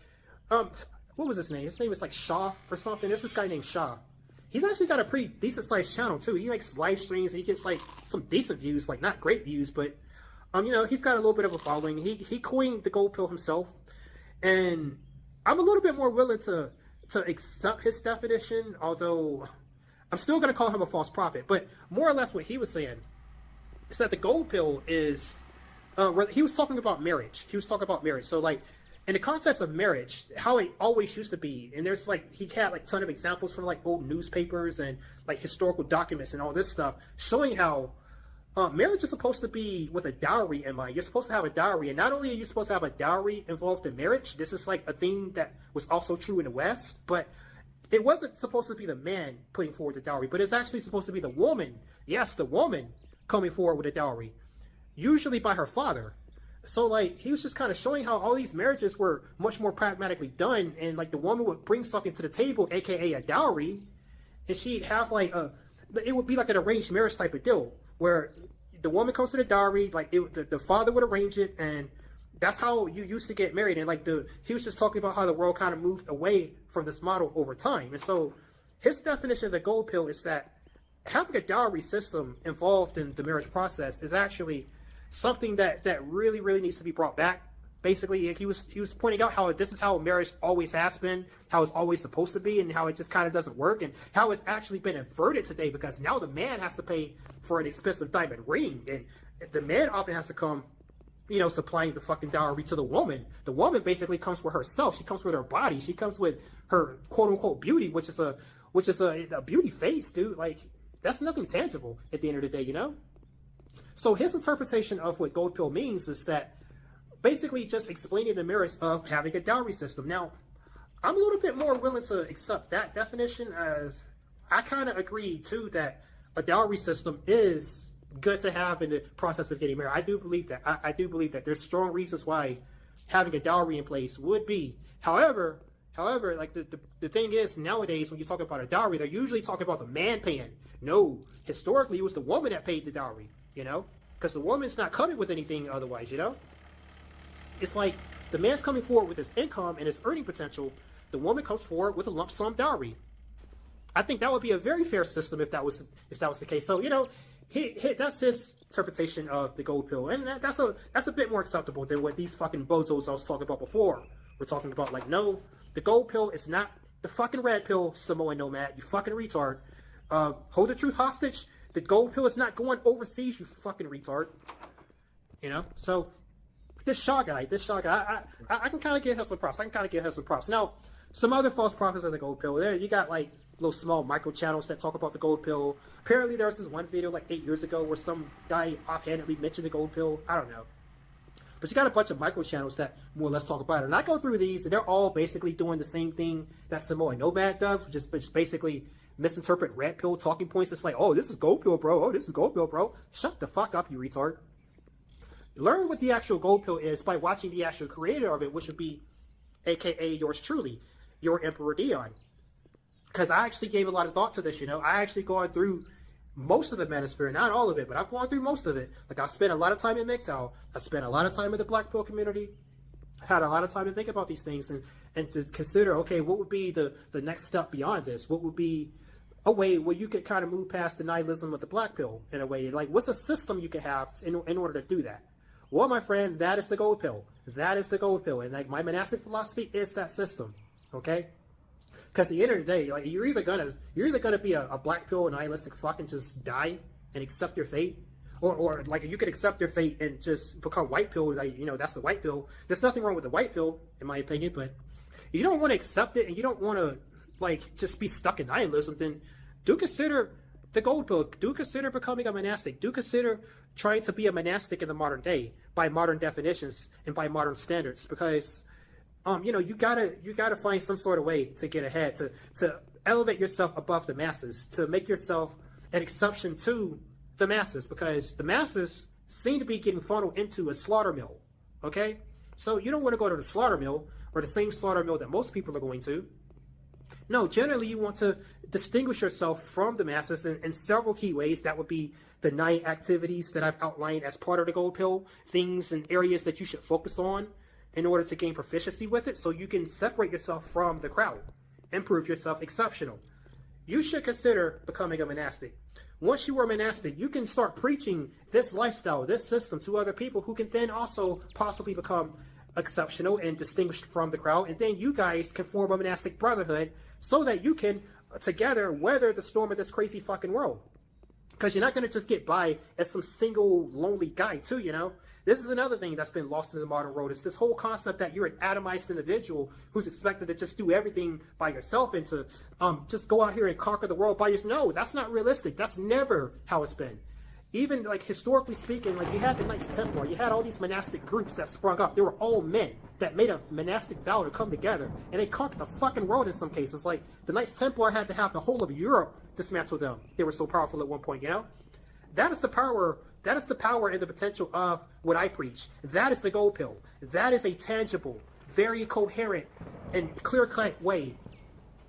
what was his name? His name was like Shaw or something. There's this guy named Shaw. He's actually got a pretty decent sized channel too. He makes live streams and he gets like some decent views, like not great views, but you know, he's got a little bit of a following. He coined the gold pill himself, and I'm a little bit more willing to accept his definition, although I'm still going to call him a false prophet. But more or less what he was saying is that the gold pill is, he was talking about marriage. So like, in the context of marriage, how it always used to be, and there's like, he had like a ton of examples from like old newspapers and like historical documents and all this stuff, showing how marriage is supposed to be with a dowry in mind. You're supposed to have a dowry, and not only are you supposed to have a dowry involved in marriage, this is like a thing that was also true in the West, but it wasn't supposed to be the man putting forward the dowry, but it's actually supposed to be the woman. Yes, the woman coming forward with a dowry, usually by her father. So like, he was just kind of showing how all these marriages were much more pragmatically done, and like the woman would bring something to the table, aka a dowry, and she'd have like it would be like an arranged marriage type of deal, where the woman comes to the dowry, like the father would arrange it, and that's how you used to get married. And like he was just talking about how the world kind of moved away from this model over time. And so his definition of the gold pill is that having a dowry system involved in the marriage process is actually something that really, really needs to be brought back. Basically, he was pointing out how this is how marriage always has been, how it's always supposed to be, and how it just kind of doesn't work, and how it's actually been inverted today, because now the man has to pay for an expensive diamond ring, and the man often has to come, you know, supplying the fucking dowry to the woman. The woman basically comes with herself. She comes with her body. She comes with her quote unquote beauty, which is a beauty face, dude. Like, that's nothing tangible at the end of the day, you know? So his interpretation of what gold pill means is that basically just explaining the merits of having a dowry system. Now, I'm a little bit more willing to accept that definition, as I kind of agree too that a dowry system is good to have in the process of getting married. I do believe that. I do believe that there's strong reasons why having a dowry in place would be. However, like the thing is, nowadays when you talk about a dowry, they're usually talking about the man paying. No, historically it was the woman that paid the dowry, you know, because the woman's not coming with anything otherwise, you know. It's like the man's coming forward with his income and his earning potential. The woman comes forward with a lump sum dowry. I think that would be a very fair system if that was the case. So, you know, that's his interpretation of the gold pill, and that's a bit more acceptable than what these fucking bozos I was talking about before. We're talking about like, no, the gold pill is not the fucking red pill, Samoan nomad. You fucking retard. Hold the truth hostage. The gold pill is not going overseas. You fucking retard. You know, so. This Shaw guy, I can kind of give him some props. Now, some other false prophets of the gold pill. There, you got like little small micro channels that talk about the gold pill. Apparently, there was this one video like 8 years ago where some guy offhandedly mentioned the gold pill. I don't know. But you got a bunch of micro channels that more or less talk about it. And I go through these, and they're all basically doing the same thing that Samoan Nomad does, which is basically misinterpret red pill talking points. It's like, oh, this is gold pill, bro. Oh, this is gold pill, bro. Shut the fuck up, you retard. Learn what the actual gold pill is by watching the actual creator of it, which would be aka yours truly, your EmperorDion. Because I actually gave a lot of thought to this, you know. I actually gone through most of the manosphere, not all of it, but I've gone through most of it. Like, I spent a lot of time in MGTOW. I spent a lot of time in the Black Pill community. Had a lot of time to think about these things and to consider, okay, what would be the next step beyond this? What would be a way where you could kind of move past the nihilism of the Black Pill in a way? Like, what's a system you could have in order to do that? Well, my friend, that is the gold pill. That is the gold pill. And like, my monastic philosophy is that system. Okay? Because at the end of the day, like, you're either gonna be a black pill nihilistic fuck and just die and accept your fate, or like, you could accept your fate and just become white pill. Like, you know, that's the white pill. There's nothing wrong with the white pill, in my opinion, but if you don't want to accept it and you don't want to like just be stuck in nihilism, then do consider the gold pill. Do consider becoming a monastic. Do consider trying to be a monastic in the modern day by modern definitions and by modern standards, because you know, you gotta find some sort of way to get ahead, to elevate yourself above the masses, to make yourself an exception to the masses, because the masses seem to be getting funneled into a slaughter mill. Okay, so you don't want to go to the slaughter mill, or the same slaughter mill that most people are going to. No, generally you want to distinguish yourself from the masses in several key ways. That would be the 9 activities that I've outlined as part of the gold pill, things and areas that you should focus on in order to gain proficiency with it, so you can separate yourself from the crowd and prove yourself exceptional. You should consider becoming a monastic. Once you are monastic, you can start preaching this lifestyle, this system to other people who can then also possibly become exceptional and distinguished from the crowd. And then you guys can form a monastic brotherhood so that you can together weather the storm of this crazy fucking world. Because you're not going to just get by as some single lonely guy too, you know. This is another thing that's been lost in the modern world. It's this whole concept that you're an atomized individual who's expected to just do everything by yourself and to just go out here and conquer the world by yourself. No, that's not realistic. That's never how it's been. Even like historically speaking, like you had the Knights Templar, you had all these monastic groups that sprung up. They were all men that made a monastic vow to come together, and they conquered the fucking world in some cases. Like the Knights Templar had to have the whole of Europe dismantle them. They were so powerful at one point, you know? That is the power. That is the power and the potential of what I preach. That is the gold pill. That is a tangible, very coherent, and clear-cut way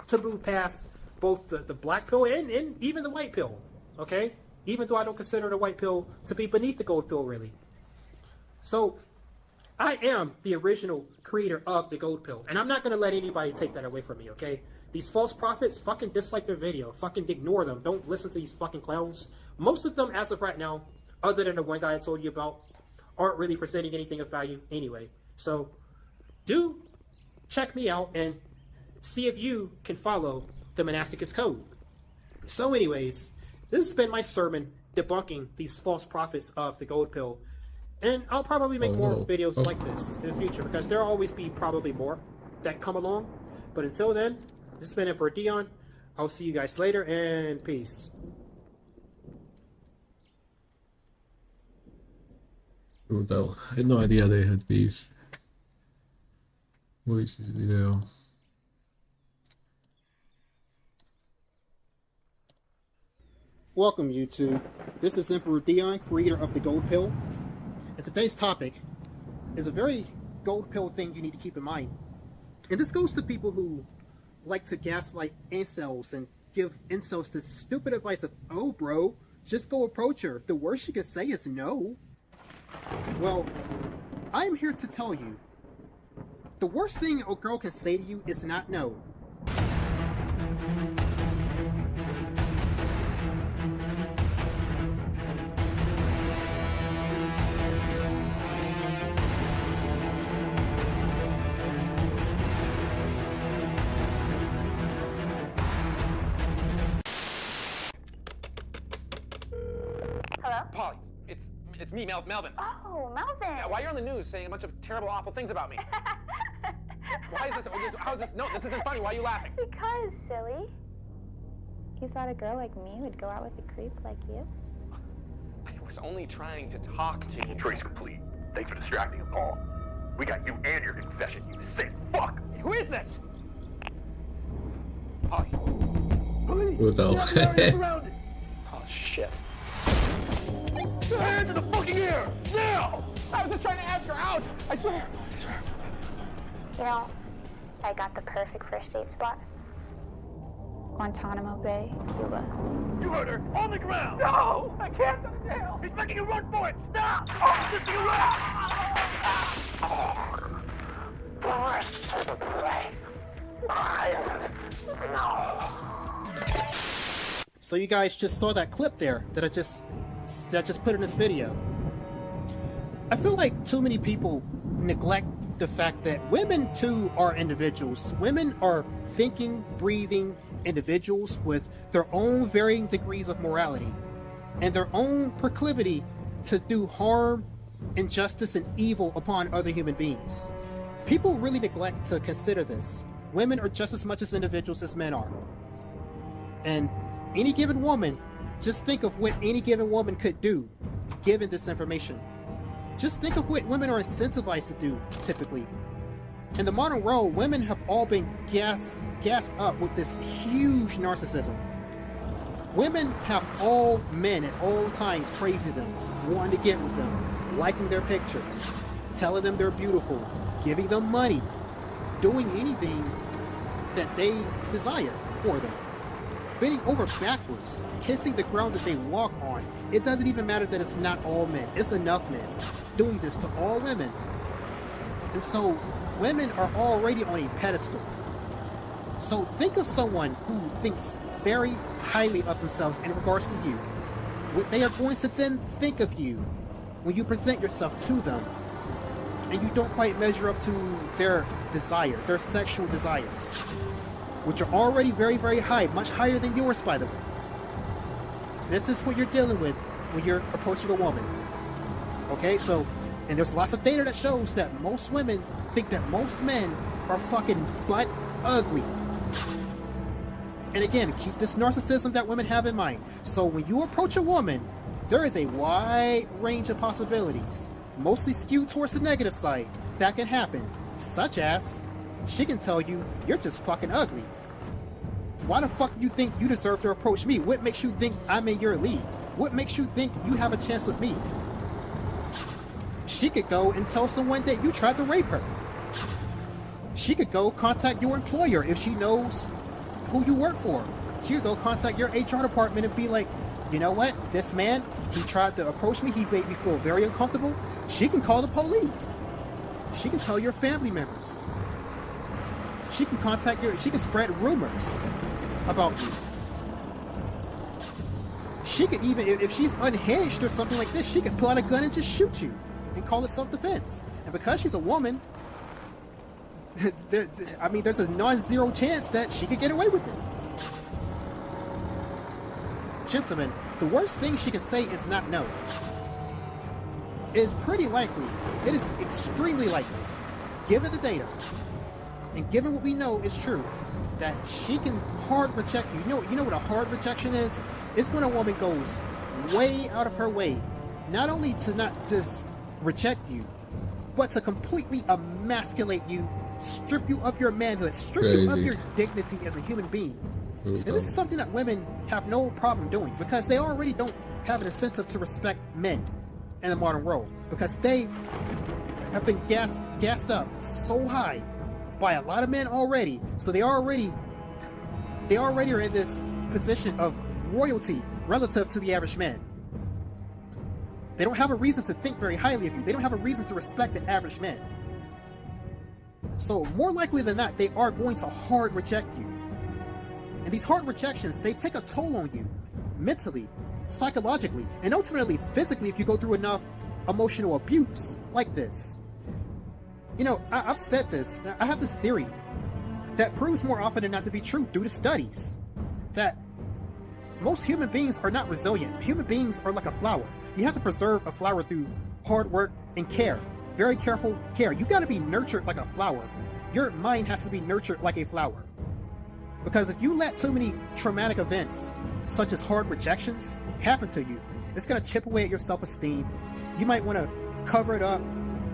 to move past both the black pill and even the white pill. Okay? Even though I don't consider the white pill to be beneath the gold pill, really. So, I am the original creator of the gold pill, and I'm not going to let anybody take that away from me, okay? These false prophets, fucking dislike their video. Fucking ignore them. Don't listen to these fucking clowns. Most of them, as of right now, other than the one guy I told you about, aren't really presenting anything of value anyway. So, do check me out and see if you can follow the Monasticus Code. So anyways, this has been my sermon debunking these false prophets of the gold pill. And I'll probably make more videos like this in the future, because there'll always be probably more that come along. But until then, this has been EmperorDion. I'll see you guys later, and peace. Brutal. I had no idea they had beef. What is this video? Welcome, YouTube. This is EmperorDion, creator of the gold pill. And today's topic is a very gold pill thing you need to keep in mind. And this goes to people who like to gaslight incels and give incels this stupid advice of, oh bro, just go approach her. The worst she can say is no. Well, I'm here to tell you, the worst thing a girl can say to you is not no. Hello? Polly, it's me, Melvin. Oh, Melvin. Yeah, why you're on the news saying a bunch of terrible, awful things about me? Why is this? How is this? No, this isn't funny. Why are you laughing? Because, silly. You thought a girl like me would go out with a creep like you? I was only trying to talk to you. Trace complete. Thanks for distracting him, Paul. We got you and your confession, you sick fuck! Who is this? Polly. Police! Brutal. Oh shit. Your hands in the fucking air! Now! I was just trying to ask her out. I swear. You know, I got the perfect first date spot. Guantanamo Bay, Cuba. You heard her! On the ground! No! I can't go to jail! He's making you run for it! Stop! Oh, just you run! The rest of the thing. No. So you guys just saw that clip there that I just put in this video. I feel like too many people neglect the fact that women too are individuals. Women are thinking, breathing individuals with their own varying degrees of morality and their own proclivity to do harm, injustice, and evil upon other human beings. People really neglect to consider this. Women are just as much as individuals as men are. And any given woman, just think of what any given woman could do given this information. Just think of what women are incentivized to do, typically. In the modern world, women have all been gassed up with this huge narcissism. Women have all men at all times praising them, wanting to get with them, liking their pictures, telling them they're beautiful, giving them money, doing anything that they desire for them. Bending over backwards, kissing the ground that they walk on. It doesn't even matter that it's not all men. It's enough men doing this to all women. And so women are already on a pedestal. So think of someone who thinks very highly of themselves in regards to you. What they are going to then think of you when you present yourself to them and you don't quite measure up to their desire, their sexual desires, which are already very, very high, much higher than yours, by the way. This is what you're dealing with when you're approaching a woman. Okay, so, and there's lots of data that shows that most women think that most men are fucking butt ugly. And again, keep this narcissism that women have in mind. So when you approach a woman, there is a wide range of possibilities, mostly skewed towards the negative side, that can happen, such as she can tell you, you're just fucking ugly. Why the fuck do you think you deserve to approach me? What makes you think I'm in your league? What makes you think you have a chance with me? She could go and tell someone that you tried to rape her. She could go contact your employer if she knows who you work for. She could go contact your HR department and be like, you know what? This man, he tried to approach me. He made me feel very uncomfortable. She can call the police. She can tell your family members. She can contact she can spread rumors about you. She could even, if she's unhinged or something like this, she could pull out a gun and just shoot you and call it self-defense. And because she's a woman, there's a non-zero chance that she could get away with it. Gentlemen, the worst thing she can say is not no. It is pretty likely, it is extremely likely, given the data, and given what we know is true, that she can hard reject you. You know what a hard rejection is? It's when a woman goes way out of her way, not only to not just reject you, but to completely emasculate you, strip you of your manhood, strip you of your dignity as a human being. And this is something that women have no problem doing, because they already don't have an incentive to respect men in the modern world, because they have been gassed up so high by a lot of men already. So they already are in this position of royalty relative to the average man. They don't have a reason to think very highly of you. They don't have a reason to respect the average man. So more likely than not, they are going to hard reject you. And these hard rejections, they take a toll on you, mentally, psychologically, and ultimately physically if you go through enough emotional abuse like this. You know, I've said this, I have this theory that proves more often than not to be true due to studies, that most human beings are not resilient. Human beings are like a flower. You have to preserve a flower through hard work and care, very careful care. You got to be nurtured like a flower. Your mind has to be nurtured like a flower. Because if you let too many traumatic events, such as hard rejections, happen to you, it's going to chip away at your self-esteem. You might want to cover it up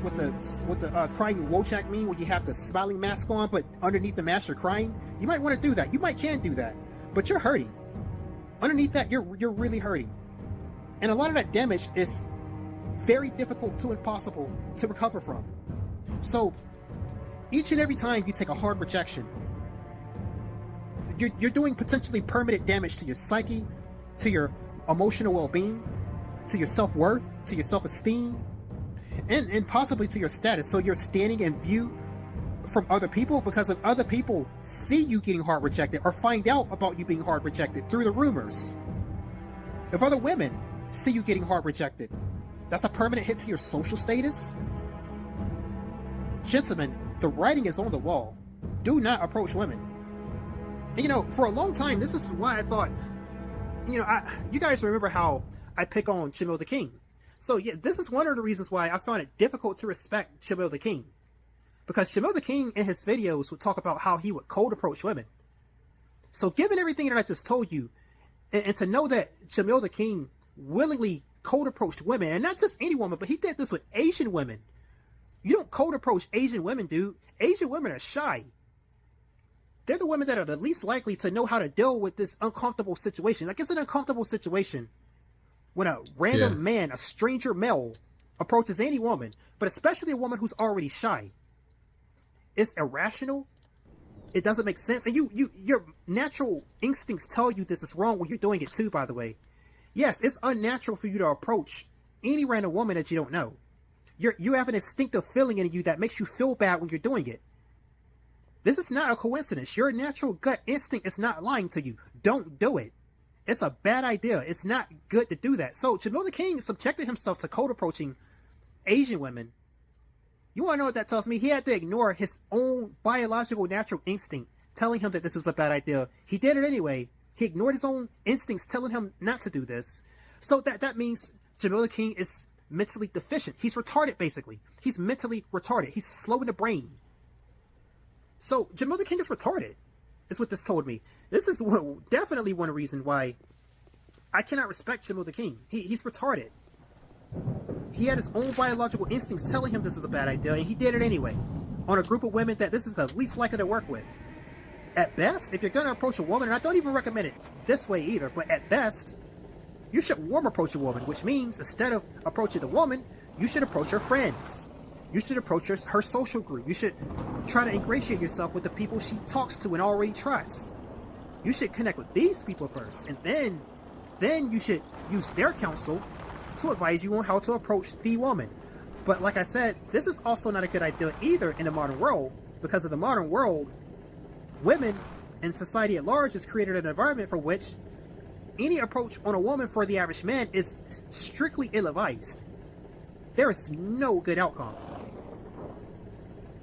with the crying Wojak meme, where you have the smiling mask on, but underneath the mask you're crying. You might want to do that. You can do that, but you're hurting. Underneath that, you're really hurting, and a lot of that damage is very difficult to impossible to recover from. So each and every time you take a hard rejection, you're doing potentially permanent damage to your psyche, to your emotional well-being, to your self-worth, to your self-esteem, and possibly to your status. So you're standing in view from other people, because if other people see you getting hard rejected or find out about you being hard rejected through the rumors, if other women see you getting hard rejected, that's a permanent hit to your social status. Gentlemen, the writing is on the wall. Do not approach women. And, you know, for a long time, this is why I thought, you know, you guys remember how I pick on Jamil the King. So yeah, this is one of the reasons why I found it difficult to respect Jamil the King. Because Jamil the King in his videos would talk about how he would cold approach women. So given everything that I just told you, and to know that Jamil the King willingly cold approached women, and not just any woman, but he did this with Asian women. You don't cold approach Asian women, dude. Asian women are shy. They're the women that are the least likely to know how to deal with this uncomfortable situation. Like, it's an uncomfortable situation when a random man, a stranger male, approaches any woman, but especially a woman who's already shy. It's irrational. it doesn't make sense. And your natural instincts tell you this is wrong when you're doing it too, by the way. Yes, it's unnatural for you to approach any random woman that you don't know. You have an instinctive feeling in you that makes you feel bad when you're doing it. This is not a coincidence. Your natural gut instinct is not lying to you. Don't do it. It's a bad idea. It's not good to do that. So Jamil the King subjected himself to cold approaching Asian women. You want to know what that tells me? He had to ignore his own biological natural instinct telling him that this was a bad idea. He did it anyway. He ignored his own instincts telling him not to do this. So that means Jamil the King is mentally deficient. He's retarded, basically. He's mentally retarded. He's slow in the brain. So Jamil the King is retarded, is what this told me. This is definitely one reason why I cannot respect Jamil the King. He's retarded. He had his own biological instincts telling him this is a bad idea, and he did it anyway, on a group of women that this is the least likely to work with. At best, if you're going to approach a woman, and I don't even recommend it this way either, but at best, you should warm approach a woman, which means instead of approaching the woman, you should approach her friends. You should approach her social group. You should try to ingratiate yourself with the people she talks to and already trusts. You should connect with these people first, and then you should use their counsel to advise you on how to approach the woman. But like I said, this is also not a good idea either in the modern world, because of the modern world, women and society at large has created an environment for which any approach on a woman for the average man is strictly ill-advised. There is no good outcome.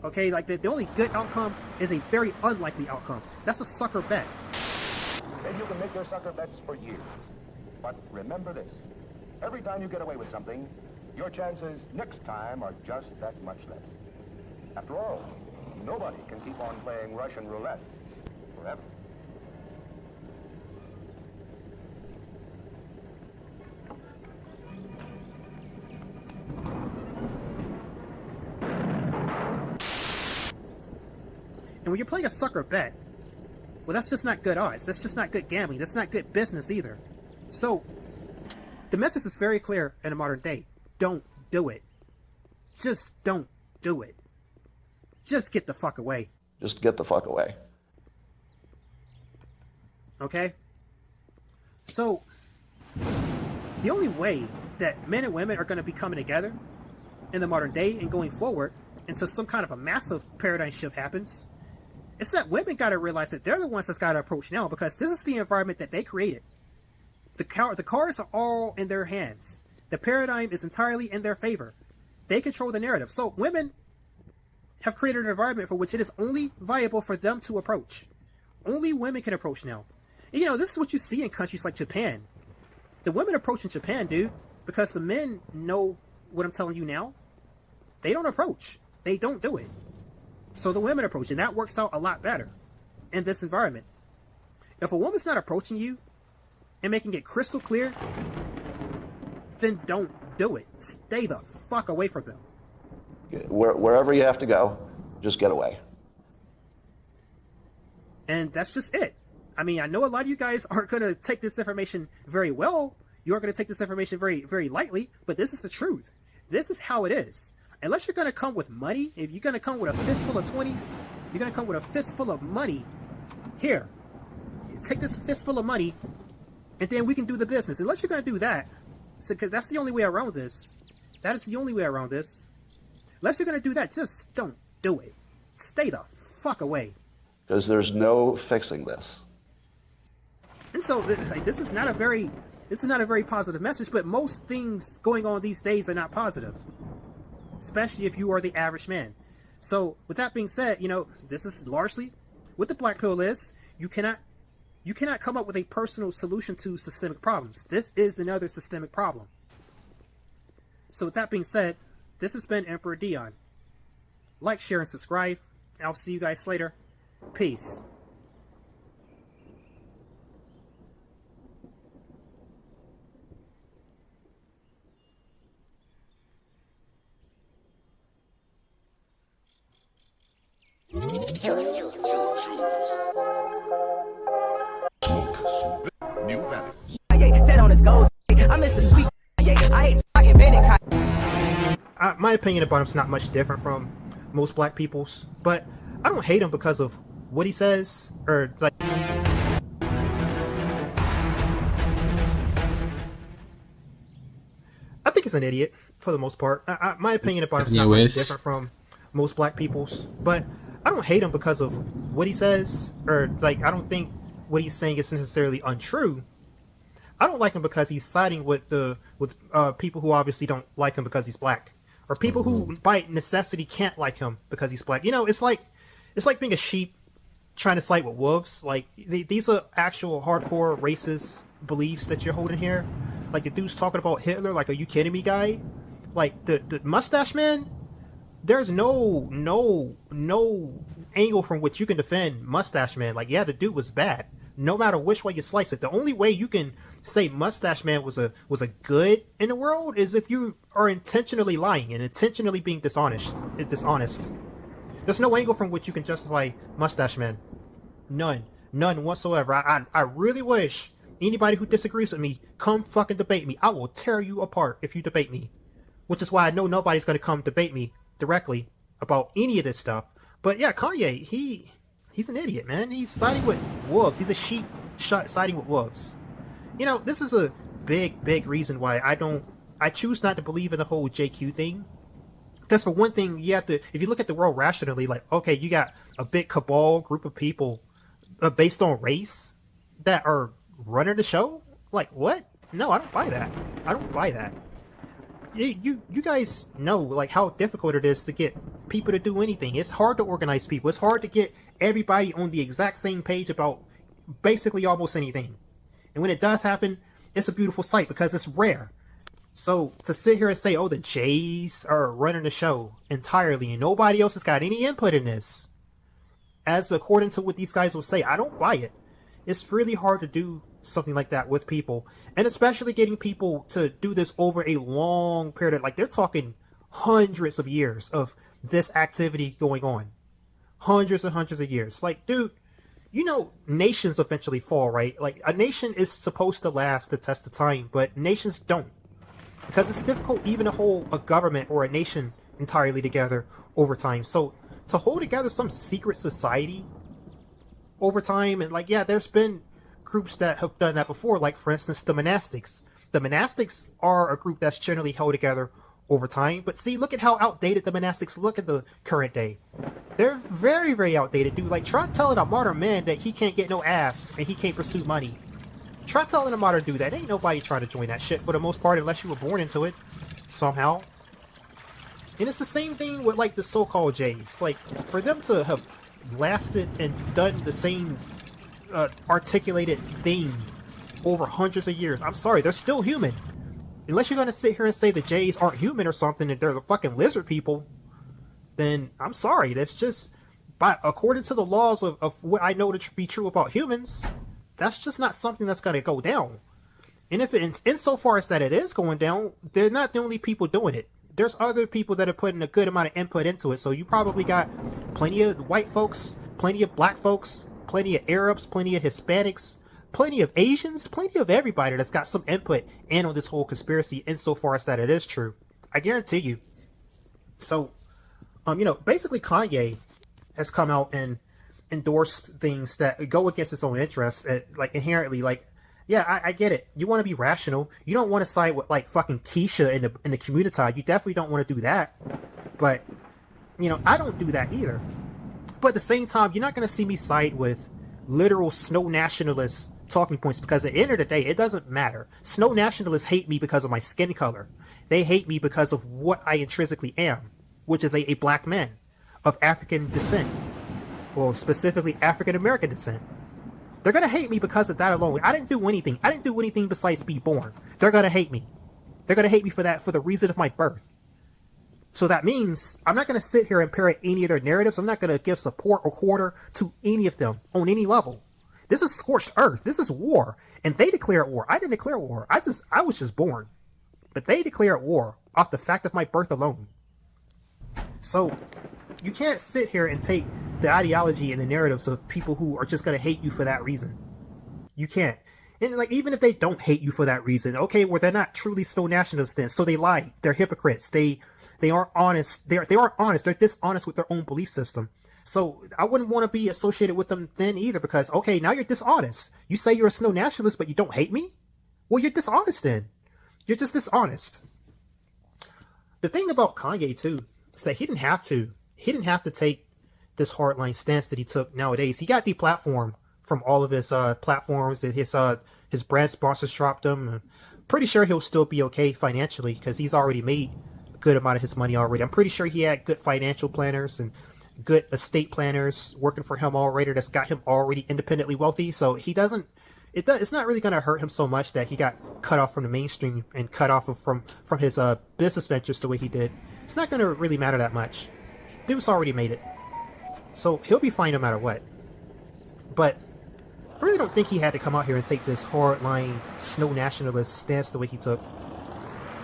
Okay, like the only good outcome is a very unlikely outcome. That's a sucker bet. Then you can make your sucker bets for years. But remember this. Every time you get away with something, your chances next time are just that much less. After all, nobody can keep on playing Russian roulette forever. And when you're playing a sucker bet, well, that's just not good odds. That's just not good gambling. That's not good business either. So, the message is very clear in the modern day. Don't do it. Just don't do it. Just get the fuck away. Just get the fuck away. Okay? So, the only way that men and women are going to be coming together in the modern day and going forward until some kind of a massive paradigm shift happens, it's that women got to realize that they're the ones that's got to approach now, because this is the environment that they created. The cards are all in their hands. The paradigm is entirely in their favor. They control the narrative. So women have created an environment for which it is only viable for them to approach. Only women can approach now. And, you know, this is what you see in countries like Japan. The women approach in Japan, dude, because the men know what I'm telling you now. They don't approach. They don't do it. So the women approach, and that works out a lot better in this environment. If a woman's not approaching you and making it crystal clear, then don't do it. Stay the fuck away from them. Wherever you have to go, just get away. And that's just it. I mean, I know a lot of you guys aren't going to take this information very well. You aren't going to take this information very, very lightly, but this is the truth. This is how it is. Unless you're going to come with money, if you're going to come with a fistful of 20s, you're going to come with a fistful of money. Here, take this fistful of money, and then we can do the business. Unless you're going to do that, because that's the only way around this. That is the only way around this. Unless you're going to do that, just don't do it. Stay the fuck away. Because there's no fixing this. And so, like, this is not a very positive message, but most things going on these days are not positive. Especially if you are the average man. So, with that being said, you know, this is largely what the black pill is. You cannot come up with a personal solution to systemic problems. This is another systemic problem. So, with that being said, this has been Emperor Dion. Like, share, and subscribe. I'll see you guys later. Peace. New values. Set on his goals. I miss the sweet. I hate talking Bennett. My opinion about him's not much different from most black people's, but I don't hate him because of what he says, or like. I think he's an idiot for the most part. My opinion about him is not much different from most black people's, but I don't hate him because of what he says, or like I don't think what he's saying is necessarily untrue. I don't like him because he's siding with people who obviously don't like him because he's black, or people who by necessity can't like him because he's black. You know, it's like being a sheep trying to side with wolves. Like these are actual hardcore racist beliefs that you're holding here. Like the dude's talking about Hitler. Like, are you kidding me, guy? Like the mustache man. There's no angle from which you can defend Mustache Man. Like, yeah, the dude was bad. No matter which way you slice it, the only way you can say Mustache Man was a good in the world is if you are intentionally lying and intentionally being dishonest. There's no angle from which you can justify Mustache Man. None whatsoever. I really wish anybody who disagrees with me come fucking debate me. I will tear you apart if you debate me. Which is why I know nobody's gonna come debate me directly about any of this stuff. But yeah, Kanye, he's an idiot, man. He's siding with wolves. He's a sheep siding with wolves. You know, this is a big reason why I choose not to believe in the whole JQ thing. Because for one thing, you have to, if you look at the world rationally, like, okay, you got a big cabal group of people based on race that are running the show. Like, what? No, I don't buy that. You guys know like how difficult it is to get people to do anything. It's hard to organize people. It's hard to get everybody on the exact same page about basically almost anything. And when it does happen, it's a beautiful sight because it's rare. So to sit here and say, oh, the Jays are running the show entirely and nobody else has got any input in this, as according to what these guys will say, I don't buy it. It's really hard to do something like that with people, and especially getting people to do this over a long period of, like, they're talking hundreds of years of this activity going on. Hundreds and hundreds of years. Like, dude, you know, nations eventually fall, right? Like, a nation is supposed to last the test of time, but nations don't, because it's difficult even to hold a government or a nation entirely together over time. So to hold together some secret society over time, and like, yeah, there's been groups that have done that before, like for instance the monastics. The monastics are a group that's generally held together over time, but see, look at how outdated the monastics look at the current day. They're very outdated, dude. Like, try telling a modern man that he can't get no ass and he can't pursue money. Try telling a modern dude that. Ain't nobody trying to join that shit for the most part unless you were born into it somehow. And it's the same thing with like the so-called Jays. Like, for them to have lasted and done the same articulated thing over hundreds of years, I'm sorry, they're still human. Unless you're gonna sit here and say the Jays aren't human or something and they're the fucking lizard people, then I'm sorry, that's just, according to the laws of what I know to be true about humans, that's just not something that's gonna go down. And if it's insofar as that it is going down, they're not the only people doing it. There's other people that are putting a good amount of input into it. So you probably got plenty of white folks, plenty of black folks, plenty of Arabs, plenty of Hispanics, plenty of Asians, plenty of everybody that's got some input in on this whole conspiracy insofar as that it is true. I guarantee you. So, you know, basically Kanye has come out and endorsed things that go against his own interests, like inherently, like, yeah, I get it. You want to be rational. You don't want to side with like fucking Keisha in the community. You definitely don't want to do that. But, you know, I don't do that either. But at the same time, you're not going to see me side with literal snow nationalist talking points, because at the end of the day, it doesn't matter. Snow nationalists hate me because of my skin color. They hate me because of what I intrinsically am, which is a black man of African descent, or specifically African American descent. They're going to hate me because of that alone. I didn't do anything. I didn't do anything besides be born. They're going to hate me. They're going to hate me for that, for the reason of my birth. So that means I'm not going to sit here and parrot any of their narratives. I'm not going to give support or quarter to any of them on any level. This is scorched earth. This is war. And they declare war. I didn't declare war. I was just born. But they declare war off the fact of my birth alone. So you can't sit here and take the ideology and the narratives of people who are just going to hate you for that reason. You can't. And like, even if they don't hate you for that reason, okay, well, they're not truly snow nationalists then. So they lie. They're hypocrites. They aren't honest. They aren't honest. They're dishonest with their own belief system. So I wouldn't want to be associated with them then either, because, okay, now you're dishonest. You say you're a snow nationalist, but you don't hate me? Well, you're dishonest then. You're just dishonest. The thing about Kanye, too, is that he didn't have to take this hardline stance that he took nowadays. He got deplatformed from all of his platforms. That his brand sponsors dropped him. I'm pretty sure he'll still be okay financially because he's already made a good amount of his money already. I'm pretty sure he had good financial planners and good estate planners working for him already that's got him already independently wealthy. So it's not really going to hurt him so much that he got cut off from the mainstream and cut off from his business ventures the way he did. It's not going to really matter that much. Dude's already made it. So he'll be fine no matter what. But I really don't think he had to come out here and take this hardline snow nationalist stance the way he took.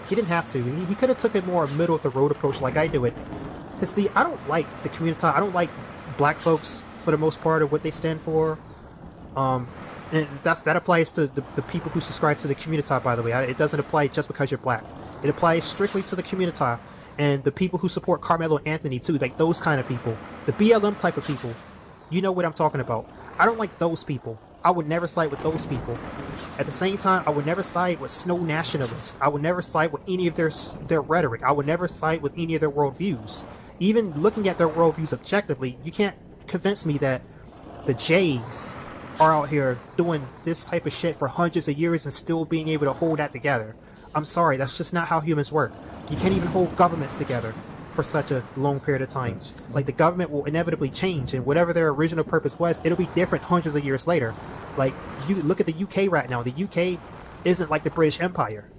He didn't have to. He could have took a more middle of the road approach like I do it. Because see, I don't like the community. I don't like black folks for the most part of what they stand for. And that applies to the people who subscribe to the community, by the way. It doesn't apply just because you're black. It applies strictly to the community and the people who support Carmelo Anthony too, like those kind of people. The BLM type of people. You know what I'm talking about. I don't like those people. I would never side with those people. At the same time, I would never side with snow nationalists. I would never side with any of their rhetoric. I would never side with any of their worldviews. Even looking at their worldviews objectively, you can't convince me that the Jays are out here doing this type of shit for hundreds of years and still being able to hold that together. I'm sorry, that's just not how humans work. You can't even hold governments together for such a long period of time. Like, the government will inevitably change, and whatever their original purpose was, it'll be different hundreds of years later. Like, you look at the UK right now. The UK isn't like the British Empire.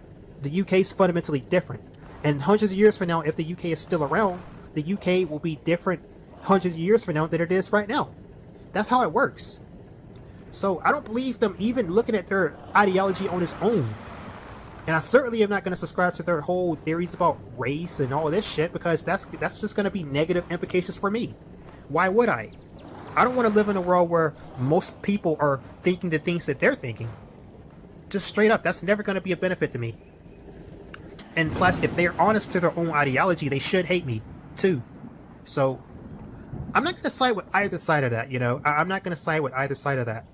The UK is fundamentally different. And hundreds of years from now, if the UK is still around, the UK will be different hundreds of years from now than it is right now. That's how it works. So I don't believe them even looking at their ideology on its own. And I certainly am not going to subscribe to their whole theories about race and all this shit, because that's just going to be negative implications for me. Why would I? I don't want to live in a world where most people are thinking the things that they're thinking. Just straight up, that's never going to be a benefit to me. And plus, if they're honest to their own ideology, they should hate me too. So I'm not going to side with either side of that, you know. I'm not going to side with either side of that.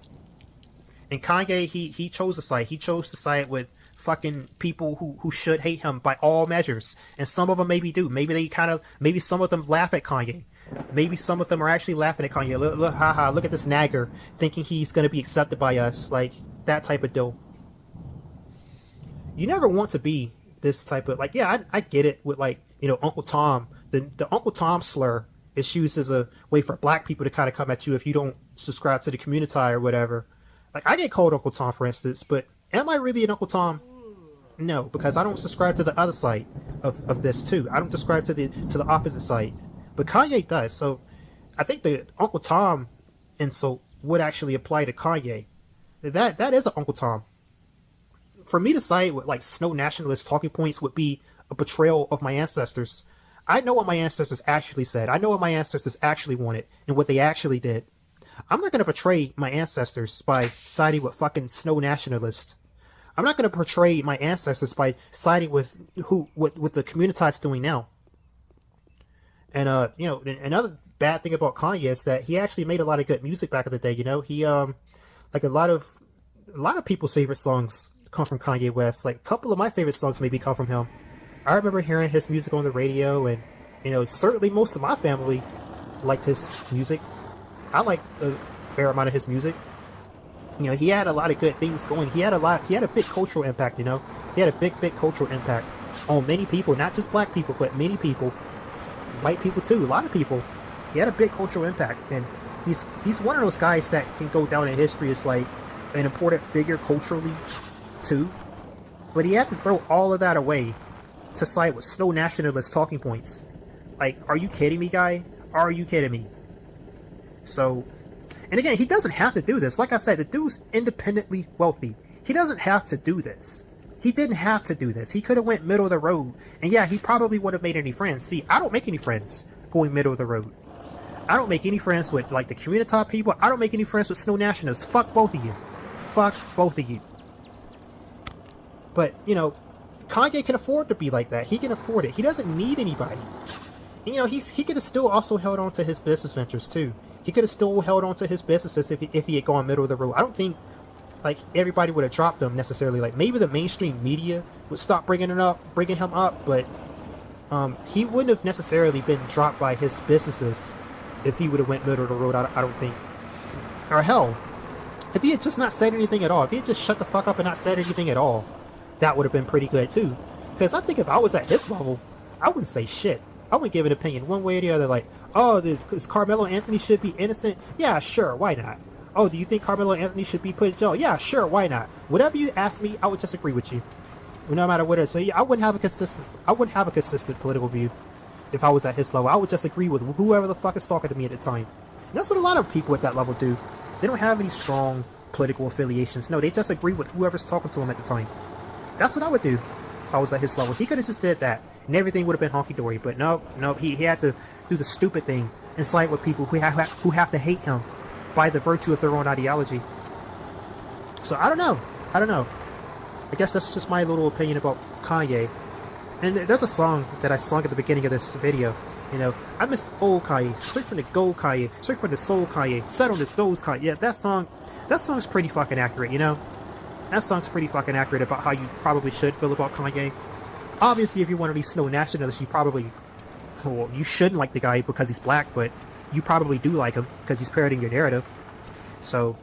And Kanye, he chose a side. He chose to side with fucking people who should hate him by all measures. And some of them maybe do. Maybe some of them laugh at Kanye. Maybe some of them are actually laughing at Kanye. Look, haha, look at this nagger thinking he's going to be accepted by us. Like, that type of deal. You never want to be this type of, like, yeah, I get it with, like, you know, Uncle Tom. The Uncle Tom slur is used as a way for black people to kind of come at you if you don't subscribe to the community or whatever. Like, I get called Uncle Tom, for instance, but am I really an Uncle Tom? No, because I don't subscribe to the other side of this too. I don't subscribe to the opposite side, but Kanye does. So I think the Uncle Tom insult would actually apply to Kanye. That is an Uncle Tom. For me to side with like snow nationalist talking points would be a betrayal of my ancestors. I know what my ancestors actually said. I know what my ancestors actually wanted and what they actually did. I'm not going to betray my ancestors by siding with fucking snow nationalists. I'm not going to portray my ancestors by siding with what the community is doing now. And you know, another bad thing about Kanye is that he actually made a lot of good music back in the day. You know, he like a lot of people's favorite songs come from Kanye West. Like, a couple of my favorite songs maybe come from him. I remember hearing his music on the radio, and you know, certainly most of my family liked his music. I liked a fair amount of his music. You know, he had a lot of good things going. He had a big cultural impact, you know. He had a big cultural impact on many people, not just black people, but many people. White people too, a lot of people. He had a big cultural impact, and he's one of those guys that can go down in history as like an important figure culturally too. But he had to throw all of that away to side with snow nationalist talking points. Like, are you kidding me, guy? Are you kidding me? So, and again, he doesn't have to do this. Like I said, the dude's independently wealthy. He doesn't have to do this. He didn't have to do this. He could have went middle of the road. And yeah, he probably wouldn't have made any friends. See, I don't make any friends going middle of the road. I don't make any friends with, like, the community people. I don't make any friends with snow nationalists. Fuck both of you. Fuck both of you. But, you know, Kanye can afford to be like that. He can afford it. He doesn't need anybody. You know, he could have still also held on to his business ventures too. He could have still held on to his businesses if he had gone middle of the road. I don't think like everybody would have dropped him necessarily. Like maybe the mainstream media would stop bringing him up, but he wouldn't have necessarily been dropped by his businesses if he would have went middle of the road. I don't think. Or hell, if he had just not said anything at all, if he had just shut the fuck up and not said anything at all, that would have been pretty good too. Because I think if I was at his level, I wouldn't say shit. I wouldn't give an opinion one way or the other. Like, oh, does Carmelo Anthony should be innocent? Yeah, sure, why not? Oh, do you think Carmelo Anthony should be put in jail? Yeah, sure, why not? Whatever you ask me, I would just agree with you, no matter what it is. So yeah, I wouldn't have a consistent political view if I was at his level. I would just agree with whoever the fuck is talking to me at the time. And that's what a lot of people at that level do. They don't have any strong political affiliations. No, they just agree with whoever's talking to them at the time. That's what I would do if I was at his level. He could have just did that, and everything would have been honky-dory. But no, he had to do the stupid thing and side with people who have to hate him by the virtue of their own ideology. So I don't know. I guess that's just my little opinion about Kanye. And there's a song that I sung at the beginning of this video. You know, I missed old Kanye, straight from the gold Kanye, straight from the soul Kanye, set on this goals Kanye. Yeah, that song's pretty fucking accurate, you know? That song's pretty fucking accurate about how you probably should feel about Kanye. Obviously, if you're one of these snow nationalists, you shouldn't like the guy because he's black, but you probably do like him because he's parroting your narrative. So,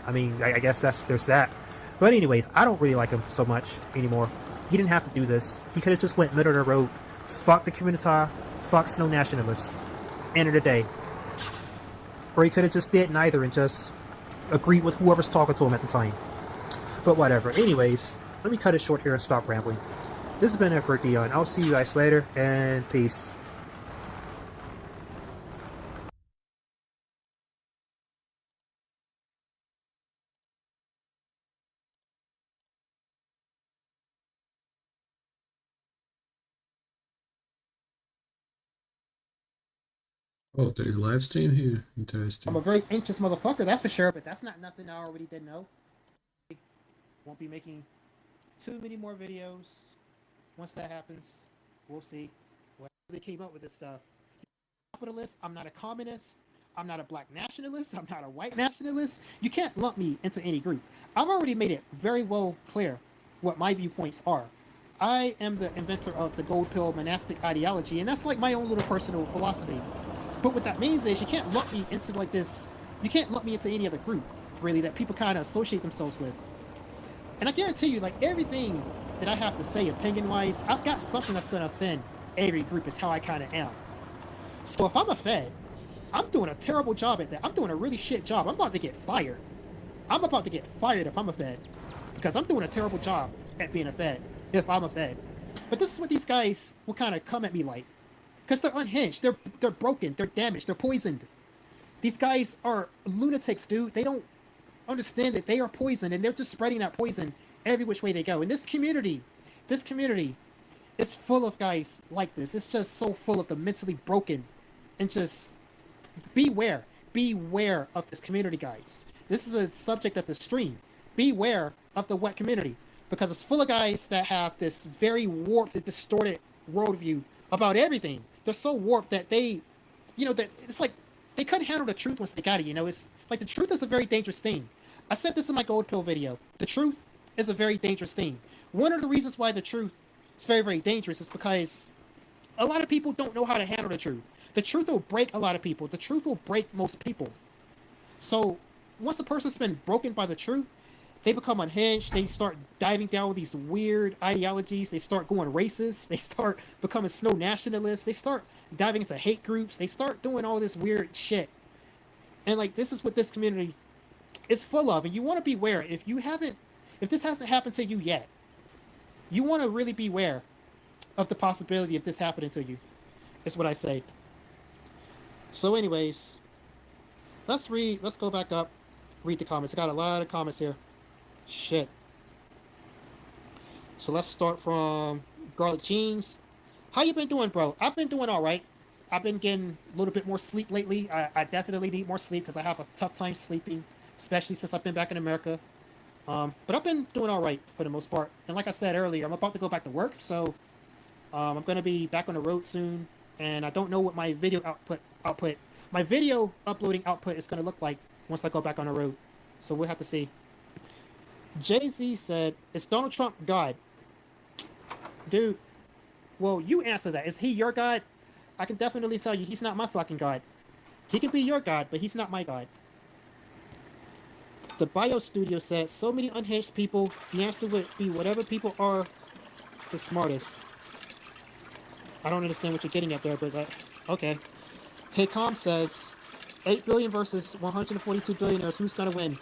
I mean, I guess there's that. But anyways, I don't really like him so much anymore. He didn't have to do this. He could have just went middle of the road. Fuck the community, fuck snow nationalists. End of the day. Or he could have just did neither and just agreed with whoever's talking to him at the time. But whatever. Anyways, let me cut it short here and stop rambling. This has been EmperorDion. I'll see you guys later, and peace. Oh, there is a live stream here. Interesting. I'm a very anxious motherfucker, that's for sure, but that's not nothing I already didn't know. Won't be making too many more videos. Once that happens, we'll see. Well, they came up with this stuff. Capitalist, I'm not a communist. I'm not a black nationalist. I'm not a white nationalist. You can't lump me into any group. I've already made it very well clear what my viewpoints are. I am the inventor of the gold pill monastic ideology, and that's like my own little personal philosophy. But what that means is you can't lump me into like this. You can't lump me into any other group, really, that people kind of associate themselves with. And I guarantee you, like everything that I have to say opinion-wise, I've got something that's going to offend every group is how I kind of am. So if I'm a Fed, I'm doing a terrible job at that. I'm doing a really shit job. I'm about to get fired. I'm about to get fired if I'm a Fed. Because I'm doing a terrible job at being a Fed, if I'm a Fed. But this is what these guys will kind of come at me like. Because they're unhinged. They're broken. They're damaged. They're poisoned. These guys are lunatics, dude. They don't understand that they are poisoned, and they're just spreading that poison every which way they go. And this community is full of guys like this. It's just so full of the mentally broken. And just beware of this community, guys. This is a subject of the stream. Beware of the wet community, because it's full of guys that have this very warped and distorted worldview about everything. They're so warped that they, that it's like they couldn't handle the truth once they got it. It's like the truth is a very dangerous thing. I said this in my gold pill video. The truth is a very dangerous thing. One of the reasons why the truth is very, very dangerous is because a lot of people don't know how to handle the truth. The truth will break a lot of people. The truth will break most people. So once a person's been broken by the truth, they become unhinged. They start diving down with these weird ideologies. They start going racist. They start becoming snow nationalists. They start diving into hate groups. They start doing all this weird shit. And like, this is what this community is full of. And you want to beware. If this hasn't happened to you yet, you want to really beware of the possibility of this happening to you. Is what I say. So anyways, let's go back up, read the comments. I got a lot of comments here. Shit. So let's start from Garlic Jeans. How you been doing, bro? I've been doing all right. I've been getting a little bit more sleep lately. I definitely need more sleep because I have a tough time sleeping, especially since I've been back in America. But I've been doing all right for the most part. And like I said earlier, I'm about to go back to work, so I'm going to be back on the road soon. and I don't know what my video my video uploading output is going to look like once I go back on the road. So we'll have to see. Jay-Z said, "Is Donald Trump God?" Dude, well, you answer that. Is he your God? I can definitely tell you he's not my fucking God. He can be your God, but he's not my God. The Bio Studio said, "So many unhinged people, the answer would be whatever people are the smartest." I don't understand what you're getting at there, but okay. Hey Com says, 8 billion versus 142 billionaires, who's gonna win?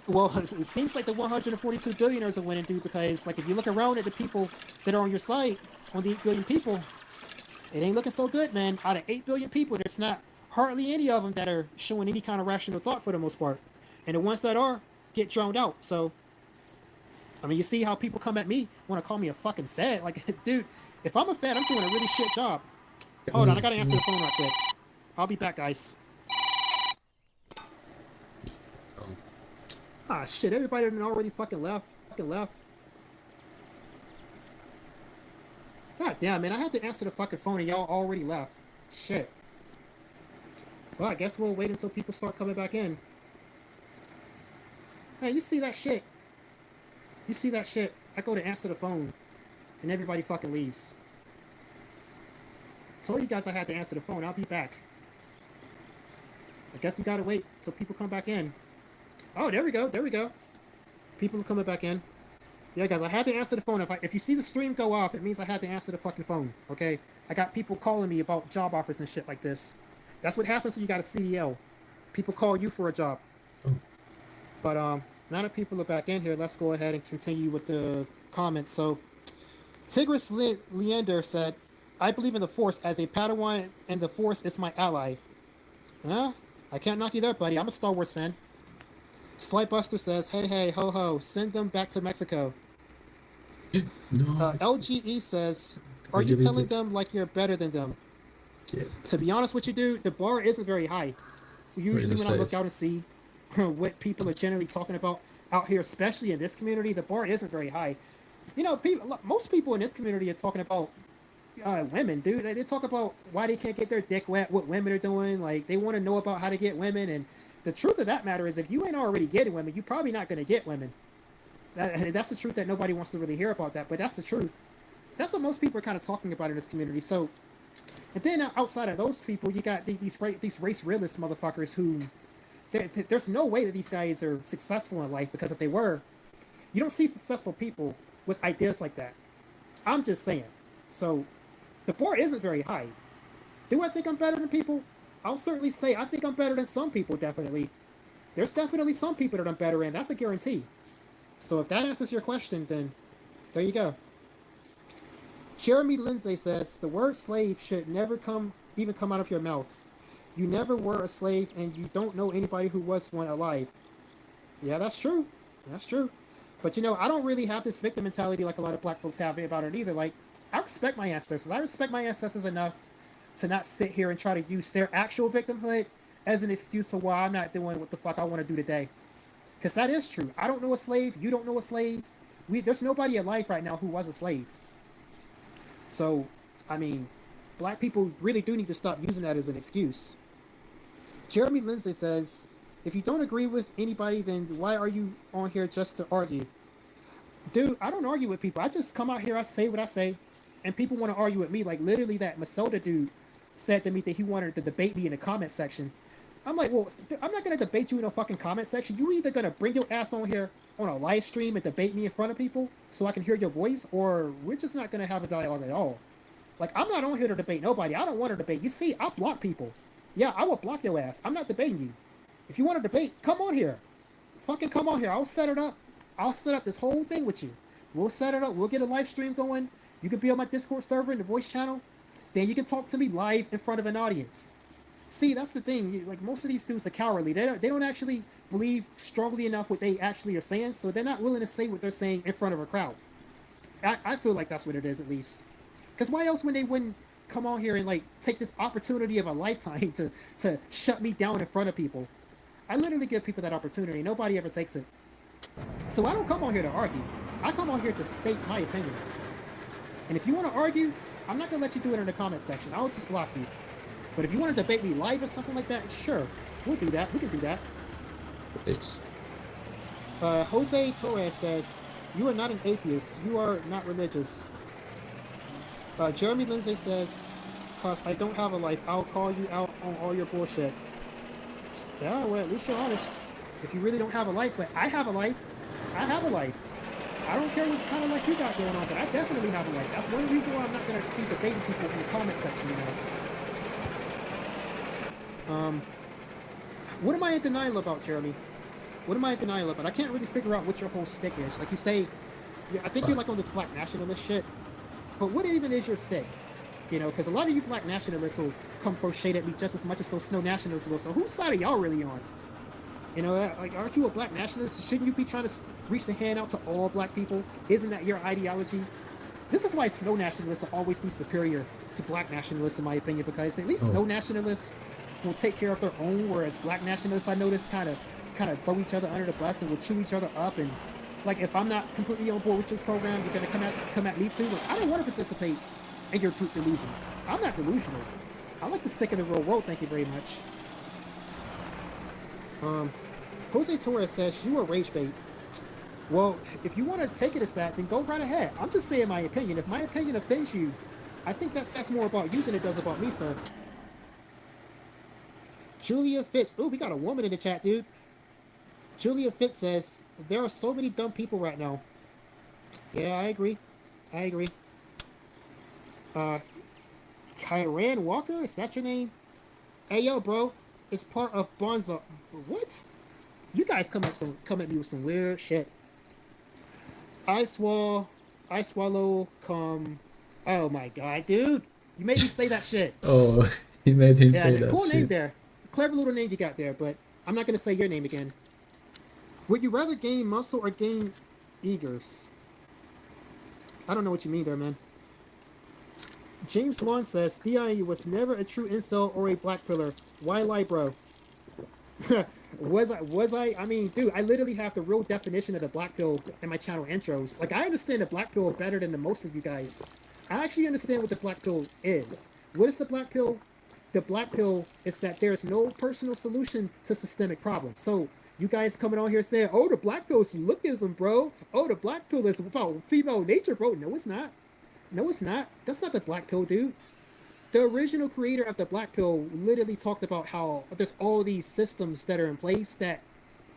Well, it seems like the 142 billionaires are winning, dude, because like if you look around at the people that are on your side, on the 8 billion people, it ain't looking so good, man. Out of 8 billion people, there's not hardly any of them that are showing any kind of rational thought for the most part. And the ones that are, get drowned out. So, I mean, you see how people come at me, want to call me a fucking fed. Like, dude, if I'm a fed, I'm doing a really shit job. Hold on, I gotta answer the phone right quick. I'll be back, guys. Ah, shit, everybody done already fucking left. God damn, man, I had to answer the fucking phone and y'all already left. Shit. Well, I guess we'll wait until people start coming back in. Hey, you see that shit? You see that shit? I go to answer the phone and everybody fucking leaves. Told you guys I had to answer the phone. I'll be back. I guess we gotta wait till people come back in. Oh, there we go. People are coming back in. Yeah, guys, I had to answer the phone. If you see the stream go off, it means I had to answer the fucking phone, okay? I got people calling me about job offers and shit like this. That's what happens when you got a CEO. People call you for a job. But, now that people are back in here, let's go ahead and continue with the comments. So, Tigris Leander said, "I believe in the Force as a Padawan, and the Force is my ally." Huh? I can't knock you there, buddy. I'm a Star Wars fan. Slightbuster says, "Hey, ho, ho, send them back to Mexico." No. LGE says, "Are you telling them like you're better than them?" Yeah. To be honest with you, dude, the bar isn't very high. Usually when I look out and see what people are generally talking about out here, especially in this community, the bar isn't very high. You know, most people in this community are talking about women, dude. They talk about why they can't get their dick wet, what women are doing. Like, they want to know about how to get women. And the truth of that matter is, if you ain't already getting women, you're probably not going to get women. That's the truth that nobody wants to really hear about that, but that's the truth. That's what most people are kind of talking about in this community. So, and then outside of those people, you got these race realist motherfuckers who, there's no way that these guys are successful in life, because if they were, you don't see successful people with ideas like that. I'm just saying. So, the bar isn't very high. Do I think I'm better than people? I'll certainly say I think I'm better than some people, definitely. There's definitely some people that I'm better in. That's a guarantee. So if that answers your question, then there you go. Jeremy Lindsay says, "The word slave should never even come out of your mouth. You never were a slave, and you don't know anybody who was one alive." Yeah, that's true. That's true. But, you know, I don't really have this victim mentality like a lot of black folks have about it either. Like, I respect my ancestors. I respect my ancestors enough to not sit here and try to use their actual victimhood as an excuse for why I'm not doing what the fuck I want to do today. Because that is true. I don't know a slave. You don't know a slave. There's nobody alive right now who was a slave. So, I mean, black people really do need to stop using that as an excuse. Jeremy Lindsay says, "If you don't agree with anybody, then why are you on here just to argue?" Dude, I don't argue with people. I just come out here, I say what I say, and people want to argue with me. Like, literally, that Masoda dude said to me that he wanted to debate me in the comment section. I'm like, well, I'm not going to debate you in a fucking comment section. You're either going to bring your ass on here on a live stream and debate me in front of people so I can hear your voice, or we're just not going to have a dialogue at all. Like, I'm not on here to debate nobody. I don't want to debate. You see, I block people. Yeah, I will block your ass. I'm not debating you. If you want to debate, come on here. Fucking come on here. I'll set it up. I'll set up this whole thing with you. We'll set it up. We'll get a live stream going. You can be on my Discord server in the voice channel. Then you can talk to me live in front of an audience. See, that's the thing. Like, most of these dudes are cowardly. They don't actually believe strongly enough what they actually are saying, so they're not willing to say what they're saying in front of a crowd. I feel like that's what it is, at least. Because why else when they wouldn't come on here and, like, take this opportunity of a lifetime to shut me down in front of people? I literally give people that opportunity. Nobody ever takes it. So I don't come on here to argue. I come on here to state my opinion. And if you want to argue, I'm not gonna let you do it in the comment section. I'll just block you. But if you want to debate me live or something like that, sure, we'll do that. We can do that. Thanks. Jose Torres says, "You are not an atheist. You are not religious." Jeremy Lindsay says, "Cause I don't have a life, I'll call you out on all your bullshit." Yeah, well, at least you're honest. If you really don't have a life, but I have a life. I have a life. I don't care what kind of life you got going on, but I definitely have a life. That's one reason why I'm not going to be debating people in the comment section, you know. What am I in denial about, Jeremy? What am I in denial about? I can't really figure out what your whole stick is. Like you say, I think you're like on this black nationalist shit. But what even is your stick? You know, because a lot of you black nationalists will come crochet at me just as much as those snow nationalists will. So whose side are y'all really on? You know, like, aren't you a black nationalist? Shouldn't you be trying to reach the hand out to all black people? Isn't that your ideology? This is why snow nationalists will always be superior to black nationalists, in my opinion, because at least snow nationalists will take care of their own, whereas black nationalists, I notice, kind of throw each other under the bus and will chew each other up. And like, if I'm not completely on board with your program, you're gonna come at me too. Like, I don't want to participate in your group delusion. I'm not delusional. I like to stick in the real world. Thank you very much. Jose Torres says, "You are rage bait." Well, if you want to take it as that, then go right ahead. I'm just saying my opinion. If my opinion offends you, I think that says more about you than it does about me, sir. Julia Fitz. Ooh, we got a woman in the chat, dude. Julia Fitz says, "There are so many dumb people right now." Yeah, I agree. I agree. Kyran Walker? Is that your name? Hey, yo, bro. It's part of Bonzo. What? You guys come at me with some weird shit. I swallow, come. Oh my god, dude! You made me say that shit. Oh, he made him say that cool shit. Name there. Clever little name you got there, but I'm not gonna say your name again. Would you rather gain muscle or gain eagers? I don't know what you mean there, man. James Lawn says, "Dion was never a true incel or a black pillar. Why lie, bro?" Was I? I mean, dude, I literally have the real definition of the black pill in my channel intros. Like, I understand the black pill better than the most of you guys. I actually understand what the black pill is. What is the black pill? The black pill is that there's no personal solution to systemic problems. So, you guys coming on here saying, "Oh, the black pill is lookism, bro. Oh, the black pill is about female nature, bro." No, it's not. No, it's not. That's not the black pill, dude. The original creator of the black pill literally talked about how there's all these systems that are in place that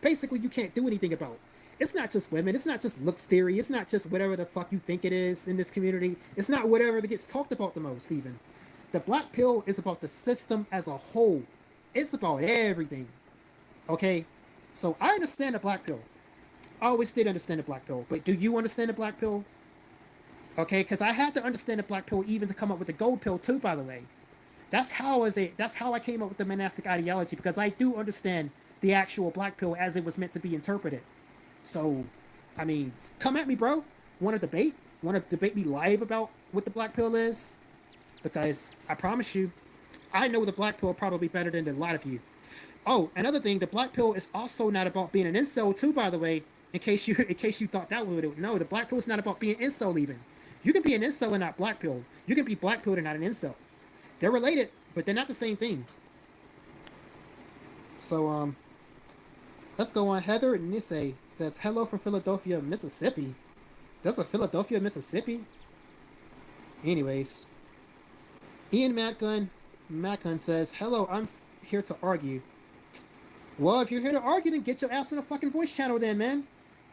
basically you can't do anything about. It's not just women. It's not just looks theory. It's not just whatever the fuck you think it is in this community. It's not whatever that gets talked about the most, even. The black pill is about the system as a whole. It's about everything. Okay? So I understand the black pill. I always did understand the black pill. But do you understand the black pill? Okay, because I had to understand the black pill even to come up with the gold pill too, by the way. That's how I came up with the monastic ideology, because I do understand the actual black pill as it was meant to be interpreted. So, I mean, come at me, bro. Want to debate? Want to debate me live about what the black pill is? Because I promise you, I know the black pill probably better than a lot of you. Oh, another thing, the black pill is also not about being an incel too, by the way. In case you thought that was it. No, the black pill is not about being incel even. You can be an incel and not black pill. You can be black pilled and not an incel. They're related, but they're not the same thing. So, let's go on. Heather Nisse says, "Hello from Philadelphia, Mississippi." That's a Philadelphia, Mississippi? Anyways. Ian Matgun says, "Hello, I'm here to argue." Well, if you're here to argue, then get your ass on the fucking voice channel then, man.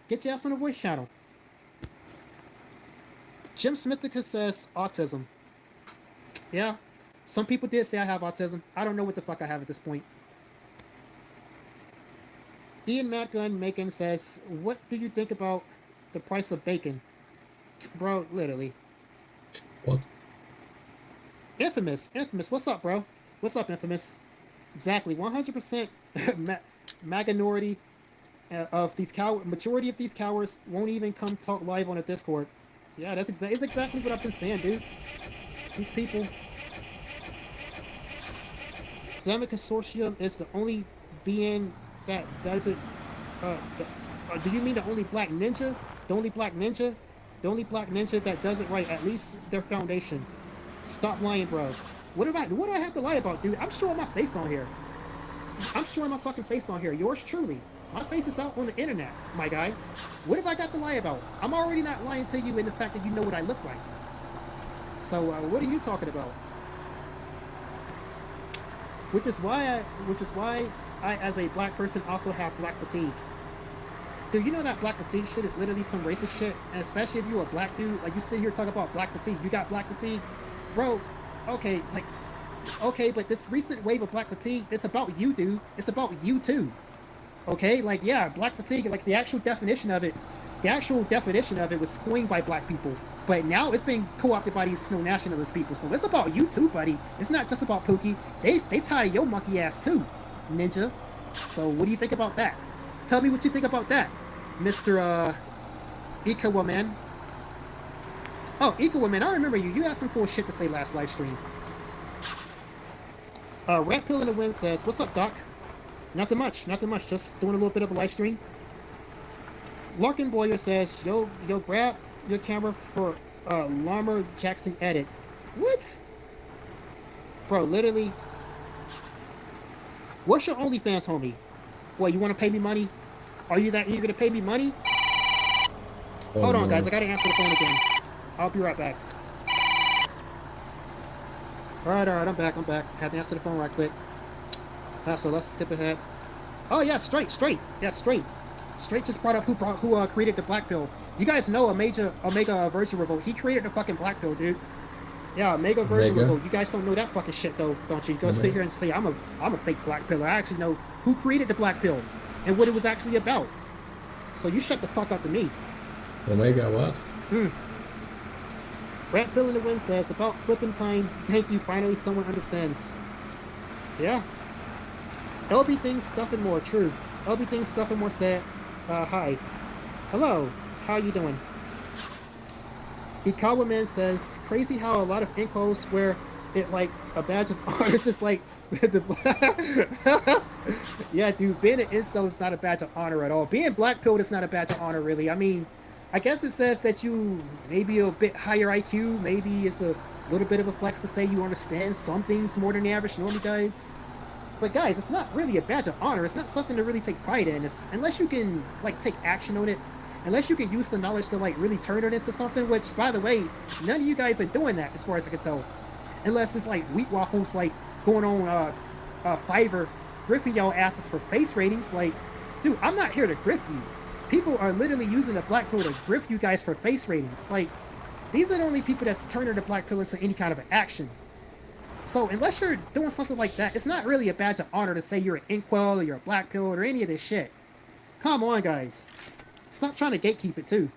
Get your ass on the voice channel. Jim Smithicus says, "Autism." Yeah, some people did say I have autism. I don't know what the fuck I have at this point. Ian Macon says, "What do you think about the price of bacon?" Bro, literally. What? Infamous. What's up, bro? What's up, Infamous? Exactly, 100% minority of these majority of these cowards won't even come talk live on a Discord. Yeah, it's exactly what I've been saying, dude. These people. Islamic Consortium is the only being that does it. Do you mean the only black ninja? The only black ninja that does it right, at least their foundation. Stop lying, bro. What do I have to lie about, dude? I'm showing my face on here. I'm showing my fucking face on here. Yours truly. My face is out on the internet, my guy. What have I got to lie about? I'm already not lying to you in the fact that you know what I look like. So, what are you talking about? Which is why I, as a black person, also have black fatigue. Dude, you know that black fatigue shit is literally some racist shit? And especially if you're a black dude, like you sit here talking about black fatigue. You got black fatigue? Bro, okay, like, okay, but this recent wave of black fatigue, it's about you, dude. It's about you, too. Okay? Like, yeah, black fatigue, like, the actual definition of it was coined by black people. But now it's been co-opted by these snow nationalist people. So it's about you, too, buddy. It's not just about Pookie. They tied your monkey ass, too, ninja. So what do you think about that? Tell me what you think about that, Mr. Ecowoman. Oh, Ecowoman, I remember you. You had some cool shit to say last live stream. Rat Pill in the Wind says, "What's up, Doc?" Nothing much. Just doing a little bit of a live stream. Larkin Boyer says, yo, grab your camera for Lamar Jackson edit. What? Bro, literally. What's your OnlyFans, homie? What, you want to pay me money? Are you that eager to pay me money? Oh, Hold on, no. guys. I gotta answer the phone again. I'll be right back. Alright, I'm back. Had to answer the phone right quick. So let's skip ahead. Oh, yeah, straight. Yeah, straight. Straight just brought up who created the black pill. You guys know Omega Virgin Revolt. He created the fucking black pill, dude. Yeah, Omega Virgin Revolt. You guys don't know that fucking shit, though, don't you? You go sit here and say, I'm a fake black pill. I actually know who created the black pill and what it was actually about. So you shut the fuck up to me. Omega what? Rat Pill in the Wind says, about flipping time, thank you, finally someone understands. Yeah. LB Things, Stuff and More, true. LB Things, Stuff and More said, hi. Hello, how you doing? Ikawa Man says, crazy how a lot of incos wear it like a badge of honor, just like the yeah, dude, being an incel is not a badge of honor at all. Being black pilled is not a badge of honor, really. I mean, I guess it says that you maybe a bit higher IQ. Maybe it's a little bit of a flex to say you understand some things more than the average normie guys. But guys, it's not really a badge of honor. It's not something to really take pride in. It's, unless you can like take action on it, unless you can use the knowledge to like really turn it into something. Which, by the way, none of you guys are doing that, as far as I can tell. Unless it's like wheat waffles, like going on Fiverr, griffing y'all asses for face ratings. Like, dude, I'm not here to grift you. People are literally using the black pill to grift you guys for face ratings. Like, these are the only people that's turning the black pill into any kind of an action. So unless you're doing something like that, it's not really a badge of honor to say you're an inkwell or you're a black pill or any of this shit. Come on, guys. Stop trying to gatekeep it too.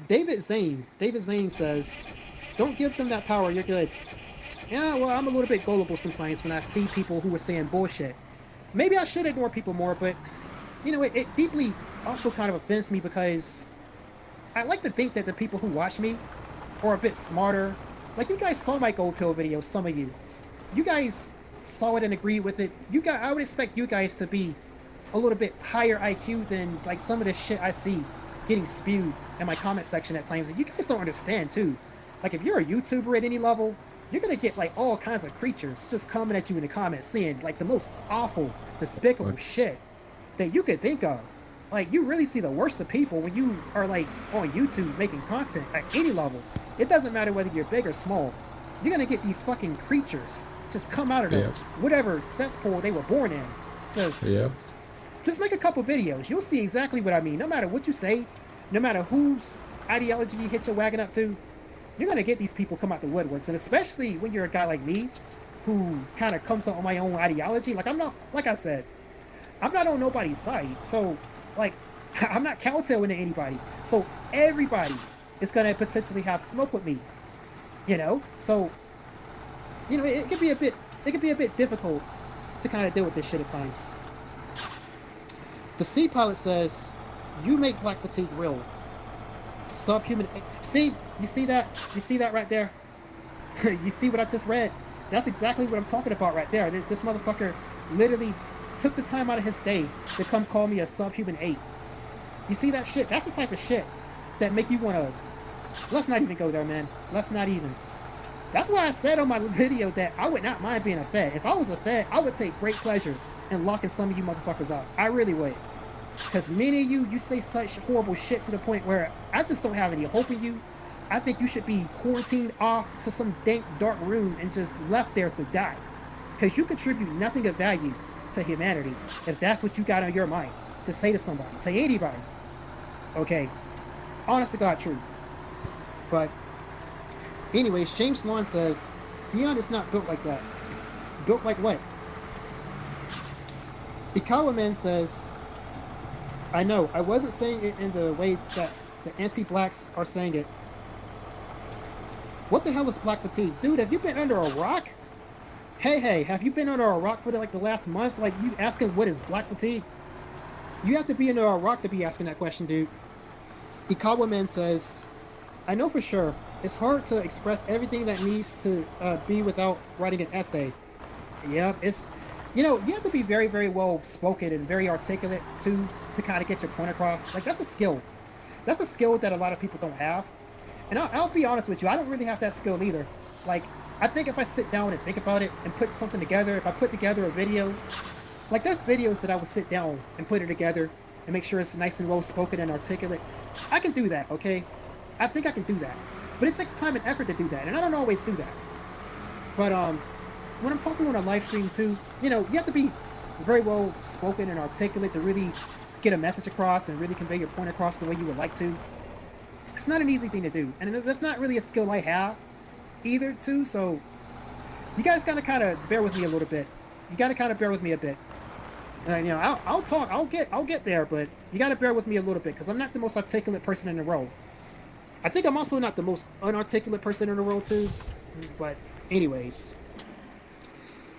David Zane says, don't give them that power, you're good. Yeah, well, I'm a little bit gullible sometimes when I see people who are saying bullshit. Maybe I should ignore people more, but you know, it deeply also kind of offends me because I like to think that the people who watch me are a bit smarter. Like, you guys saw my gold pill video, some of you. You guys saw it and agreed with it. I would expect you guys to be a little bit higher IQ than like some of the shit I see getting spewed in my comment section at times. And you guys don't understand too. Like, if you're a YouTuber at any level, you're gonna get like all kinds of creatures just coming at you in the comments saying like the most awful, despicable shit that you could think of. Like, you really see the worst of people when you are like on YouTube making content at any level. It doesn't matter whether you're big or small. You're gonna get these fucking creatures just come out of the whatever cesspool they were born in. Just make a couple videos. You'll see exactly what I mean. No matter what you say, no matter whose ideology you hit your wagon up to, you're gonna get these people come out the woodworks. And especially when you're a guy like me, who kind of comes up on my own ideology. Like, I'm not, like I said, I'm not on nobody's side. So, like, I'm not kowtowing to anybody. So everybody is gonna potentially have smoke with me. You know? So, you know, it could be a bit difficult to kind of deal with this shit at times. The Sea Pilot says, you make black fatigue real. Subhuman. See? You see that? You see that right there? You see what I just read? That's exactly what I'm talking about right there. This motherfucker literally took the time out of his day to come call me a subhuman 8. You see that shit? That's the type of shit that make you want to Let's not even go there, man. Let's not even. That's why I said on my video that I would not mind being a Fed. If I was a Fed, I would take great pleasure in locking some of you motherfuckers up. I really would. Because many of you say such horrible shit to the point where I just don't have any hope in you. I think you should be quarantined off to some dank, dark room and just left there to die. Because you contribute nothing of value to humanity if that's what you got on your mind to say to somebody, to anybody. Okay. Honest to God truth. But anyways, James Lawn says, Dion is not built like that. Built like what? Ikawa Man says, I know, I wasn't saying it in the way that the anti-blacks are saying it. What the hell is black fatigue? Dude, have you been under a rock? Hey, have you been under a rock for the last month? Like, you asking what is black fatigue? You have to be under a rock to be asking that question, dude. Ikawa Man says, I know for sure, it's hard to express everything that needs to be without writing an essay. Yep, it's, you have to be very, very well spoken and very articulate to kind of get your point across. Like, that's a skill. That's a skill that a lot of people don't have. And I'll be honest with you, I don't really have that skill either. Like, I think if I sit down and think about it and put something together, if I put together a video, like there's videos that I would sit down and put it together and make sure it's nice and well spoken and articulate. I can do that, okay? I think I can do that. But it takes time and effort to do that, and I don't always do that. But when I'm talking on a live stream too, you have to be very well spoken and articulate to really get a message across and really convey your point across the way you would like to. It's not an easy thing to do, and that's not really a skill I have either too, so you guys gotta kind of bear with me a little bit. You gotta kind of bear with me a bit. I'll talk, I'll get there, but you gotta bear with me a little bit, because I'm not the most articulate person in the world. I think I'm also not the most unarticulate person in the world too, but anyways.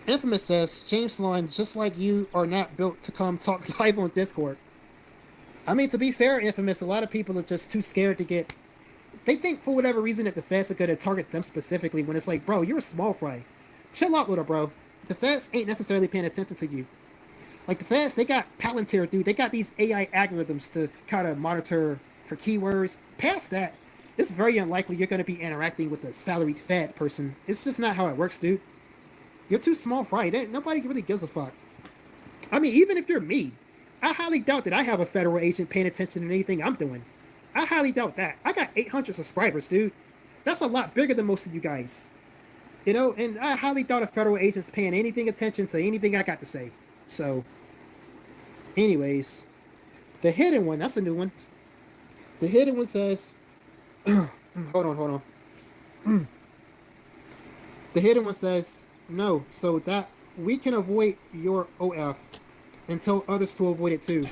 Infamous says, James Lawn, just like you, are not built to come talk live on Discord. I mean, to be fair, Infamous, a lot of people are just too scared to get... They think for whatever reason that the feds are going to target them specifically when it's like, bro, you're a small fry. Chill out, little bro. The feds ain't necessarily paying attention to you. Like, the feds, they got Palantir, dude. They got these AI algorithms to kind of monitor for keywords. Past that, it's very unlikely you're going to be interacting with a salaried Fed person. It's just not how it works, dude. You're too small fry. Nobody really gives a fuck. I mean, even if you're me, I highly doubt that I have a federal agent paying attention to anything I'm doing. I highly doubt that. I got 800 subscribers, dude. That's a lot bigger than most of you guys. And I highly doubt a federal agent's paying anything attention to anything I got to say. So, anyways, the hidden one, that's a new one. The hidden one says, hold on. The hidden one says, no, so that we can avoid your OF and tell others to avoid it too.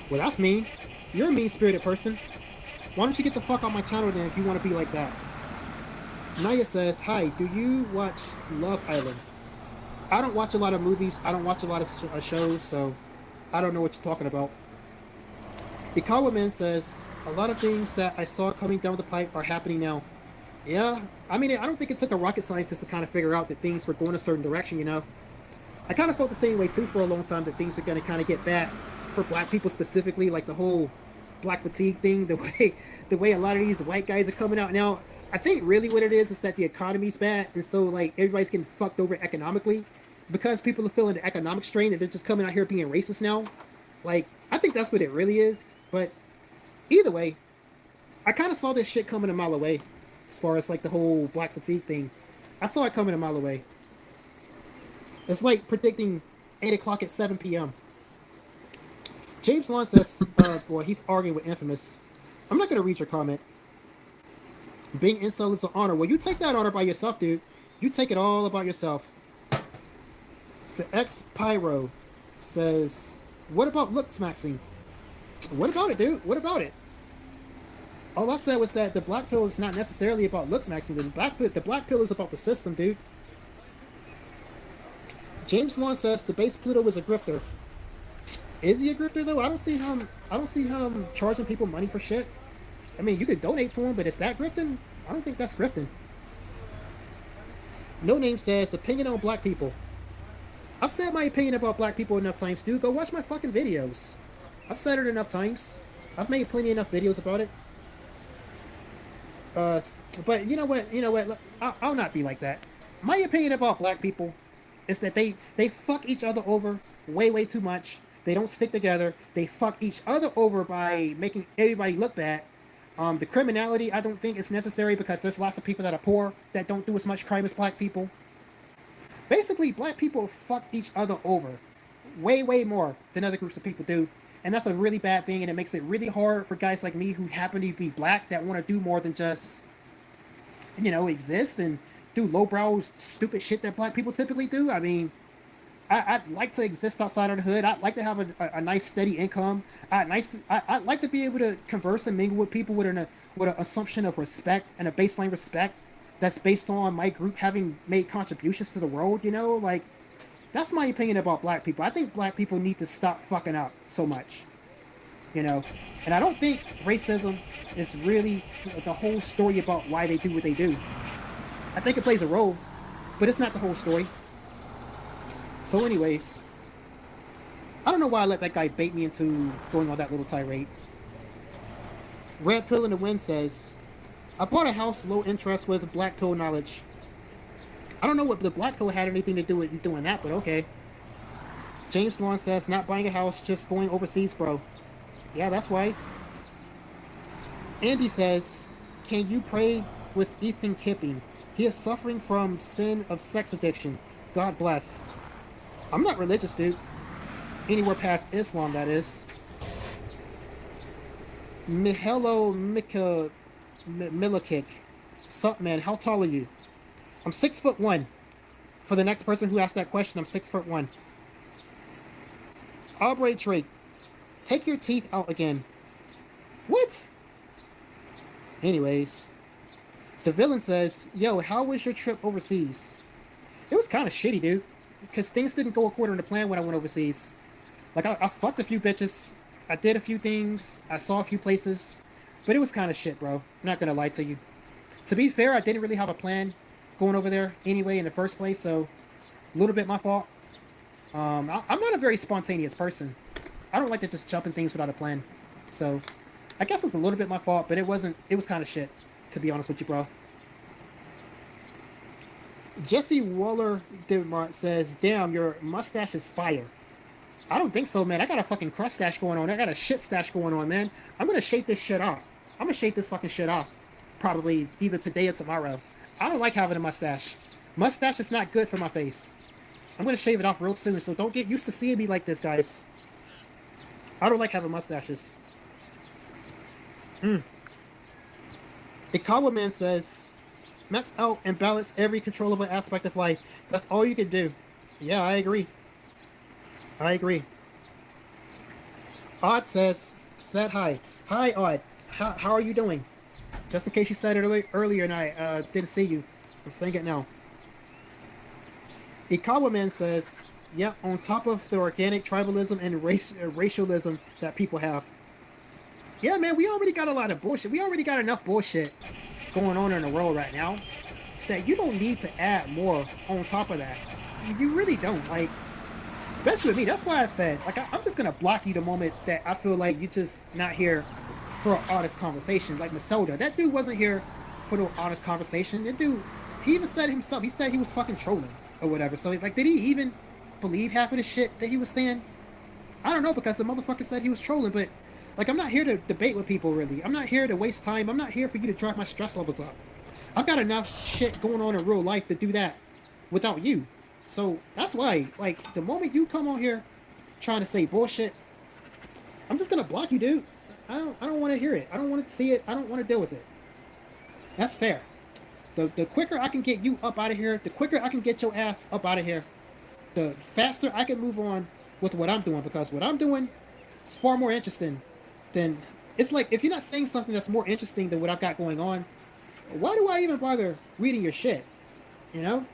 Well, that's mean. You're a mean-spirited person. Why don't you get the fuck on my channel then if you want to be like that? Naya says, hi, do you watch Love Island? I don't watch a lot of movies. I don't watch a lot of shows, so I don't know what you're talking about. Ikawa Man says, a lot of things that I saw coming down the pipe are happening now. Yeah, I mean, I don't think it took a rocket scientist to kind of figure out that things were going a certain direction, I kind of felt the same way too for a long time, that things were going to kind of get bad for black people specifically, like the whole black fatigue thing, the way a lot of these white guys are coming out now. I think really what it is that the economy's bad, and so like everybody's getting fucked over economically because people are feeling the economic strain and they're just coming out here being racist now. Like, I think that's what it really is. But either way, I kind of saw this shit coming a mile away as far as like the whole black fatigue thing. I saw it coming a mile away. It's like predicting 8 o'clock at 7 p.m. James Lawn says, boy, he's arguing with Infamous. I'm not going to read your comment. Being incel is an honor. Well, you take that honor by yourself, dude. You take it all about yourself. The ex-Pyro says, what about looks maxing? What about it, dude? What about it? All I said was that the black pill is not necessarily about looks maxing. The black pill is about the system, dude. James Lawn says the base Pluto is a grifter. Is he a grifter though? I don't see him charging people money for shit. I mean, you could donate to him, but is that grifting? I don't think that's grifting. No Name says opinion on black people. I've said my opinion about black people enough times, dude. Go watch my fucking videos. I've said it enough times. I've made plenty enough videos about it. But you know what? Look, I'll not be like that. My opinion about black people is that they fuck each other over way too much. They don't stick together. They fuck each other over by making everybody look bad. The criminality, I don't think is necessary because there's lots of people that are poor that don't do as much crime as black people. Basically, black people fuck each other over way more than other groups of people do. And that's a really bad thing, and it makes it really hard for guys like me who happen to be black that want to do more than just, exist and do lowbrow, stupid shit that black people typically do. I mean, I'd like to exist outside of the hood. I'd like to have a nice, steady income. I'd like to be able to converse and mingle with people with an assumption of respect and a baseline respect that's based on my group having made contributions to the world, Like, that's my opinion about black people. I think black people need to stop fucking up so much, And I don't think racism is really the whole story about why they do what they do. I think it plays a role, but it's not the whole story. So anyways, I don't know why I let that guy bait me into going on that little tirade. Red Pill in the Wind says, I bought a house low interest with black pill knowledge. I don't know what the black pill had anything to do with you doing that, but okay. James Lawn says, not buying a house, just going overseas, bro. Yeah, that's wise. Andy says, can you pray with Ethan Kipping? He is suffering from sin of sex addiction. God bless. I'm not religious, dude. Anywhere past Islam, that is. Mihelo Milikik. Sup, man? How tall are you? I'm 6'1". For the next person who asked that question, I'm 6'1". Aubrey Drake. Take your teeth out again. What? Anyways. The villain says, yo, how was your trip overseas? It was kind of shitty, dude. Because things didn't go according to plan when I went overseas. Like, I fucked a few bitches. I did a few things. I saw a few places. But it was kind of shit, bro. I'm not going to lie to you. To be fair, I didn't really have a plan going over there anyway in the first place. So, a little bit my fault. I'm not a very spontaneous person. I don't like to just jump in things without a plan. So, I guess it's a little bit my fault. But it was kind of shit, to be honest with you, bro. Jesse Waller Dimont says, damn, your mustache is fire. I don't think so, man. I got a fucking crush stash going on. I got a shit stash going on, man. I'm going to shave this shit off. I'm going to shave this fucking shit off. Probably either today or tomorrow. I don't like having a mustache. Mustache is not good for my face. I'm going to shave it off real soon, so don't get used to seeing me like this, guys. I don't like having mustaches. The Kawa Man says, max out and balance every controllable aspect of life. That's all you can do. Yeah, I agree. Odd says, said hi. Hi, Odd. How are you doing? Just in case you said it earlier and I didn't see you. I'm saying it now. Ikawa Man says, yeah, on top of the organic tribalism and racialism that people have. Yeah, man, we already got a lot of bullshit. We already got enough bullshit going on in the world right now that you don't need to add more on top of that. You really don't. Like, especially with me. That's why I said, like, I'm just going to block you the moment that I feel like you're just not here for an honest conversation. Like Masoda. That dude wasn't here for no honest conversation. That dude, he even said himself, he said he was fucking trolling or whatever. So, like, did he even believe half of the shit that he was saying? I don't know, because the motherfucker said he was trolling, but, like, I'm not here to debate with people, really. I'm not here to waste time. I'm not here for you to drive my stress levels up. I've got enough shit going on in real life to do that without you. So, that's why, like, the moment you come on here trying to say bullshit, I'm just gonna block you, dude. I don't want to hear it. I don't want to see it. I don't want to deal with it. That's fair. The quicker I can get you up out of here, the quicker I can get your ass up out of here, the faster I can move on with what I'm doing, because what I'm doing is far more interesting than... It's like, if you're not saying something that's more interesting than what I've got going on, why do I even bother reading your shit? You know?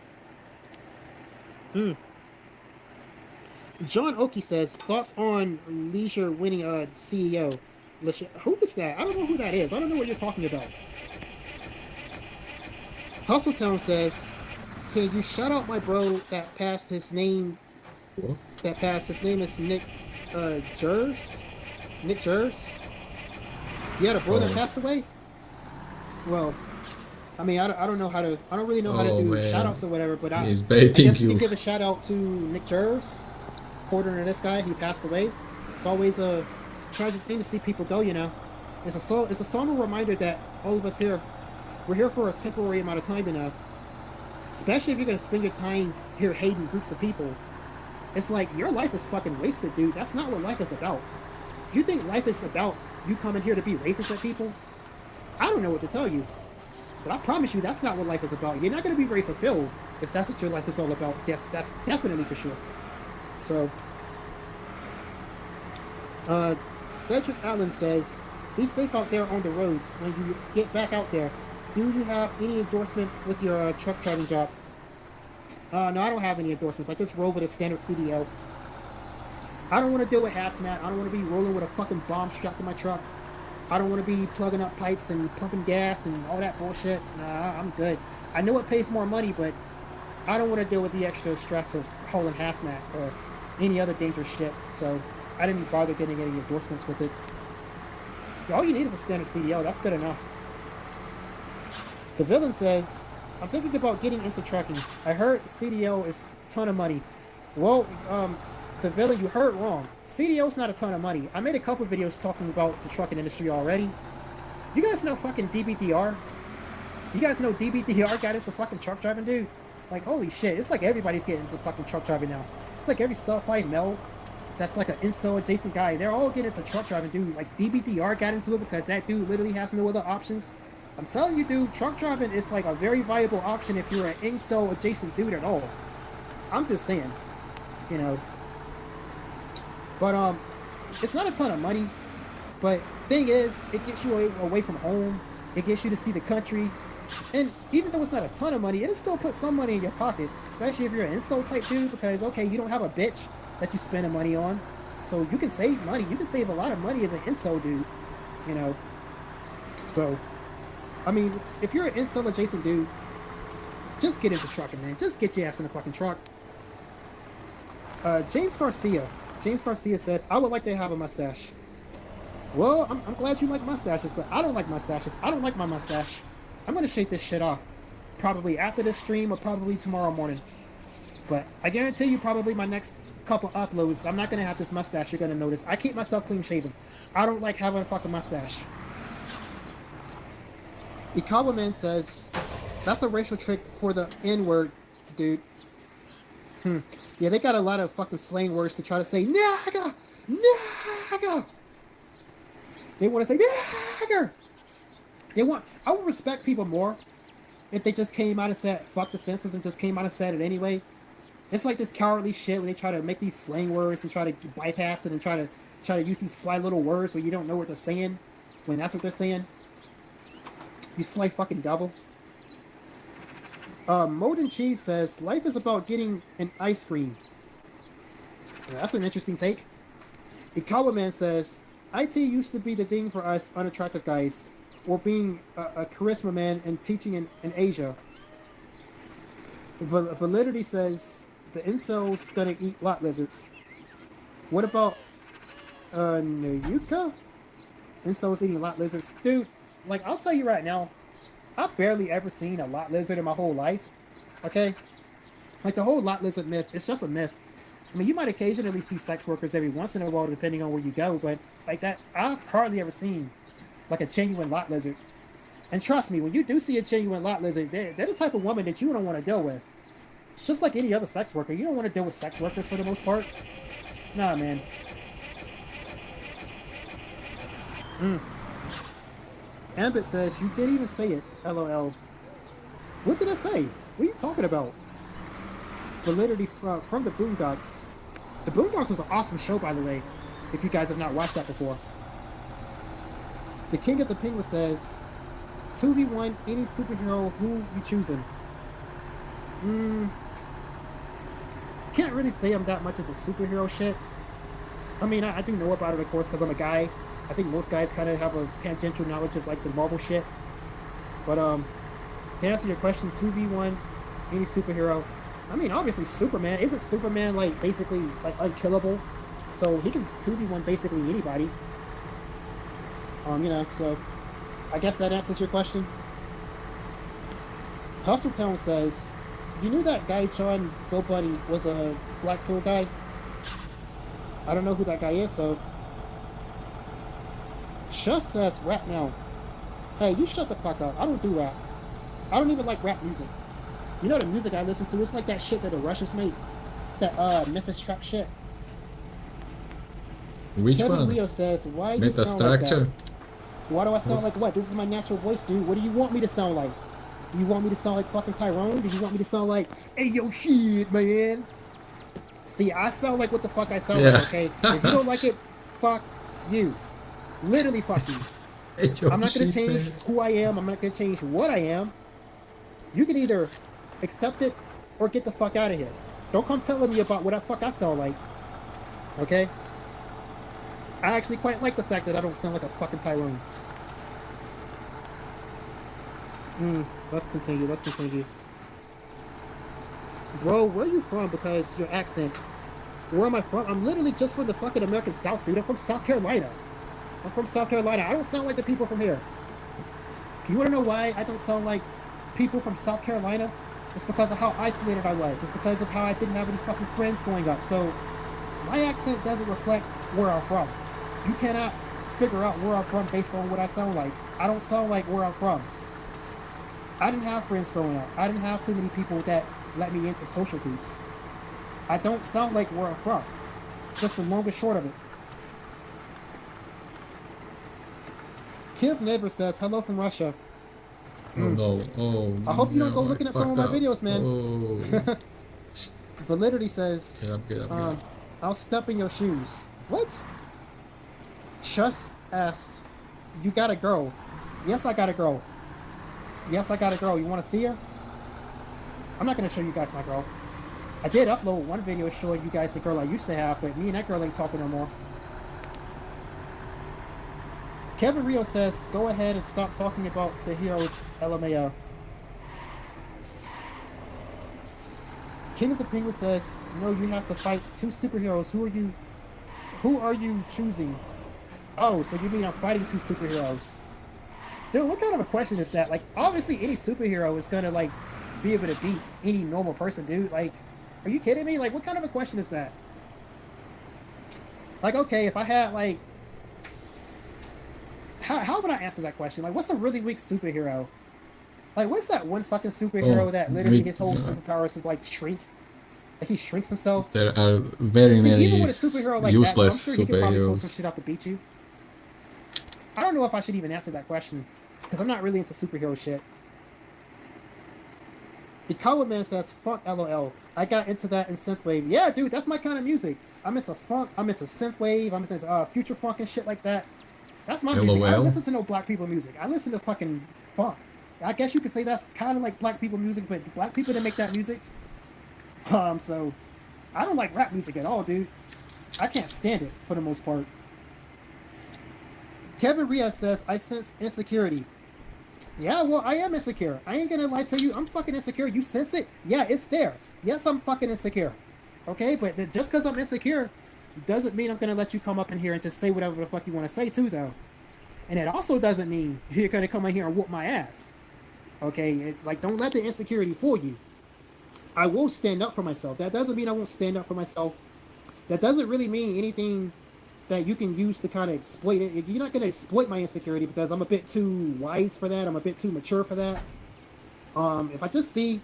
John Oakey says, thoughts on Leisure winning a CEO. Who is that? I don't know who that is. I don't know what you're talking about. Hustletown says, can you shout out my bro that passed his name? What? That passed his name is Nick Jers? Nick Jers? You had a bro that passed away? Well, I mean, I don't know how to, I don't really know how to Oh, do man. shout outs or whatever, but I He's guess baiting we you. can give a shout out to Nick Jers, quarter to this guy. He passed away. It's always a tragic thing to see people go, you know. It's a somber reminder that all of us here, we're here for a temporary amount of time, you know. Especially if you're gonna spend your time here hating groups of people. It's like, your life is fucking wasted, dude. That's not what life is about. If you think life is about you coming here to be racist at people, I don't know what to tell you. But I promise you, that's not what life is about. You're not going to be very fulfilled if that's what your life is all about. That's definitely for sure. So, Cedric Allen says, be safe out there on the roads when you get back out there. Do you have any endorsement with your truck driving job? No, I don't have any endorsements. I just roll with a standard CDL. I don't want to deal with hazmat. I don't want to be rolling with a fucking bomb strapped to my truck. I don't want to be plugging up pipes and pumping gas and all that bullshit. Nah, I'm good. I know it pays more money, but I don't want to deal with the extra stress of hauling hazmat or any other dangerous shit. So I didn't bother getting any endorsements with it. All you need is a standard CDL. That's good enough. The villain says, I'm thinking about getting into trucking. I heard CDL is a ton of money. Well, the villain, you heard wrong. CDL's not a ton of money. I made a couple videos talking about the trucking industry already. You guys know fucking DBDR? You guys know DBDR got into fucking truck driving, dude? Like, holy shit. It's like everybody's getting into fucking truck driving now. It's like every sulfide male that's like an incel adjacent guy. They're all getting into truck driving, dude. Like, DBDR got into it because that dude literally has no other options. I'm telling you, dude, truck driving is like a very viable option if you're an incel adjacent dude at all. I'm just saying, you know. But it's not a ton of money, but thing is, it gets you away from home. It gets you to see the country, and even though it's not a ton of money, it'll still put some money in your pocket, especially if you're an incel type dude, because okay, you don't have a bitch that you spend money on, so you can save money. You can save a lot of money as an incel dude, you know. So, I mean, if you're an incel adjacent dude, just get into trucking, man. Just get your ass in a fucking truck. James Garcia says, I would like to have a mustache. Well, I'm glad you like mustaches, but I don't like mustaches. I don't like my mustache. I'm going to shave this shit off. Probably after this stream or probably tomorrow morning. But I guarantee you probably my next couple uploads, I'm not going to have this mustache you're going to notice. I keep myself clean shaven. I don't like having a fucking mustache. Ikawa Man says, that's a racial trick for the N-word, dude. Yeah, they got a lot of fucking slang words to try to say, nigga, nigga. They want to say, nigger. I would respect people more if they just came out and said, fuck the censors, and just came out and said it anyway. It's like this cowardly shit where they try to make these slang words and try to bypass it and try to use these sly little words where you don't know what they're saying, when that's what they're saying. You sly fucking devil. Modern Cheese says, life is about getting an ice cream. Yeah, that's an interesting take. Ikawa Man says, IT used to be the thing for us unattractive guys, or being a charisma man and teaching in Asia. Validity says, the incel's gonna eat lot lizards. What about Nayuka? Incel's eating lot lizards. Dude, like, I'll tell you right now, I've barely ever seen a lot lizard in my whole life, okay? Like, the whole lot lizard myth, it's just a myth. I mean, you might occasionally see sex workers every once in a while, depending on where you go, but like that, I've hardly ever seen, like, a genuine lot lizard. And trust me, when you do see a genuine lot lizard, they're the type of woman that you don't want to deal with. It's just like any other sex worker. You don't want to deal with sex workers for the most part. Nah, man. Ambit says, you didn't even say it, LOL. What did I say? What are you talking about? Validity from the Boondocks. The Boondocks was an awesome show, by the way, if you guys have not watched that before. The King of the Penguin says, 2v1, any superhero, who you choosing? Can't really say I'm that much into superhero shit. I mean, I do know about it, of course, because I'm a guy. I think most guys kind of have a tangential knowledge of, like, the Marvel shit. But, to answer your question, 2v1, any superhero. I mean, obviously Superman. Isn't Superman, like, basically, like, unkillable? So he can 2v1 basically anybody. You know, so I guess that answers your question. Hustletown says, you knew that guy John Go Bunny was a Blackpool guy? I don't know who that guy is, so... Shush says, rap now. Hey, you shut the fuck up. I don't do rap. I don't even like rap music. You know the music I listen to? It's like that shit that the Russians make. That Memphis trap shit. Which Kevin one? Rio says, why do you sound like that? Metastructure? Why do I sound like what? This is my natural voice, dude. What do you want me to sound like? Do you want me to sound like fucking Tyrone? Do you want me to sound like, hey, yo, shit, man? See, I sound like what the fuck I sound like, okay? If you don't like it, fuck you. Literally fuck you. Hey, yo, I'm not going to shit, change man. who I am. I'm not going to change what I am. You can either accept it or get the fuck out of here. Don't come telling me about what the fuck I sound like. Okay? I actually quite like the fact that I don't sound like a fucking Tyrone. Let's continue. Let's continue. Bro, where are you from? Because your accent. Where am I from? I'm literally just from the fucking American South, dude. I'm from South Carolina. I'm from South Carolina. I don't sound like the people from here. You want to know why I don't sound like people from South Carolina? It's because of how isolated I was. It's because of how I didn't have any fucking friends growing up. So, my accent doesn't reflect where I'm from. You cannot figure out where I'm from based on what I sound like. I don't sound like where I'm from. I didn't have friends growing up. I didn't have too many people that let me into social groups. I don't sound like where I'm from. Just the long and short of it. Kiv Never says, hello from Russia. Oh no, oh I hope you don't go no, looking I at some of my fucked up. videos, man. Oh. Validity says, Yeah, I'm good. I'll step in your shoes. What? Chus asked, you got a girl? Yes, I got a girl. Yes, I got a girl. You want to see her? I'm not going to show you guys my girl. I did upload one video showing you guys the girl I used to have, but me and that girl ain't talking no more. Kevin Rio says, go ahead and stop talking about the heroes, LMAO. King of the Penguin says, no, you have to fight two superheroes. Who are you choosing? Oh, so you mean I'm fighting two superheroes? Dude, what kind of a question is that? Like, obviously any superhero is gonna, like, be able to beat any normal person, dude. Like, are you kidding me? Like, what kind of a question is that? Like, okay, if I had, like... How would I answer that question? Like, what's a really weak superhero? Like, what's that one fucking superhero that literally his whole superpowers is, like, shrink? Like, he shrinks himself? There are very many even with a superhero like useless that, I'm sure he could probably pull some superheroes. shit out to beat you. I don't know if I should even answer that question, because I'm not really into superhero shit. The Coward Man says, fuck LOL. I got into that in synthwave. Yeah, dude, that's my kind of music. I'm into funk, I'm into synthwave, I'm into future funk and shit like that. That's my music. I don't listen to no black people music. I listen to fucking funk. I guess you could say that's kind of like black people music, but black people didn't make that music. So I don't like rap music at all, dude. I can't stand it for the most part. Kevin Riaz says, I sense insecurity. Yeah, well, I am insecure. I ain't gonna lie to you. I'm fucking insecure. You sense it? Yeah, it's there. Yes, I'm fucking insecure. Okay, but just because I'm insecure doesn't mean I'm gonna let you come up in here and just say whatever the fuck you want to say too, though. And it also doesn't mean you're gonna come in here and whoop my ass. Okay, like, don't let the insecurity fool you. I will stand up for myself. That doesn't mean I won't stand up for myself. That doesn't really mean anything that you can use to kind of exploit it. You're not going to exploit my insecurity because I'm a bit too wise for that. I'm a bit too mature for that. If I just see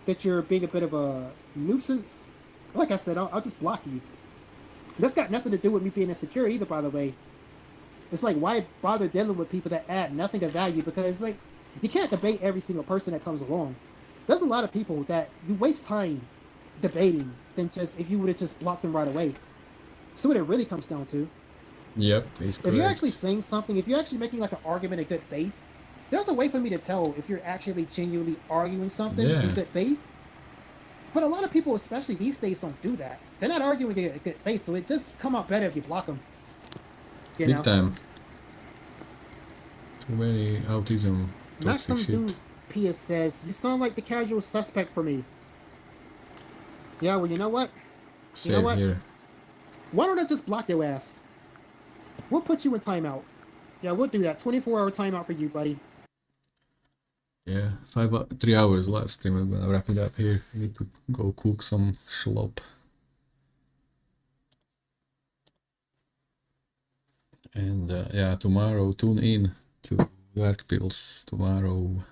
that you're being a bit of a nuisance, like I said, I'll just block you. That's got nothing to do with me being insecure either, by the way. It's like, why bother dealing with people that add nothing of value? Because, like, you can't debate every single person that comes along. There's a lot of people that you waste time debating than just if you would have just blocked them right away. So what it really comes down to. Yep, he's correct. If you're actually saying something, if you're actually making like an argument in good faith, there's a way for me to tell if you're actually genuinely arguing something in good faith. But a lot of people, especially these days, don't do that. They're not arguing in good faith, so it just come out better if you block them. You Big know? time. Too many autism, toxic Maxim shit. Dude Pia says, you sound like the casual suspect for me. Yeah, well, you know what? Same here. Why don't I just block your ass? We'll put you in timeout. Yeah, we'll do that. 24-hour timeout for you, buddy. Yeah, 3 hours live stream. I'm gonna wrap it up here. I need to go cook some schlop. And yeah, tomorrow tune in to Dark Pills tomorrow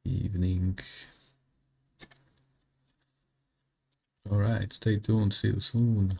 evening. Alright, stay tuned, see you soon.